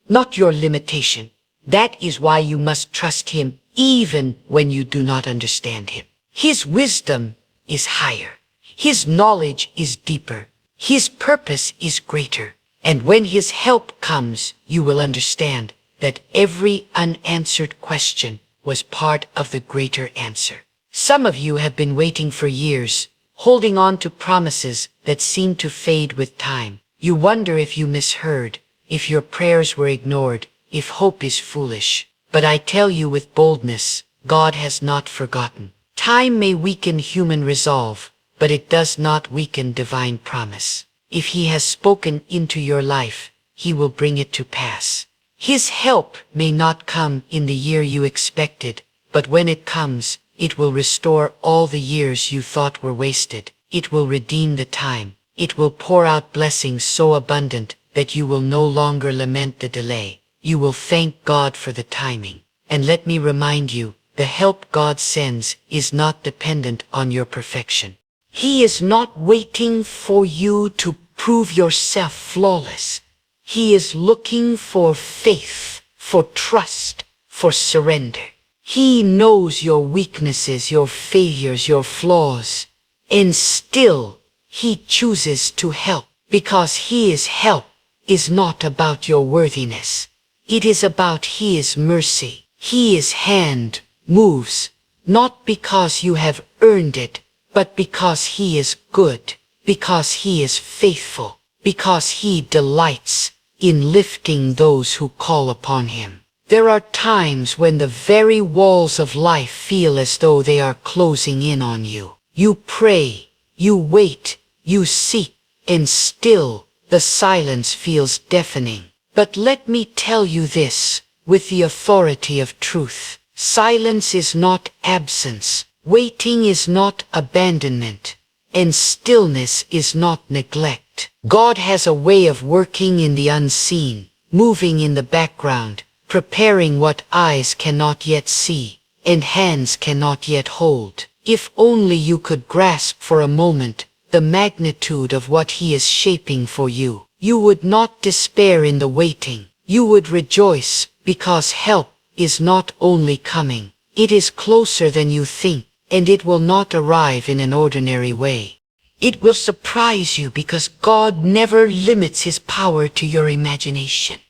not your limitation. That is why you must trust Him even when you do not understand Him. His wisdom is higher. His knowledge is deeper. His purpose is greater. And when His help comes, you will understand that every unanswered question was part of the greater answer. Some of you have been waiting for years, holding on to promises that seem to fade with time. You wonder if you misheard, if your prayers were ignored, if hope is foolish. But I tell you with boldness, God has not forgotten. Time may weaken human resolve, but it does not weaken divine promise. If He has spoken into your life, He will bring it to pass. His help may not come in the year you expected, but when it comes, it will restore all the years you thought were wasted. It will redeem the time. It will pour out blessings so abundant that you will no longer lament the delay. You will thank God for the timing. And let me remind you, the help God sends is not dependent on your perfection. He is not waiting for you to prove yourself flawless. He is looking for faith, for trust, for surrender. He knows your weaknesses, your failures, your flaws, and still He chooses to help, because His help is not about your worthiness. It is about His mercy. His hand moves, not because you have earned it, but because He is good, because He is faithful, because He delights in lifting those who call upon Him. There are times when the very walls of life feel as though they are closing in on you. You pray, you wait, you seek, and still the silence feels deafening. But let me tell you this, with the authority of truth. Silence is not absence. Waiting is not abandonment. And stillness is not neglect. God has a way of working in the unseen, moving in the background, preparing what eyes cannot yet see, and hands cannot yet hold. If only you could grasp for a moment the magnitude of what He is shaping for you, you would not despair in the waiting. You would rejoice, because help is not only coming, it is closer than you think, and it will not arrive in an ordinary way. It will surprise you because God never limits His power to your imagination.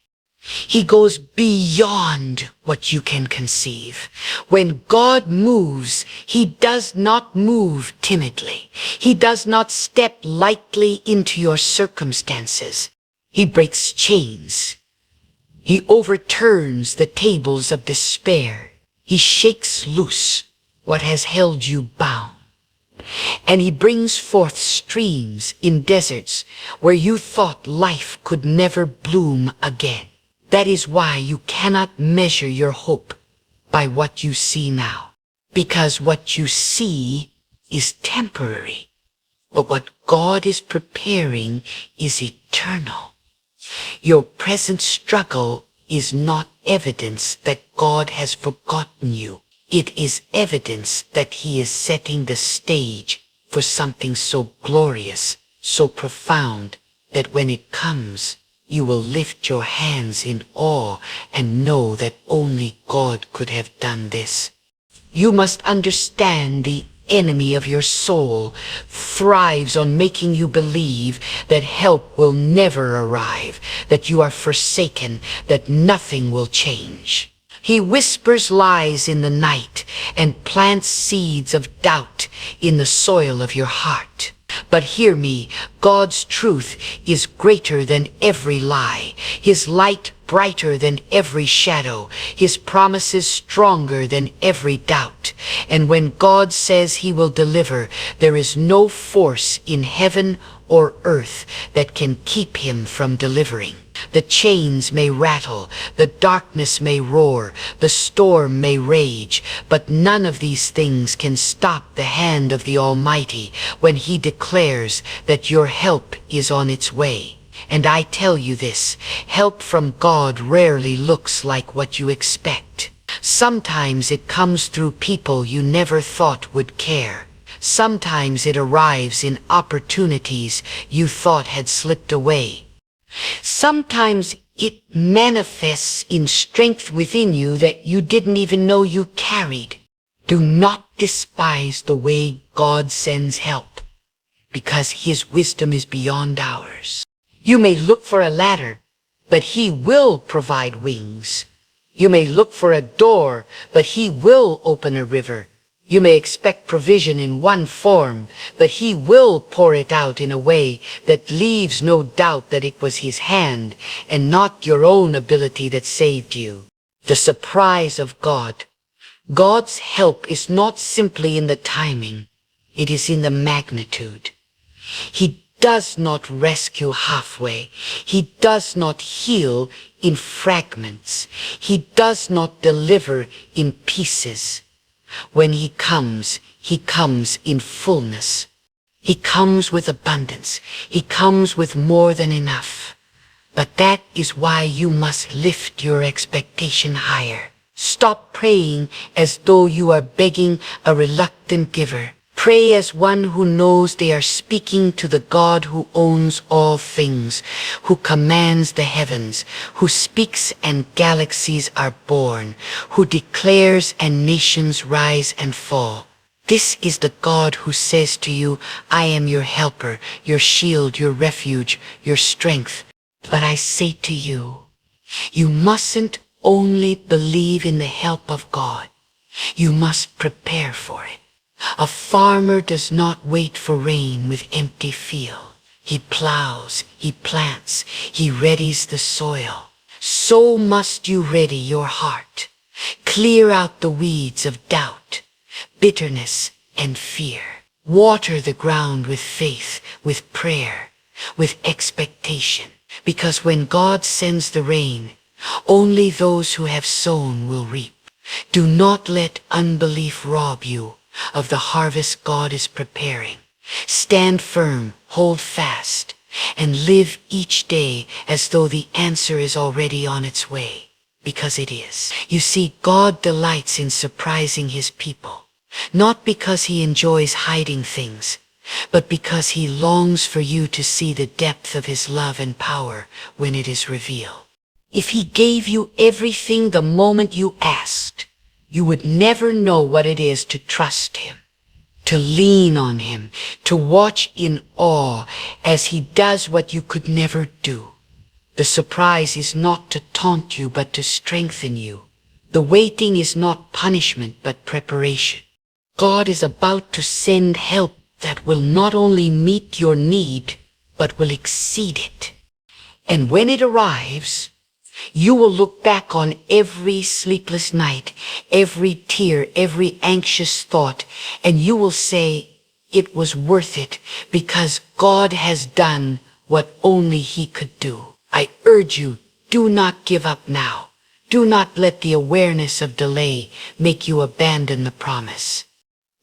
He goes beyond what you can conceive. When God moves, He does not move timidly. He does not step lightly into your circumstances. He breaks chains. He overturns the tables of despair. He shakes loose what has held you bound. And He brings forth streams in deserts where you thought life could never bloom again. That is why you cannot measure your hope by what you see now. Because what you see is temporary. But what God is preparing is eternal. Your present struggle is not evidence that God has forgotten you. It is evidence that He is setting the stage for something so glorious, so profound, that when it comes, you will lift your hands in awe and know that only God could have done this. You must understand the enemy of your soul thrives on making you believe that help will never arrive, that you are forsaken, that nothing will change. He whispers lies in the night and plants seeds of doubt in the soil of your heart. But hear me, God's truth is greater than every lie, His light brighter than every shadow, His promises stronger than every doubt. And when God says He will deliver, there is no force in heaven or earth that can keep Him from delivering. The chains may rattle, the darkness may roar, the storm may rage, but none of these things can stop the hand of the Almighty when He declares that your help is on its way. And I tell you this, help from God rarely looks like what you expect. Sometimes it comes through people you never thought would care. Sometimes it arrives in opportunities you thought had slipped away. Sometimes it manifests in strength within you that you didn't even know you carried. Do not despise the way God sends help, because His wisdom is beyond ours. You may look for a ladder, but He will provide wings. You may look for a door, but He will open a river. You may expect provision in one form, but He will pour it out in a way that leaves no doubt that it was His hand and not your own ability that saved you. The surprise of God. God's help is not simply in the timing, it is in the magnitude. He does not rescue halfway. He does not heal in fragments. He does not deliver in pieces. When He comes in fullness. He comes with abundance. He comes with more than enough. But that is why you must lift your expectation higher. Stop praying as though you are begging a reluctant giver. Pray as one who knows they are speaking to the God who owns all things, who commands the heavens, who speaks and galaxies are born, who declares and nations rise and fall. This is the God who says to you, I am your helper, your shield, your refuge, your strength. But I say to you, you mustn't only believe in the help of God. You must prepare for it. A farmer does not wait for rain with empty field. He plows, he plants, he readies the soil. So must you ready your heart. Clear out the weeds of doubt, bitterness, and fear. Water the ground with faith, with prayer, with expectation. Because when God sends the rain, only those who have sown will reap. Do not let unbelief rob you of the harvest God is preparing. Stand firm, hold fast, and live each day as though the answer is already on its way, because it is. You see, God delights in surprising His people, not because He enjoys hiding things, but because He longs for you to see the depth of His love and power when it is revealed. If He gave you everything the moment you asked, you would never know what it is to trust Him, to lean on Him, to watch in awe as He does what you could never do. The surprise is not to taunt you, but to strengthen you. The waiting is not punishment, but preparation. God is about to send help that will not only meet your need, but will exceed it. And when it arrives, you will look back on every sleepless night, every tear, every anxious thought, and you will say, it was worth it because God has done what only He could do. I urge you, do not give up now. Do not let the awareness of delay make you abandon the promise.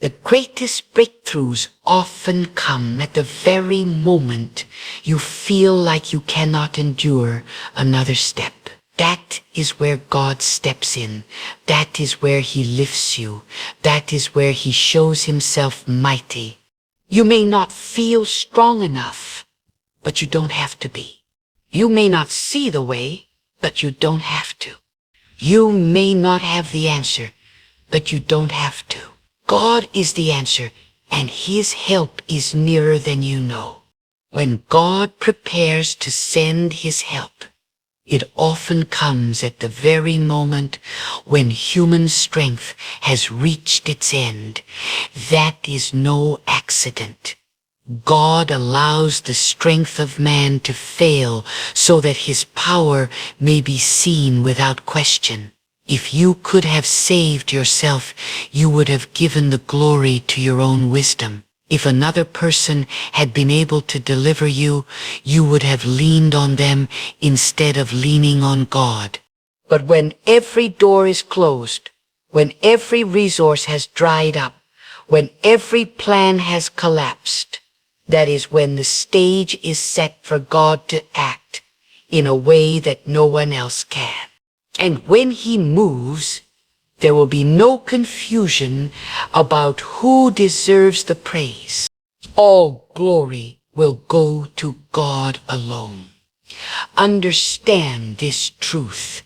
The greatest breakthroughs often come at the very moment you feel like you cannot endure another step. That is where God steps in. That is where He lifts you. That is where He shows Himself mighty. You may not feel strong enough, but you don't have to be. You may not see the way, but you don't have to. You may not have the answer, but you don't have to. God is the answer, and His help is nearer than you know. When God prepares to send His help, it often comes at the very moment when human strength has reached its end. That is no accident. God allows the strength of man to fail so that His power may be seen without question. If you could have saved yourself, you would have given the glory to your own wisdom. If another person had been able to deliver you, you would have leaned on them instead of leaning on God. But when every door is closed, when every resource has dried up, when every plan has collapsed, that is when the stage is set for God to act in a way that no one else can. And when He moves, there will be no confusion about who deserves the praise. All glory will go to God alone. Understand this truth.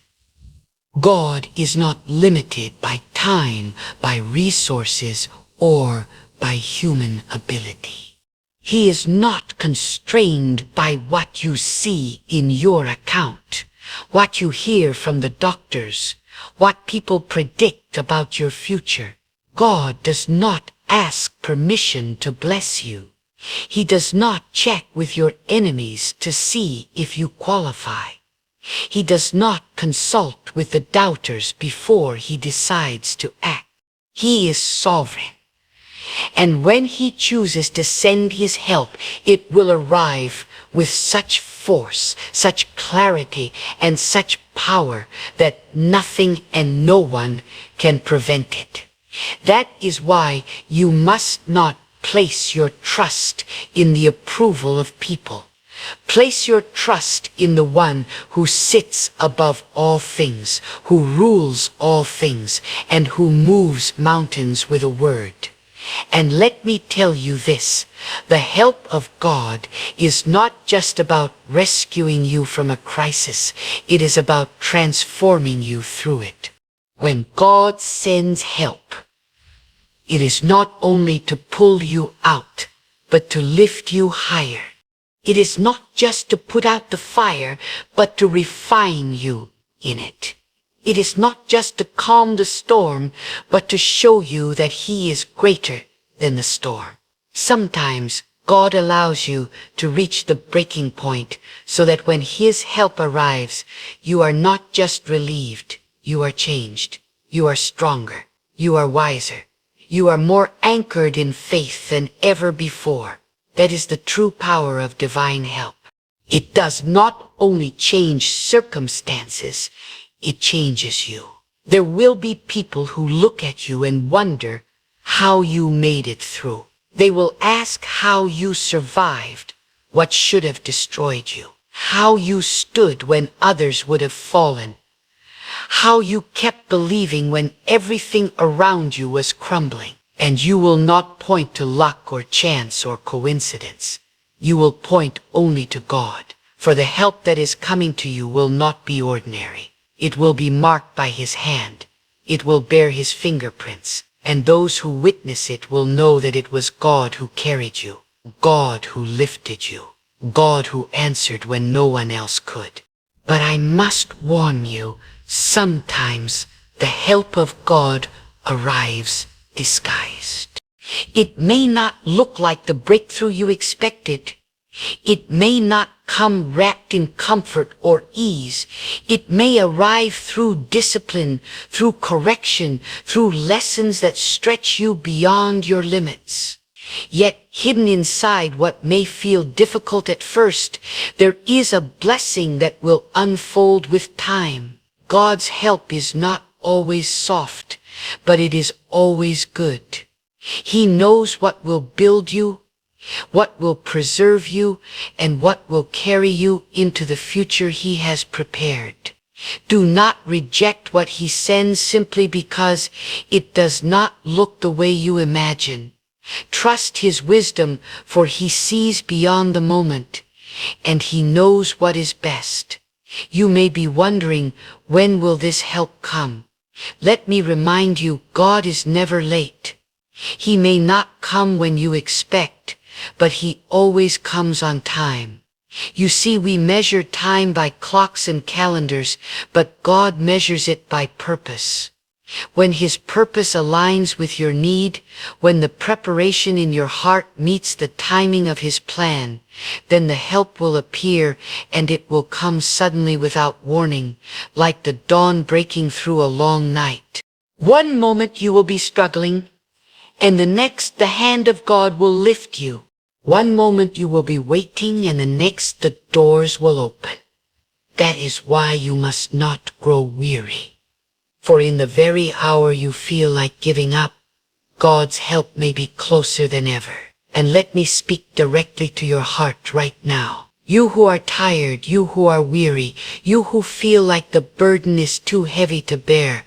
God is not limited by time, by resources, or by human ability. He is not constrained by what you see in your account, what you hear from the doctors, what people predict about your future. God does not ask permission to bless you. He does not check with your enemies to see if you qualify. He does not consult with the doubters before He decides to act. He is sovereign. And when He chooses to send His help, it will arrive with such force, such clarity, and such power that nothing and no one can prevent it. That is why you must not place your trust in the approval of people. Place your trust in the One who sits above all things, who rules all things, and who moves mountains with a word. And let me tell you this, the help of God is not just about rescuing you from a crisis, it is about transforming you through it. When God sends help, it is not only to pull you out, but to lift you higher. It is not just to put out the fire, but to refine you in it. It is not just to calm the storm, but to show you that He is greater than the storm. Sometimes God allows you to reach the breaking point so that when His help arrives, you are not just relieved, you are changed. You are stronger. You are wiser. You are more anchored in faith than ever before. That is the true power of divine help. It does not only change circumstances, it changes you. There will be people who look at you and wonder how you made it through. They will ask how you survived what should have destroyed you, how you stood when others would have fallen, how you kept believing when everything around you was crumbling. And you will not point to luck or chance or coincidence. You will point only to God, for the help that is coming to you will not be ordinary. It will be marked by His hand. It will bear His fingerprints, and those who witness it will know that it was God who carried you, God who lifted you, God who answered when no one else could. But I must warn you, sometimes the help of God arrives disguised. It may not look like the breakthrough you expected. It may not come wrapped in comfort or ease. It may arrive through discipline, through correction, through lessons that stretch you beyond your limits. Yet hidden inside what may feel difficult at first, there is a blessing that will unfold with time. God's help is not always soft, but it is always good. He knows what will build you, what will preserve you, and what will carry you into the future He has prepared. Do not reject what He sends simply because it does not look the way you imagine. Trust His wisdom, for He sees beyond the moment, and He knows what is best. You may be wondering, when will this help come? Let me remind you, God is never late. He may not come when you expect, but He always comes on time. You see, we measure time by clocks and calendars, but God measures it by purpose. When His purpose aligns with your need, when the preparation in your heart meets the timing of His plan, then the help will appear, and it will come suddenly without warning, like the dawn breaking through a long night. One moment you will be struggling, and the next the hand of God will lift you. One moment you will be waiting, and the next the doors will open. That is why you must not grow weary. For in the very hour you feel like giving up, God's help may be closer than ever. And let me speak directly to your heart right now. You who are tired, you who are weary, you who feel like the burden is too heavy to bear,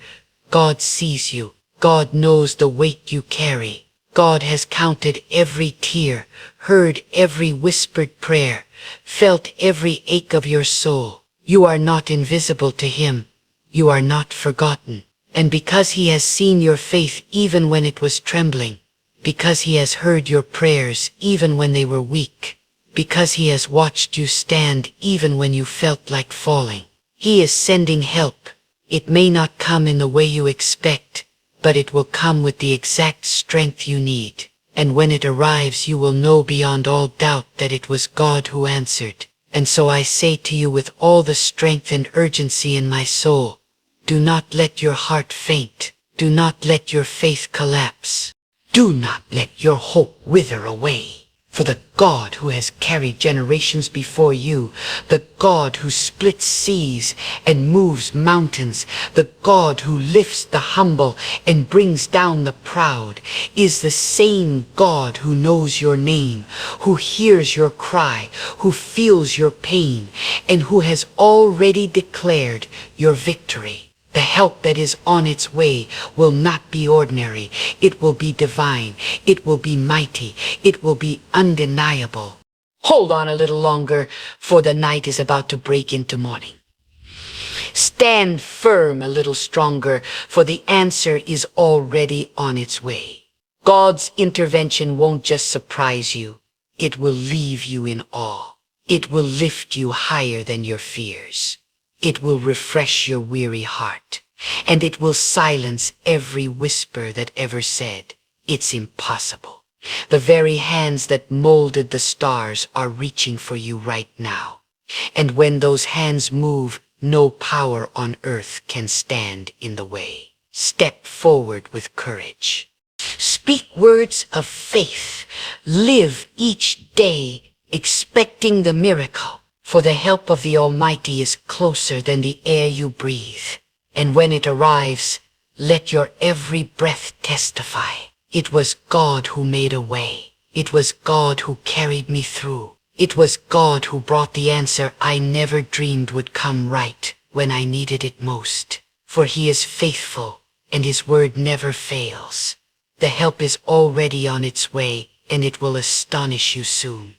God sees you. God knows the weight you carry. God has counted every tear, heard every whispered prayer, felt every ache of your soul. You are not invisible to Him. You are not forgotten. And because He has seen your faith even when it was trembling, because He has heard your prayers even when they were weak, because He has watched you stand even when you felt like falling, He is sending help. It may not come in the way you expect, but it will come with the exact strength you need. And when it arrives, you will know beyond all doubt that it was God who answered. And so I say to you with all the strength and urgency in my soul, do not let your heart faint. Do not let your faith collapse. Do not let your hope wither away. For the God who has carried generations before you, the God who splits seas and moves mountains, the God who lifts the humble and brings down the proud, is the same God who knows your name, who hears your cry, who feels your pain, and who has already declared your victory. The help that is on its way will not be ordinary. It will be divine. It will be mighty. It will be undeniable. Hold on a little longer, for the night is about to break into morning. Stand firm a little stronger, for the answer is already on its way. God's intervention won't just surprise you. It will leave you in awe. It will lift you higher than your fears. It will refresh your weary heart, and it will silence every whisper that ever said, "It's impossible." The very hands that molded the stars are reaching for you right now. And when those hands move, no power on earth can stand in the way. Step forward with courage. Speak words of faith. Live each day expecting the miracle. For the help of the Almighty is closer than the air you breathe. And when it arrives, let your every breath testify. It was God who made a way. It was God who carried me through. It was God who brought the answer I never dreamed would come right when I needed it most. For He is faithful, and His word never fails. The help is already on its way, and it will astonish you soon.